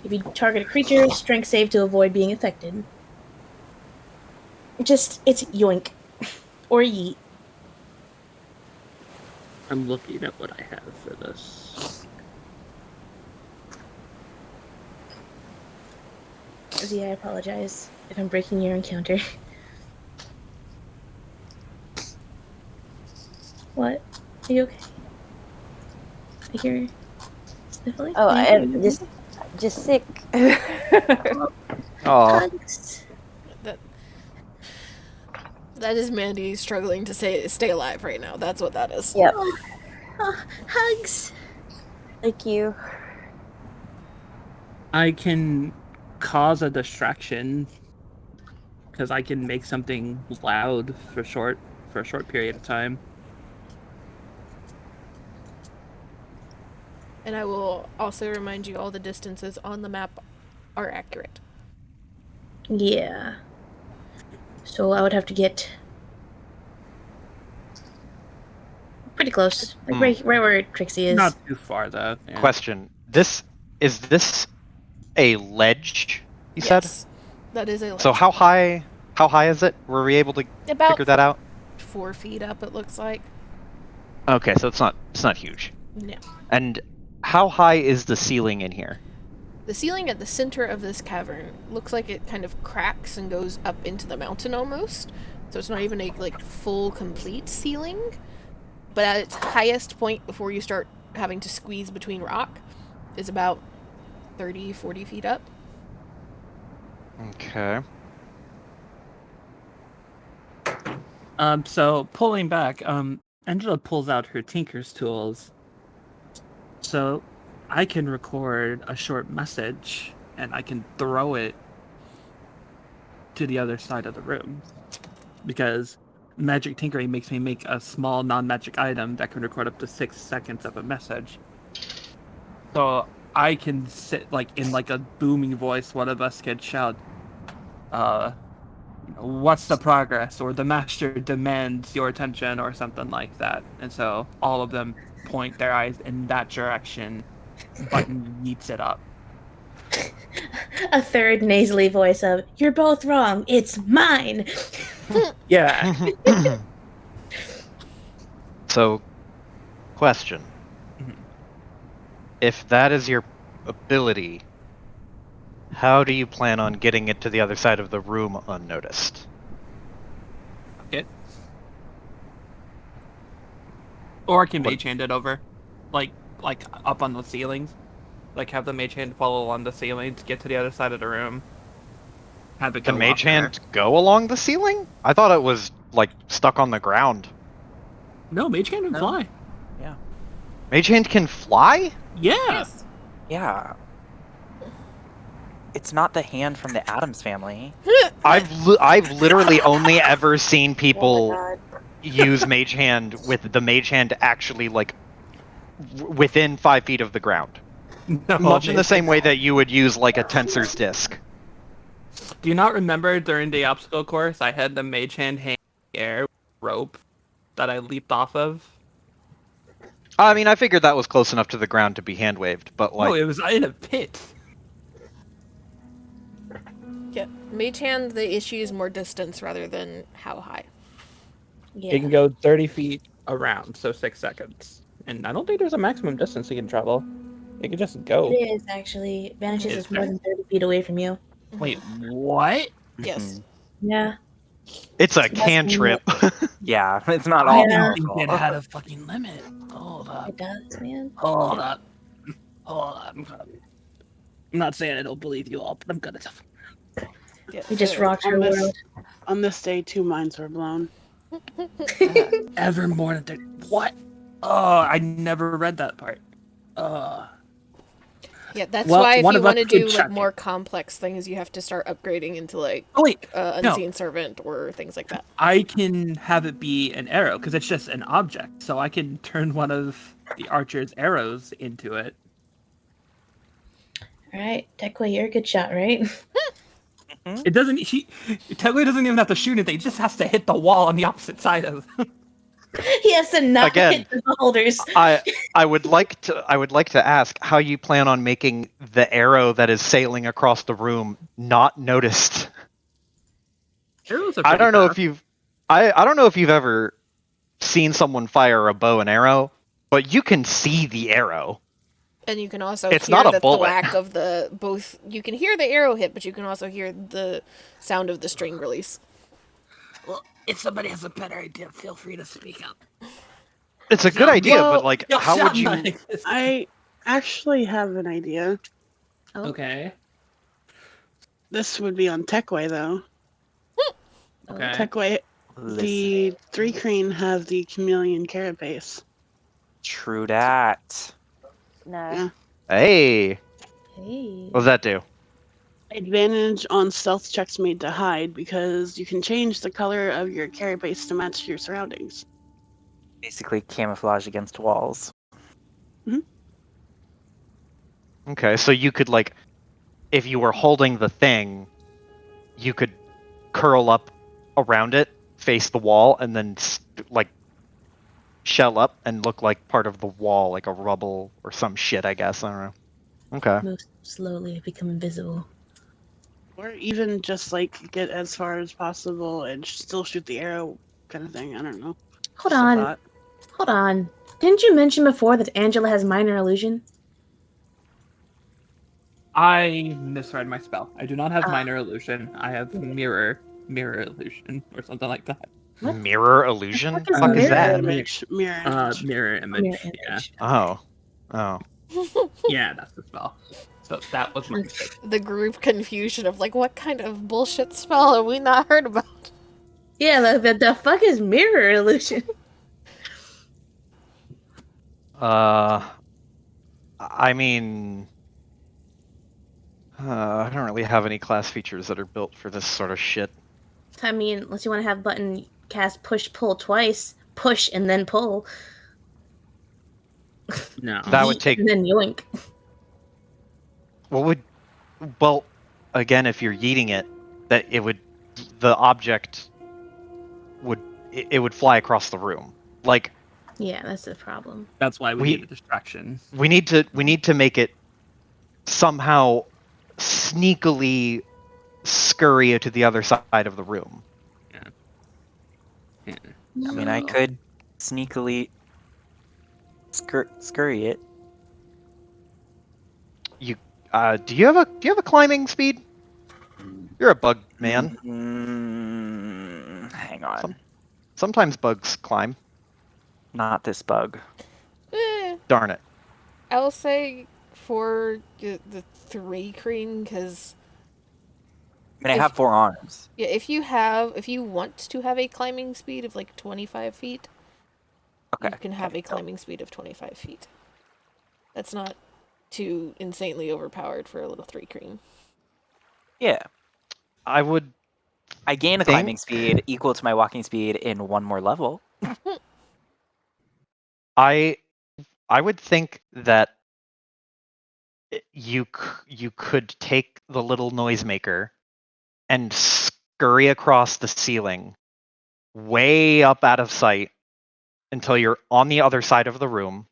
If you target a creature, strength save to avoid being affected. It's yoink. Or yeet. I'm looking at what I have for this. Z, I apologize if I'm breaking your encounter. What? Are you okay? I hear sniffling. Oh, I I'm hear just sick. Oh, hugs. That is Mandy struggling to stay alive right now. That's what that is. Yep. Hugs. Thank you. I can cause a distraction because I can make something loud for a short period of time. And I will also remind you all the distances on the map are accurate. Yeah. So I would have to get pretty close, like right where Trixie is. Not too far though. Yeah. Question: is this a ledge? You said. Yes, that is a ledge. So how high is it? Were we able to About figure that out? 4 feet up, it looks like. Okay, so it's not huge. No. And how high is the ceiling in here? The ceiling at the center of this cavern looks like it kind of cracks and goes up into the mountain almost. So it's not even a full complete ceiling. But at its highest point before you start having to squeeze between rock is about 30, 40 feet up. Okay. So pulling back, Angela pulls out her tinker's tools. So I can record a short message and I can throw it to the other side of the room. Because magic tinkering makes me make a small non-magic item that can record up to 6 seconds of a message. So I can sit in a booming voice, one of us can shout, what's the progress, or the master demands your attention, or something like that. And so all of them point their eyes in that direction. Button yeets it up. A third nasally voice of, "You're both wrong. It's mine." Yeah. So, question. If that is your ability, how do you plan on getting it to the other side of the room unnoticed? Okay. Or I can mage hand it over. Like up on the ceilings. Like have the mage hand follow along the ceiling to get to the other side of the room. Have it go Can mage up there. hand go along the ceiling? I thought it was stuck on the ground. No, mage hand can fly. Yeah. Mage hand can fly? Yeah. Yes. Yeah. It's not the hand from the Addams family. I've literally only ever seen Oh people my god. use mage hand with the mage hand actually within 5 feet of the ground. No, Much in the mage same hand- way that you would use a tensor's disc. Do you not remember during the obstacle course I had the mage hand hang in the air rope that I leaped off of? I mean, I figured that was close enough to the ground to be hand waved, but No, it was in a pit. Yeah. Mage hand, the issue is more distance rather than how high. Yeah. It can go 30 feet around, so 6 seconds. And I don't think there's a maximum distance you can travel. It can just go. It is actually. Vanishes Is is more there? than 30 feet away from you. Wait, what? Yes. Yeah. it's a It's less than cantrip. Yeah, it's not I all didn't think powerful. it had a fucking limit. Hold up. It does, man. Hold up. Hold up. I'm not saying I don't believe you all, but I'm gonna tell Yeah. We just rocked her On this- world. On this day, 2 minds were blown. ever more than 30. What? Oh, I never read that part. Yeah, that's Well, why if one you of us want to could do check it. more complex things, you have to start upgrading into Oh wait, no. Unseen Servant or things like that. I can have it be an arrow because it's just an object, so I can turn one of the archer's arrows into it. All right, Tekwe, you're a good shot, right? It doesn't. Tegler doesn't even have to shoot anything; he just has to hit the wall on the opposite side of. He has to not Again, hit the beholders. I would like to ask how you plan on making the arrow that is sailing across the room not noticed. Arrows are I pretty don't know fast. if you've I don't know if you've ever seen someone fire a bow and arrow, but you can see the arrow. And you can also It's hear not a the bullet. thwack of the both. You can hear the arrow hit, but you can also hear the sound of the string release. Well, if somebody has a better idea, feel free to speak up. It's a good idea, but how would you? I actually have an idea. Okay. This would be on Techway, though. Okay. Techway, The three crane have the chameleon carapace. True dat. No. Yeah. Hey, Hey. what does that do? Advantage on stealth checks made to hide because you can change the color of your carapace to match your surroundings. Basically camouflage against walls. Okay, so you could like, if you were holding the thing, you could curl up around it, face the wall, and then like shell up and look like part of the wall, like a rubble or some shit. I guess I don't know. Okay. Move slowly, become invisible. Or even just like get as far as possible and still shoot the arrow kind of thing. I don't know. Hold Just a on. thought. Hold on. Didn't you mention before that Angela has minor illusion? I misread my spell. I do not have Ah. minor illusion. I have mirror illusion or something like that. What? Mirror illusion? What the fuck Fuck is mirror that? Image. Mirror image. Mirror image. Mirror Yeah, image. Oh. yeah, that's the spell. So that was my mistake. The group confusion of like, what kind of bullshit spell have we not heard about? Yeah, the fuck is mirror illusion? I mean, I don't really have any class features that are built for this sort of shit. I mean, unless you want to have button cast push pull twice, push and then pull. No. That would Yeet take. and then yoink. What would? Well, again, if you're yeeting it, the object would fly across the room. Like Yeah, that's the problem. That's why we We- need a distraction. we need to make it somehow sneakily scurry to the other side of the room. Yeah. I mean, I could sneakily scurry it. Do you have a climbing speed? You're a bug man. Hang on. Sometimes bugs climb. Not this bug. Darn it. I'll say for the three crane, because I mean, I have 4 arms. yeah, if you want to have a climbing speed of like 25 feet, Okay. you can have a climbing speed of 25 feet. That's not too insanely overpowered for a little three crane. Yeah. I would. I gain a climbing speed equal to my walking speed in 1 more level. I would think that you could take the little noisemaker and scurry across the ceiling, way up out of sight, until you're on the other side of the room.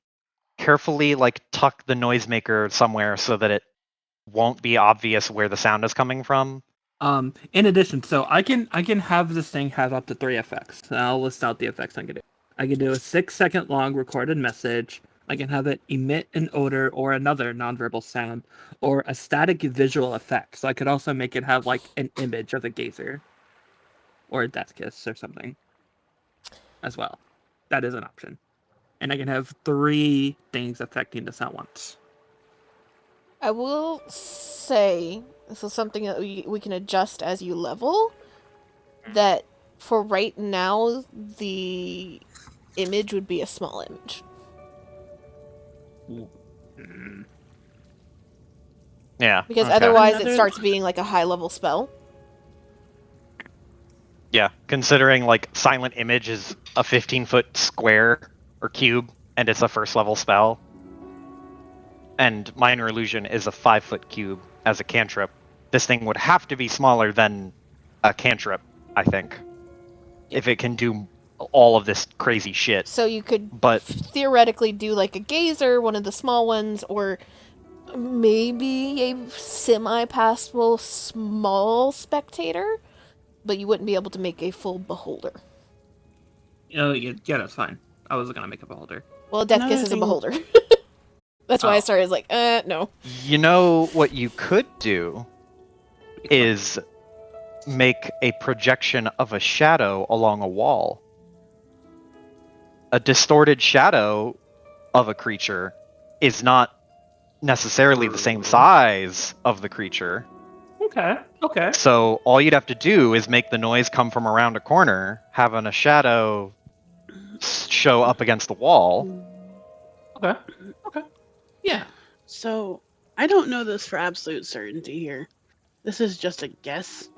Carefully, like tuck the noisemaker somewhere so that it won't be obvious where the sound is coming from. In addition, so I can have this thing have up to 3 effects. And I'll list out the effects I can do. I can do a 6-second long recorded message. I can have it emit an odor or another nonverbal sound, or a static visual effect. So I could also make it have like an image of a gazer, or a death kiss or something, as well. That is an option. And I can have 3 things affecting this at once. I will say, this is something that we can adjust as you level, that for right now, the image would be a small image. Yeah. Because okay. otherwise it Another- starts being like a high-level spell. Yeah, considering like silent image is a 15-foot square or cube, and it's a first-level spell, and minor illusion is a 5-foot cube as a cantrip, this thing would have to be smaller than a cantrip, I think, if it can do all of this crazy shit. So you could But theoretically do like a gazer, one of the small ones, or maybe a semi-passable small spectator, but you wouldn't be able to make a full beholder. Yeah, that's fine. I was gonna make a beholder. Well, Death Another Kiss is a thing- beholder. That's why I Oh. started like, no. you know what you could do is make a projection of a shadow along a wall. A distorted shadow of a creature is not necessarily the same size of the creature, Okay. Okay. So all you'd have to do is make the noise come from around a corner, having a shadow show up against the wall. Okay. Okay. Yeah. So, I don't know this for absolute certainty here. This is just a guess.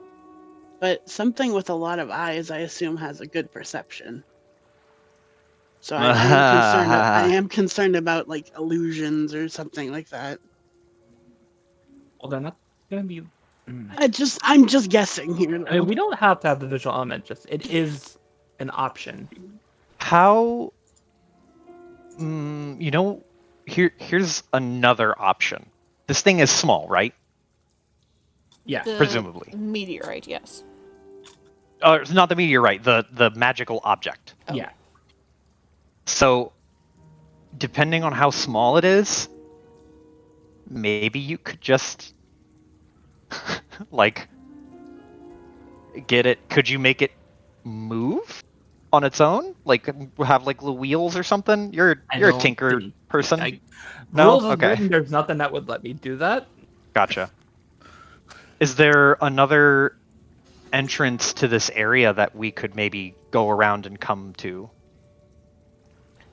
But something with a lot of eyes, I assume, has a good perception. So I am concerned. I am concerned about like illusions or something like that. Well, they're not gonna be. I'm just guessing here. I mean, we don't have to have the visual element. Just it is an option. How? Here's another option. This thing is small, right? Yeah. The Presumably. meteorite, yes. It's not the meteorite, the magical object. Oh. Yeah. So, depending on how small it is, maybe you could just like get it. Could you make it move on its own? Like have like little wheels or something? You're a tinker person. No? Rules is Okay. written, there's nothing that would let me do that. Gotcha. Is there another entrance to this area that we could maybe go around and come to?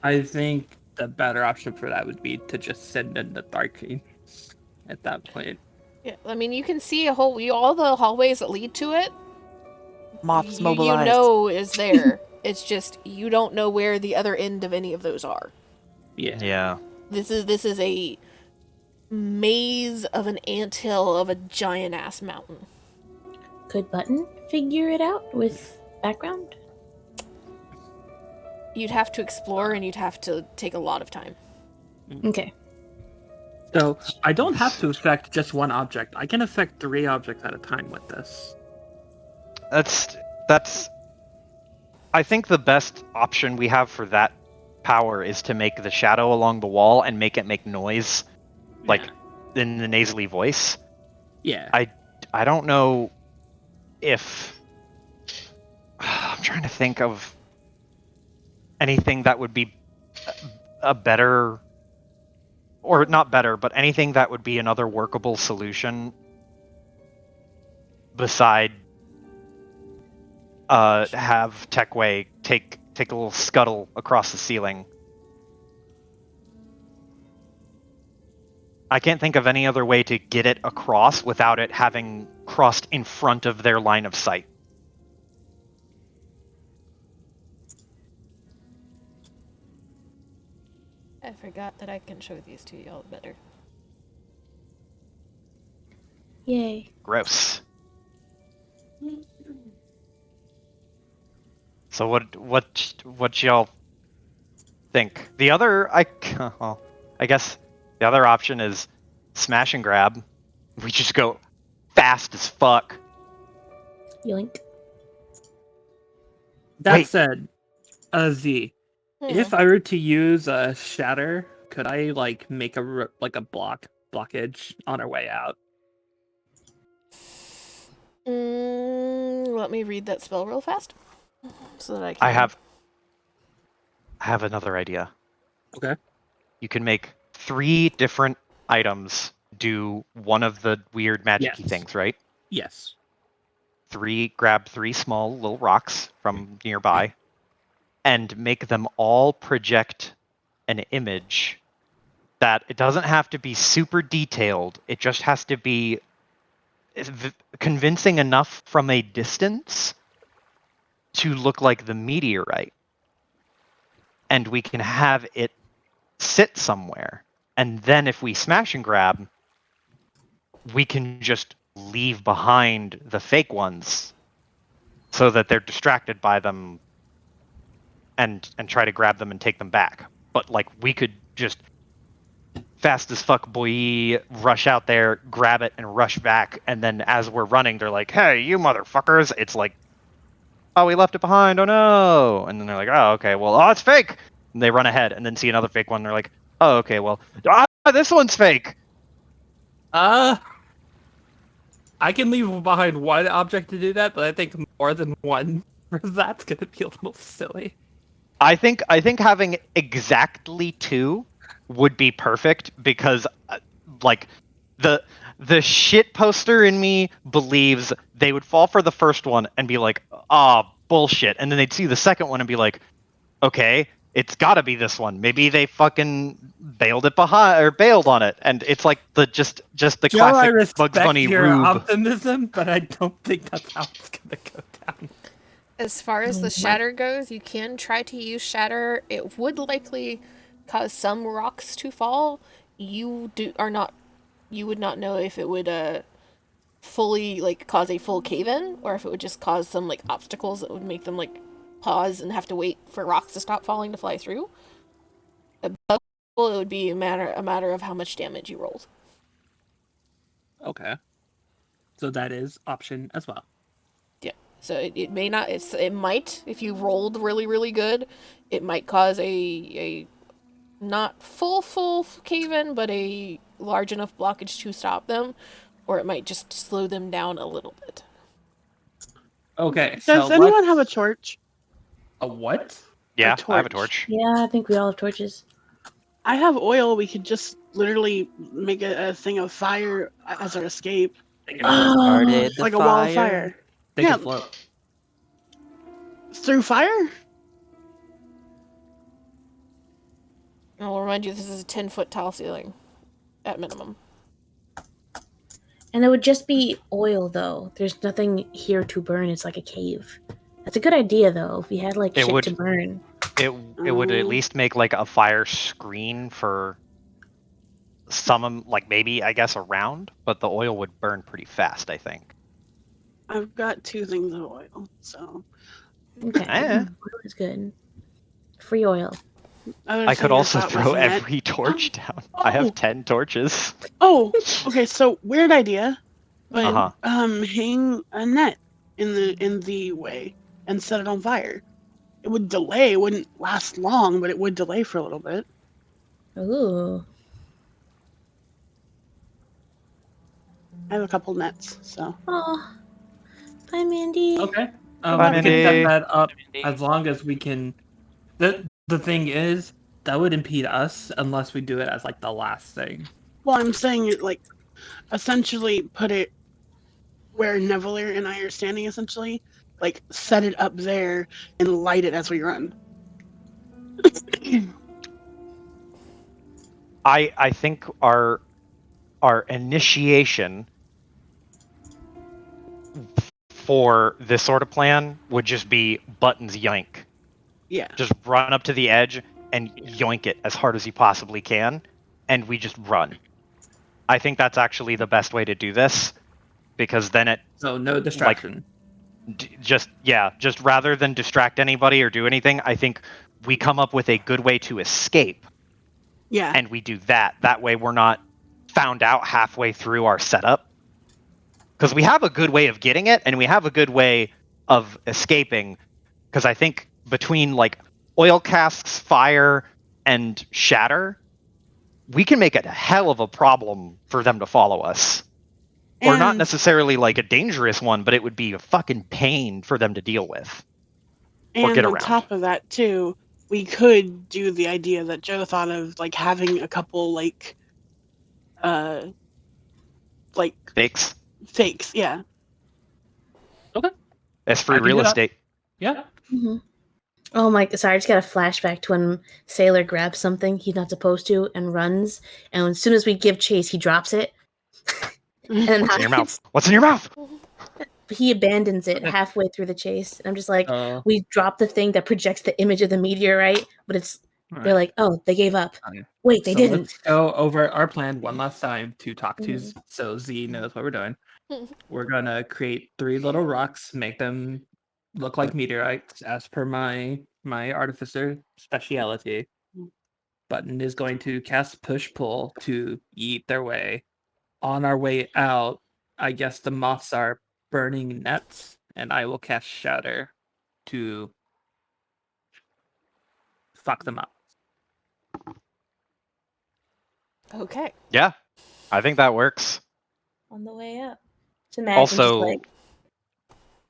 I think the better option for that would be to just send in the dark at that point. Yeah, I mean, you can see all the hallways that lead to it. Moths You mobilized. know is there. It's just you don't know where the other end of any of those are. Yeah. Yeah. This is a maze of an anthill of a giant ass mountain. Could Button figure it out with background? You'd have to explore and you'd have to take a lot of time. Okay. So I don't have to affect just one object. I can affect 3 objects at a time with this. That's I think the best option we have for that power is to make the shadow along the wall and make it make noise, like in the nasally voice. Yeah. I don't know if I'm trying to think of anything that would be a better, or not better, but anything that would be another workable solution beside have Techway take a little scuttle across the ceiling. I can't think of any other way to get it across without it having crossed in front of their line of sight. I forgot that I can show these to y'all better. Yay. Gross. So what y'all think? The other I guess the other option is smash and grab. We just go fast as fuck. Yoink. That Wait. said, Z, if I were to use a shatter, could I like make a blockage on our way out? Let me read that spell real fast, so that I can. I have another idea. Okay. You can make 3 different items do one of the weird magic-y Yes. things, right? Yes. Grab 3 small little rocks from nearby and make them all project an image that it doesn't have to be super detailed. It just has to be convincing enough from a distance to look like the meteorite. And we can have it sit somewhere. And then if we smash and grab, we can just leave behind the fake ones so that they're distracted by them and try to grab them and take them back. But like we could just fast as fuck boy rush out there, grab it and rush back, and then as we're running they're like, "Hey, you motherfuckers." It's like, "Oh, we left it behind. Oh no." And then they're like, "Oh, okay. Well, it's fake." And they run ahead and then see another fake one. And they're like, "Oh, okay. Well, this one's fake." I can leave behind one object to do that, but I think more than one for that's gonna be a little silly. I think having exactly 2 would be perfect because like the shit poster in me believes they would fall for the first one and be like, bullshit. And then they'd see the second one and be like, okay, it's gotta be this one. Maybe they fucking bailed on it. And it's like the just the Joe, I classic respect Bugs Bunny your rube. optimism, but I don't think that's how it's gonna go down. As far as the shatter goes, you can try to use shatter. It would likely cause some rocks to fall. You would not know if it would fully like cause a full cave-in, or if it would just cause some like obstacles that would make them like pause and have to wait for rocks to stop falling to fly through. But it would be a matter of how much damage you rolled. Okay. So that is option as well. Yeah. So it may not. It might, if you rolled really really good, it might cause a not full cave-in, but a large enough blockage to stop them, or it might just slow them down a little bit. Okay. Does anyone have a torch? A what? Yeah, torch. I have a torch. Yeah, I think we all have torches. I have oil. We could just literally make a thing of fire as our escape. They can float. Started the Like a fire. wall of fire. They Yeah. can float. Through fire? I'll remind you, this is a 10-foot tall ceiling, at minimum. And it would just be oil, though. There's nothing here to burn. It's like a cave. That's a good idea, though. If we had like It shit would- to burn. It would at least make like a fire screen for some, like maybe I guess around, but the oil would burn pretty fast, I think. I've got 2 things of oil, so Okay, Eh. oil is good. Free oil. I could also throw net. every torch down. I have 10 torches. Oh, okay. So weird idea, but Uh-huh. hang a net in the way and set it on fire. It would delay. It wouldn't last long, but it would delay for a little bit. Ooh. I have a couple nets, so Oh. Bye, Mandy. Okay. Bye, We can Mandy. set that up as long as we can. The thing is, that would impede us unless we do it as like the last thing. well, I'm saying it like essentially put it where Nevelier and I are standing. Essentially, like set it up there and light it as we run. I think our initiation for this sort of plan would just be buttons yoink. Yeah. Just run up to the edge and yoink it as hard as you possibly can, and we just run. I think that's actually the best way to do this, because then it So no distraction. just rather than distract anybody or do anything, I think we come up with a good way to escape, Yeah. and we do that. That way we're not found out halfway through our setup, because we have a good way of getting it and we have a good way of escaping, because I think between like oil casks, fire, and shatter, we can make it a hell of a problem for them to follow us. Or not And- necessarily like a dangerous one, but it would be a fucking pain for them to deal with. Or And get on around. top of that, too, we could do the idea that Joe thought of, like having a couple like Fakes. fakes. Yeah. That's free I can real do that. estate. Yeah. Mm-hmm. Oh my! Sorry, I just got a flashback to when Sailor grabs something he's not supposed to and runs, and as soon as we give chase, he drops it. And What's in your mouth? What's in your mouth? he abandons it halfway through the chase. And I'm just like, Uh, we dropped the thing that projects the image of the meteorite, but it's they're like, oh, they gave up. Okay. Wait, they So didn't. Let's go over our plan one last time to talk to Mhm. so Z knows what we're doing. We're gonna create 3 little rocks, make them look like meteorites as per my artificer speciality. Button is going to cast push pull to eat their way. On our way out, I guess the moths are burning nets, and I will cast shatter to fuck them up. Okay. Yeah, I think that works. On the way up. Just imagine just Also,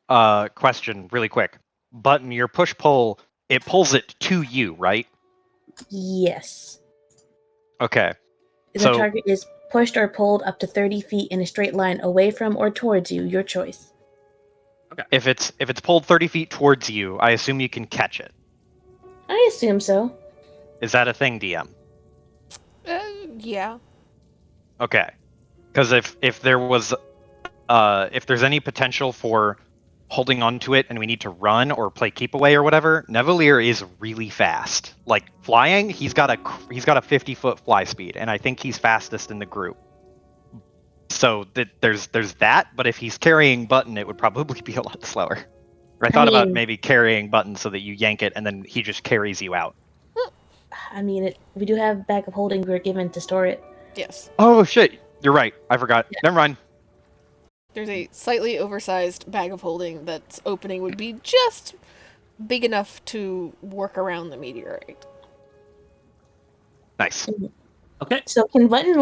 like, question really quick. Button, your push pull, it pulls it to you, right? yes. Okay. The So- target is pushed or pulled up to 30 feet in a straight line away from or towards you. Your choice. If it's pulled 30 feet towards you, I assume you can catch it. I assume so. Is that a thing, DM? Yeah. Okay. Because if there's any potential for holding on to it and we need to run or play keep away or whatever, Nevalier is really fast. Like flying, he's got a 50-foot fly speed, and I think he's fastest in the group. So there's that, but if he's carrying Button, it would probably be a lot slower. Or I thought about maybe carrying Button so that you yank it and then he just carries you out. I mean, we do have bag of holding we were given to store it. Yes. Oh shit, you're right. I forgot. Yeah. Never mind. There's a slightly oversized bag of holding that's opening would be just big enough to work around the meteorite. Nice. Okay. So can Button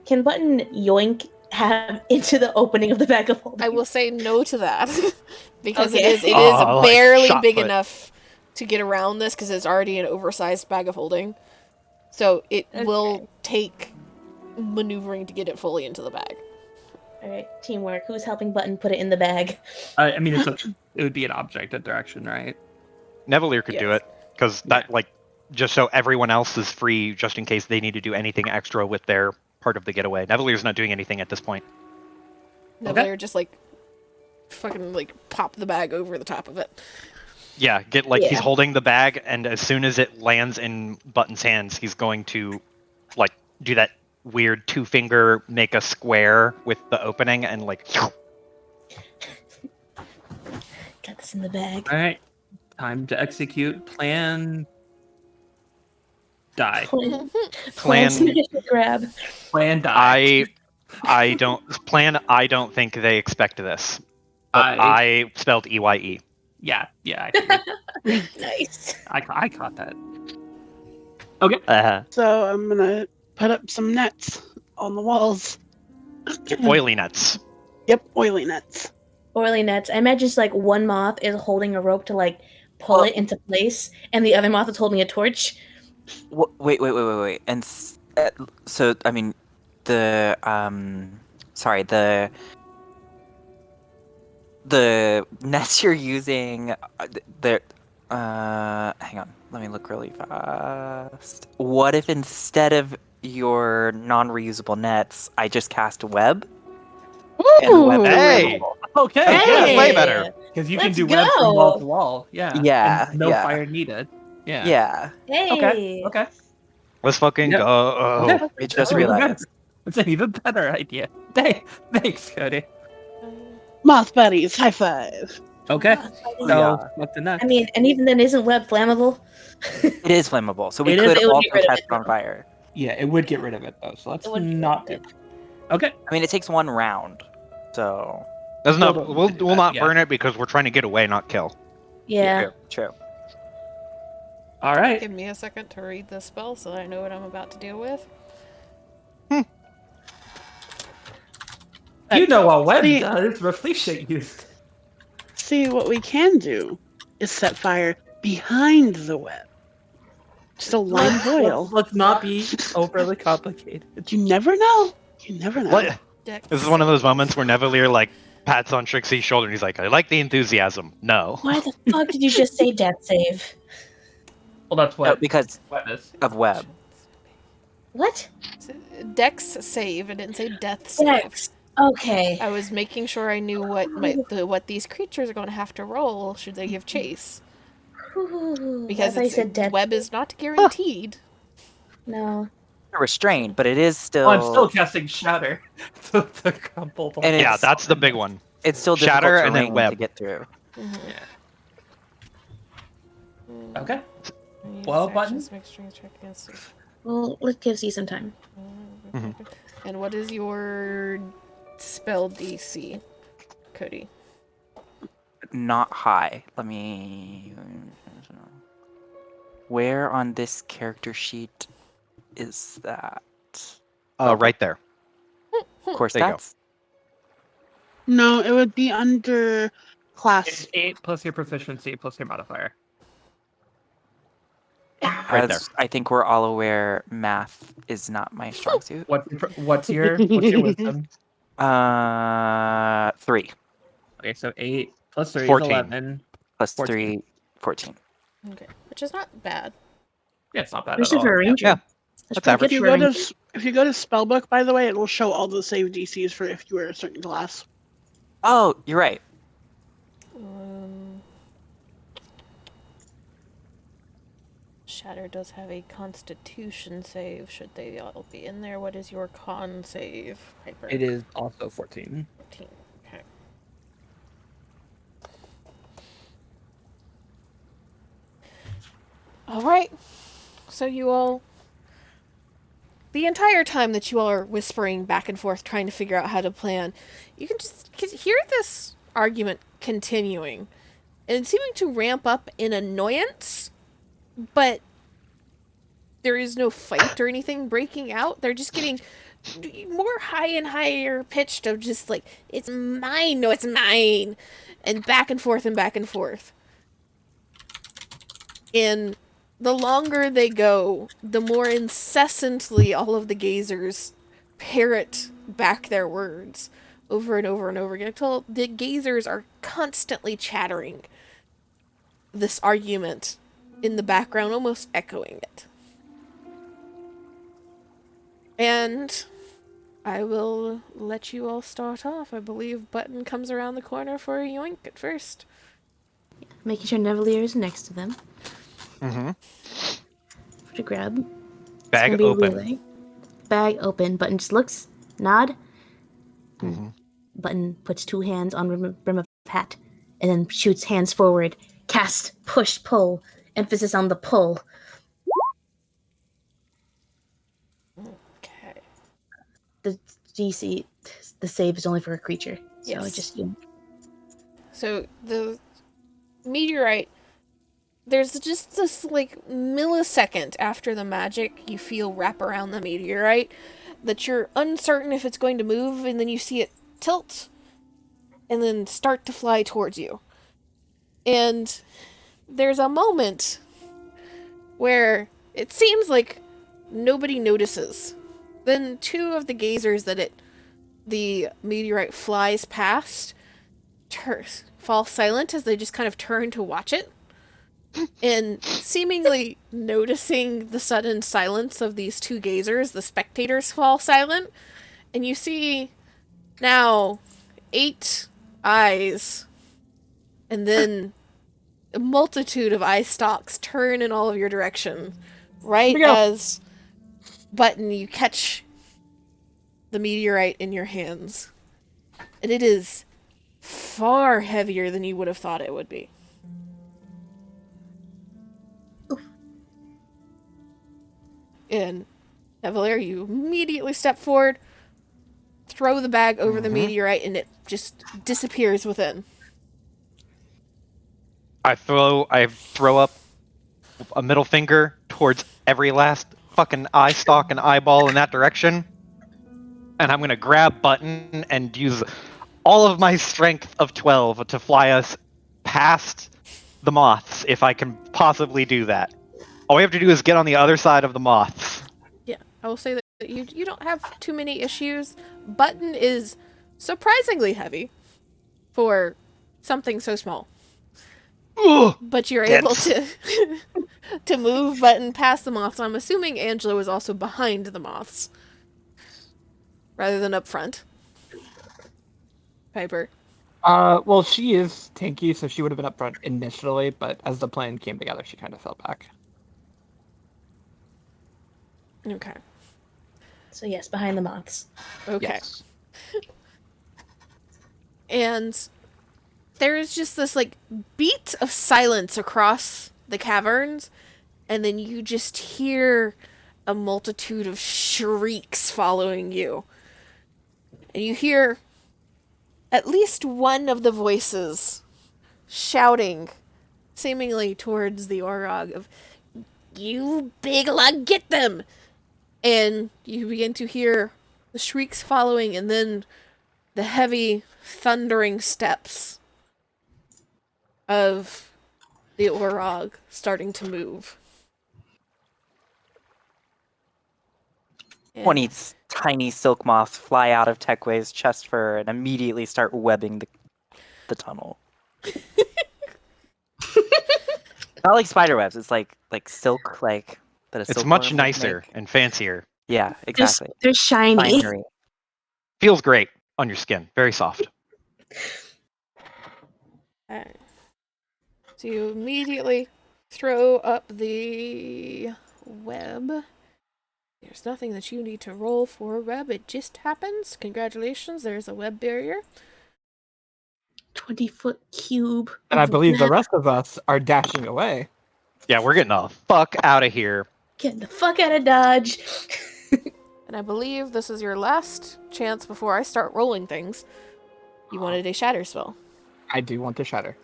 can Button yoink have into the opening of the bag of holding? I will say no to that because Okay. it is Like barely shot big put. enough to get around this because it's already an oversized bag of holding. So it will take maneuvering to get it fully into the bag. All right, teamwork. Who's helping Button put it in the bag? I mean, it would be an object interaction, right? Nevalier could do Yes. it because that just so everyone else is free, just in case they need to do anything extra with their part of the getaway. Nevalier's not doing anything at this point. Nevalier just fucking pop the bag over the top of it. Yeah, he's holding the bag, and as soon as it lands in Button's hands, he's going to do that weird 2-finger make a square with the opening and Got this in the bag. All right. Time to execute plan. Die. Plan smash and grab. Plan die. I don't think they expect this. But I spelled EYE. Yeah. Actually. Nice. I caught that. Okay. So I'm gonna put up some nets on the walls. Oily nuts. Yep, oily nets. Oily nets. I imagine just one moth is holding a rope to pull it into place, and the other moth is holding a torch. Wait. And so, I mean, the nets you're using, hang on, let me look really fast. What if instead of your non-reusable nets, I just cast web? And web is Hey! removable? Okay. Hey! Yeah. Way better. Because you Let's can do web from go. wall to wall. Yeah. Yeah, And no yeah. fire needed. Yeah. Yeah, Hey. Okay. Let's fucking Yep. go. Okay. I just Oh, realized. It's an even better idea. Thanks, Cody. Moth buddies, high five. Okay. Oh, So, Yeah. what's the next? I mean, and even then, isn't web flammable? It is flammable, so we It is- could it would also get rid of catch it, it on though. fire. Yeah, it would get rid of it though. So let's It would get not do rid of that. Okay. I mean, it takes one round, so That's We'll not. do We'll that, not yeah. burn it because we're trying to get away, not kill. Yeah. true. All right. Give me a second to read the spell so I know what I'm about to deal with. You know what web See- does. Reflection used. See, what we can do is set fire behind the web. Just a light boil. Let's not be overly complicated. You never know. You never know. What? Dex This is one of those save. moments where Nevalier pats on Trixie's shoulder and he's like, "I like the enthusiasm." No. Why the fuck did you just say death save? Well, that's No, what because web is. of web. What? Dex save. I didn't say death save. Dex. Okay. I was making sure I knew what these creatures are going to have to roll should they give chase. Ooh, I Because thought you said death. web is not guaranteed. No. Restrained, but it is still. Oh, I'm still casting shatter. So the crumple. And Yeah, it's- that's the big one. It's still difficult Shatter and then terrain web. to get through. Okay. Well, button. Actions make strength check against it. Well, it gives you some time. Mhm. And what is your spell DC, Cody? Not high. Let me. Where on this character sheet is that? Right there. Of course, There you go. that's. No, it would be under It's class. 8 plus your proficiency plus your modifier. Right there. As I think we're all aware, math is not my strong suit. What's your wisdom? 3 Okay, so 8 plus 3 is 14. 11. plus 14. 3, 14. Okay, which is not bad. Yeah, it's not bad at Especially for all. a ranger. Yeah, That's that's pretty If good you for a go ranger. to if you go to Spellbook, by the way, it will show all the save DCs for if you were a certain class. Oh, you're right. Shatter does have a Constitution save. Should they all be in there? What is your con save, Piper? It is also 14. 14. Okay. All right. So you all, the entire time that you all are whispering back and forth, trying to figure out how to plan, you can just hear this argument continuing, and seeming to ramp up in annoyance, but there is no fight or anything breaking out. They're just getting more high and higher pitched of just like, it's mine, no, it's mine, and back and forth and back and forth. And the longer they go, the more incessantly all of the gazers parrot back their words over and over and over again until the gazers are constantly chattering this argument in the background, almost echoing it. And I will let you all start off. I believe Button comes around the corner for a yoink at first. Making sure Nevalier is next to them. Mm-hmm. To grab. It's Bag gonna be open. relay. Bag open. Button just looks, nod. Mm-hmm. Button puts 2 hands on rim of hat, and then shoots hands forward. Cast, push, pull. Emphasis on the pull. Okay. The DC, the save is only for a creature. So Yes. just you. So the meteorite, there's just this like millisecond after the magic you feel wrap around the meteorite that you're uncertain if it's going to move, and then you see it tilt and then start to fly towards you. And there's a moment where it seems like nobody notices. Then 2 of the gazers that the meteorite flies past fall silent as they just kind of turn to watch it. And seemingly noticing the sudden silence of these 2 gazers, the spectators fall silent. And you see now 8 eyes. And then a multitude of eye stalks turn in all of your direction. Right as Button, you catch the meteorite in your hands. And it is far heavier than you would have thought it would be. And Nevalier, you immediately step forward, throw the bag over the meteorite, and it just disappears within. I throw up a middle finger towards every last fucking eye stalk and eyeball in that direction, and I'm gonna grab Button and use all of my strength of 12 to fly us past the moths, if I can possibly do that. All we have to do is get on the other side of the moths. Yeah, I will say that you don't have too many issues. Button is surprisingly heavy for something so small. Ugh, But you're able to to move Button past the moths. I'm assuming Angela was also behind the moths rather than up front. Piper. Well, she is tanky, so she would have been up front initially, but as the plan came together, she kind of fell back. Okay. So yes, behind the moths. Okay. Yes. And there is just this like beat of silence across the caverns, and then you just hear a multitude of shrieks following you. And you hear at least one of the voices shouting, seemingly towards the Orog, of, "You big lug, get them!" And you begin to hear the shrieks following, and then the heavy, thundering steps of the Orog starting to move. And 20 tiny silk moths fly out of Tekway's chest fur and immediately start webbing the tunnel. Not like spider webs. It's like silk, like that a It's silkworm much would nicer make. and fancier. Yeah, exactly. They're shiny. Finery. Feels great on your skin. Very soft. Alright. So you immediately throw up the web. There's nothing that you need to roll for a web. It just happens. Congratulations, there's a web barrier. 20-foot cube. And I of believe the web. rest of us are dashing away. Yeah, we're getting the fuck out of here. Get the fuck out of Dodge. And I believe this is your last chance before I start rolling things. You wanted a shatter spell. I do want to shatter.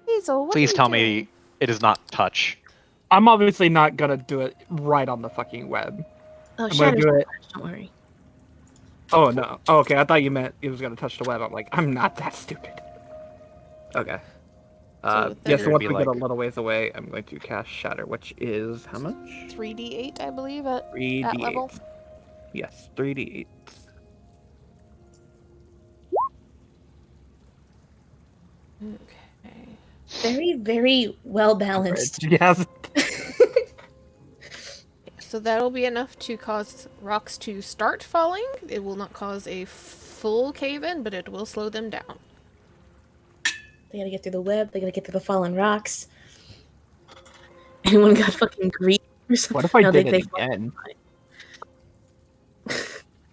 Hazel, what Please are you tell doing? me it is not touch. I'm obviously not gonna do it right on the fucking web. Oh, I'm gonna Shatter's do not it. touched, don't worry. Oh no. Oh, okay, I thought you meant it was gonna touch the web. I'm like, I'm not that stupid. Okay. So Yeah, that so once would we be get a like- little ways away, I'm going to cast Shatter, which is how much? 3d8, I believe, at 3d8. level. Yes, 3d8. Okay. Very, very well balanced. Yes. So that'll be enough to cause rocks to start falling. It will not cause a full cave-in, but it will slow them down. They gotta get through the web. They gotta get through the fallen rocks. Anyone got fucking greed or something? What if I No, did they it again?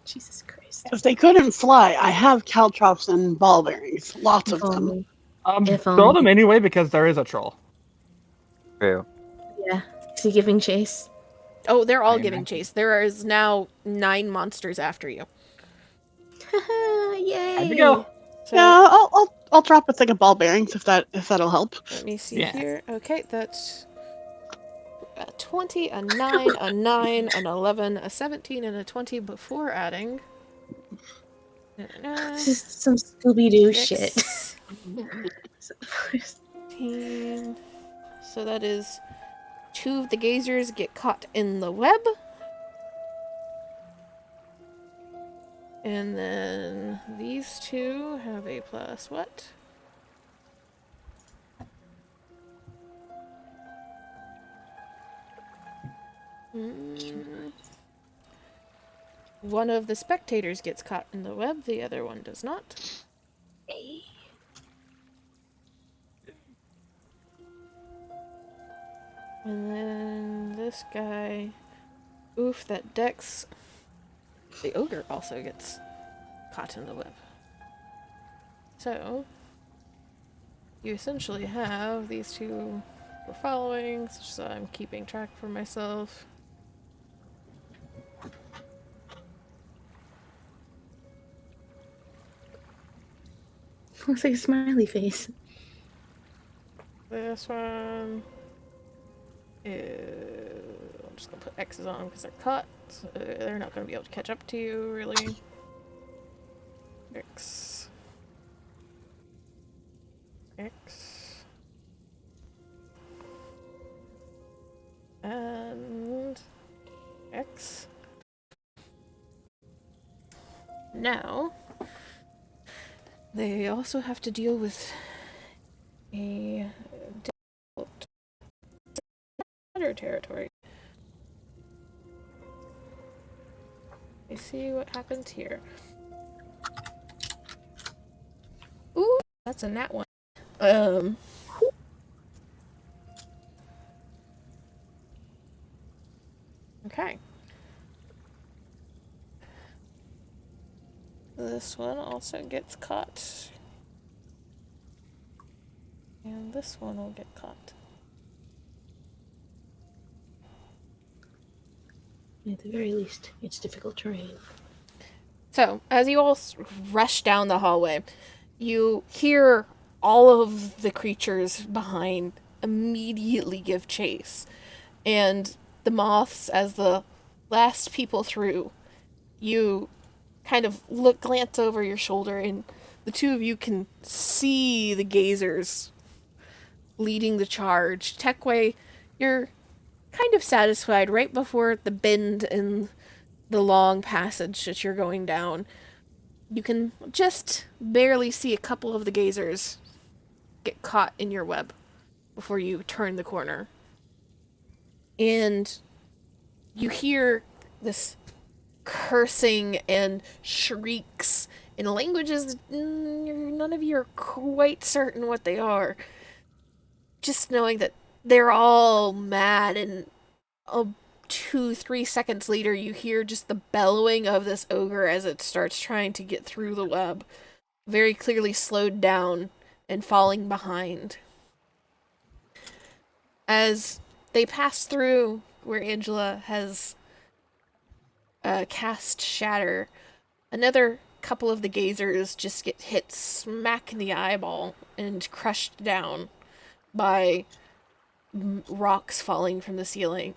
Jesus Christ. If they couldn't fly, I have caltrops and ball bearings. Lots of them. If Throw only. them anyway because there is a troll. True. Yeah. Is he giving chase? Oh, they're all I giving imagine. chase. There is now 9 monsters after you. Yay! Time to go. So Yeah, I'll drop a thing of ball bearings if that'll help. let me see Yeah. here. Okay, that's a 20, a 9, a 9, an 11, a 17, and a 20 before adding. This is some Scooby Doo shit. 16. So that is 2 of the gazers get caught in the web. And then these 2 have a plus what? One of the spectators gets caught in the web, the other one does not. And then this guy. Oof, that Dex. The ogre also gets caught in the web. So, you essentially have these 2 we're following, so I'm keeping track for myself. Looks like a smiley face. This one is... I'm just gonna put X's on them because they're cut. So they're not gonna be able to catch up to you, really. X. X. And... X. Now... They also have to deal with a difficult territory. I see what happens here. Ooh, that's a nat 1. Okay. This one also gets caught. And this one will get caught. At the very least, it's difficult terrain. So, as you all rush down the hallway, you hear all of the creatures behind immediately give chase. And the moths, as the last people through, you kind of glance over your shoulder, and the 2 of you can see the gazers leading the charge. Tekway, you're kind of satisfied right before the bend in the long passage that you're going down, you can just barely see a couple of the gazers get caught in your web before you turn the corner. And you hear this cursing and shrieks in languages none of you are quite certain what they are. Just knowing that they're all mad, and 2-3 seconds later you hear just the bellowing of this ogre as it starts trying to get through the web, very clearly slowed down and falling behind. As they pass through where Angela has cast Shatter, another couple of the gazers just get hit smack in the eyeball and crushed down by rocks falling from the ceiling.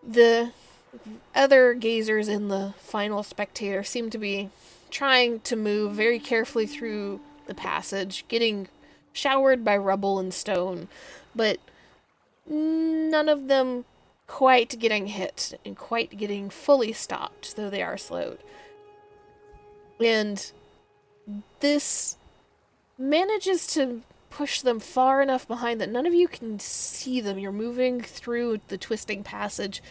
The other gazers in the final spectator seem to be trying to move very carefully through the passage, getting showered by rubble and stone, but none of them quite getting hit and quite getting fully stopped, though they are slowed. And this manages to push them far enough behind that none of you can see them. You're moving through the twisting passage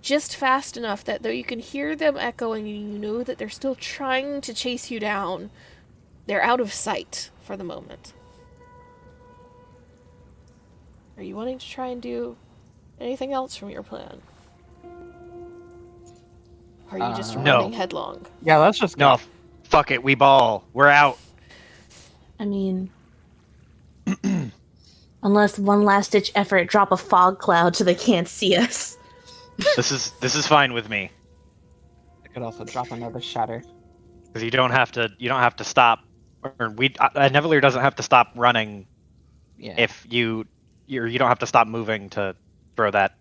just fast enough that though you can hear them echoing and you know that they're still trying to chase you down, they're out of sight for the moment. Are you wanting to try and do anything else from your plan? Or are you just running headlong? Yeah, let's just go. No, fuck it, we ball. We're out. I mean, unless one last ditch effort, drop a fog cloud so they can't see us. This is fine with me. I could also drop another shatter. Because you don't have to stop, or a Nevalier doesn't have to stop running. Yeah. If you don't have to stop moving to throw that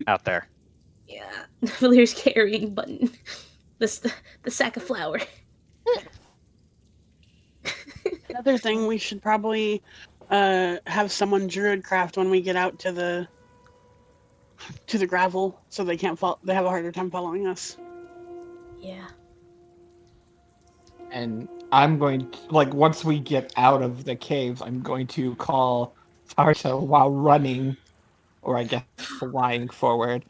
out there. Yeah, Valier's carrying Button, the sack of flour. Another thing, we should probably have someone druidcraft when we get out to the gravel, so they can't fall. They have a harder time following us. Yeah. And I'm going to, once we get out of the caves, I'm going to call Tarta while running, or I guess flying forward.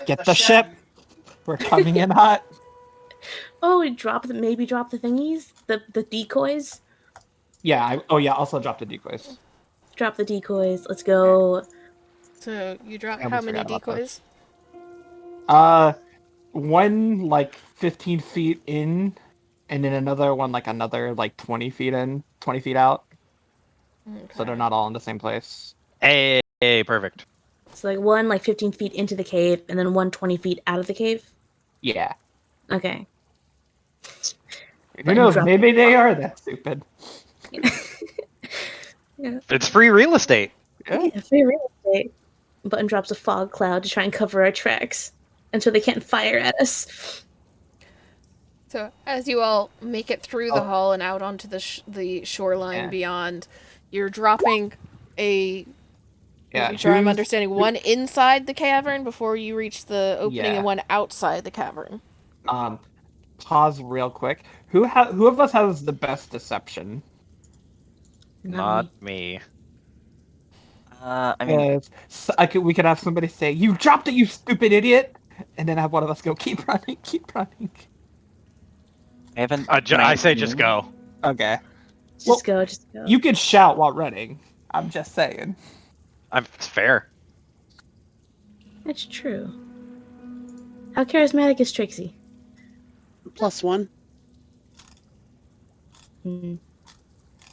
Get the ship! We're coming in hot! Oh, maybe drop the thingies? The decoys? Yeah, also drop the decoys. Drop the decoys. Let's go. So you drop I how almost many forgot about decoys? One 15 feet in, and then another one another 20 feet in, 20 feet out. Okay. So they're not all in the same place. Hey, perfect. So one 15 feet into the cave, and then 20 feet out of the cave? Yeah. Okay. Who knows? Maybe they are that stupid. Yeah. It's free real estate. Yeah, free real estate. Button drops a fog cloud to try and cover our tracks until they can't fire at us. So as you all make it through the hall and out onto the shoreline beyond, you're dropping a... Yeah, sure I'm understanding one inside the cavern before you reach the opening and one outside the cavern. Pause real quick. Who of us has the best deception? Not me. I mean, we could have somebody say, "You dropped it, you stupid idiot," and then have one of us go, "Keep running, keep running." I haven't. I say just go. Okay. Just go. You can shout while running. I'm just saying. It's fair. That's true. How charismatic is Trixie? +1.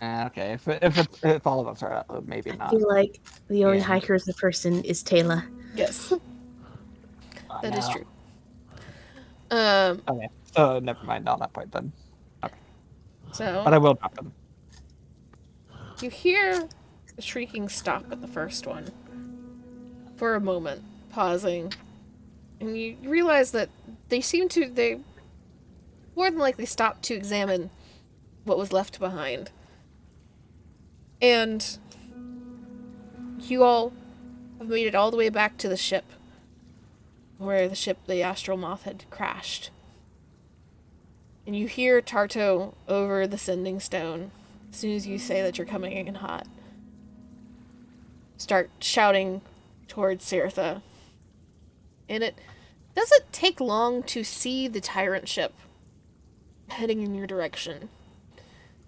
Okay, if all of us are, maybe I not. feel like the only high charisma person is Taylor. Yes. That is true. Okay, so never mind on that point then. Okay. So, but I will drop them. You hear the shrieking stop at the first one for a moment, pausing, and you realize that they more than likely stopped to examine what was left behind. And you all have made it all the way back to the ship. where the ship, the Astral Moth, had crashed. And you hear Tarto over the sending stone, as soon as you say that you're coming in hot, start shouting towards Cirtha. And it doesn't take long to see the tyrant ship heading in your direction,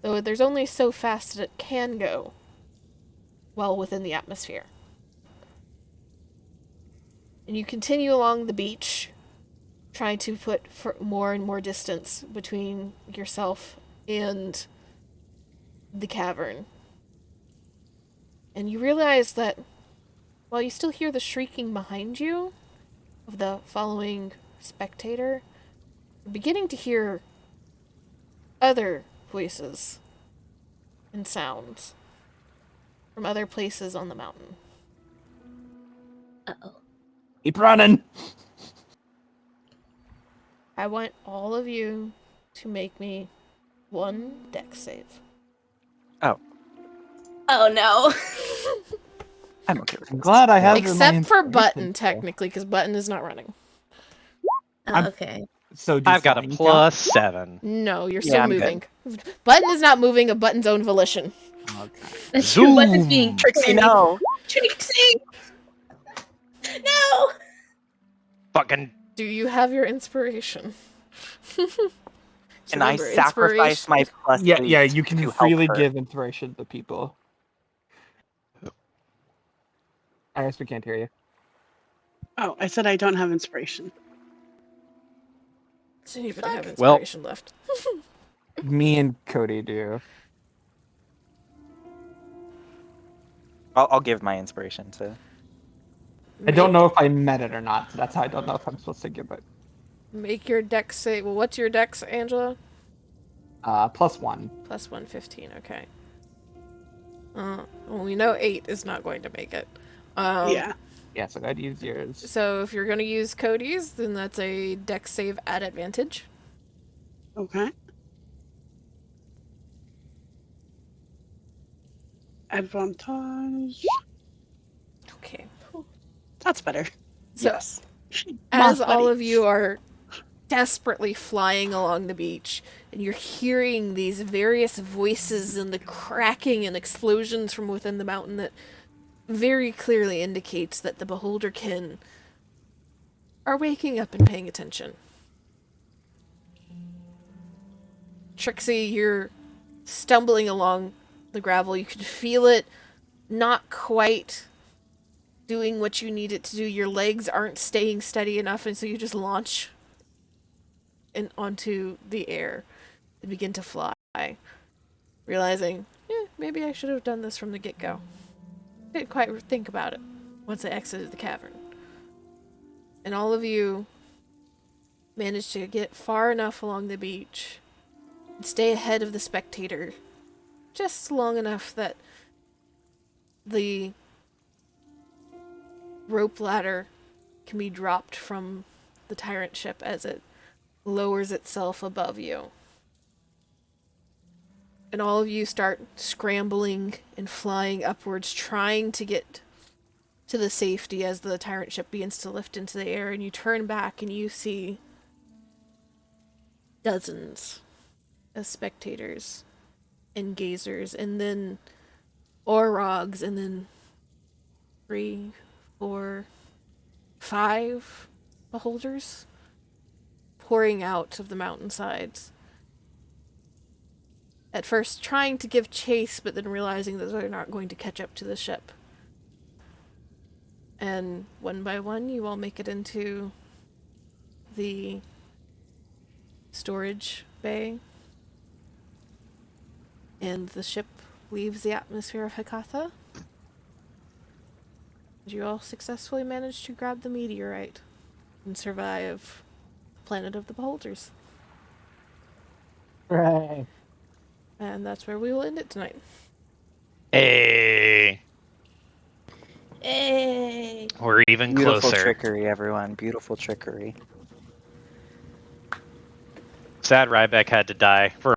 though there's only so fast that it can go well within the atmosphere. And you continue along the beach, trying to put more and more distance between yourself and the cavern. And you realize that while you still hear the shrieking behind you of the following spectator, you're beginning to hear other voices and sounds from other places on the mountain. Uh-oh. Keep running! I want all of you to make me one dex save. Oh, Oh no. I'm okay with I'm this. glad I have Except for Button, technically, because Button is not running. I'm- Okay. So do I've got a flying +7. No, you're Yeah, still I'm moving. Button is not moving of Button's own volition. count? Okay. That's true. Button is being Trixie, no! Trixie! No! Fucking Do you have your inspiration? And I Remember, sacrifice my Yeah, +8 yeah, you can to help freely her. give inspiration to people. Iris, we can't hear you. Oh, I said I don't have inspiration. So anybody have Well- inspiration left? Me and Cody do. I'll give my inspiration to. I don't know if I met it or not, so that's how I don't know if I'm supposed to give it. Make your dex say. Well, what's your dex, Angela? +1. Plus 115. Okay. Well, we know 8 is not going to make it. Yeah. Yeah, so I'd use yours. So if you're going to use Cody's, then that's a dex save at advantage. Okay. Advantage. Okay. That's better. So Yes. as Moth all buddy. of you are desperately flying along the beach, and you're hearing these various voices and the cracking and explosions from within the mountain that very clearly indicates that the Beholderkin are waking up and paying attention. Trixie, you're stumbling along the gravel. You can feel it not quite doing what you need it to do. Your legs aren't staying steady enough, and so you just launch onto the air and begin to fly, realizing, maybe I should have done this from the get-go. Didn't quite think about it once I exited the cavern. And all of you managed to get far enough along the beach and stay ahead of the spectator just long enough that the rope ladder can be dropped from the tyrant ship as it lowers itself above you. And all of you start scrambling and flying upwards, trying to get to the safety as the tyrant ship begins to lift into the air, and you turn back and you see dozens of spectators and gazers, and then Orogs, and then 3, 4, 5 beholders pouring out of the mountainsides. At first trying to give chase, but then realizing that they're not going to catch up to the ship. And one by one, you all make it into the storage bay. And the ship leaves the atmosphere of Hekatha. You all successfully manage to grab the meteorite and survive the planet of the beholders. Hooray. And that's where we will end it tonight. Hey, Hey. we're even Beautiful closer. trickery, everyone. Beautiful trickery. Sad Ryback had to die for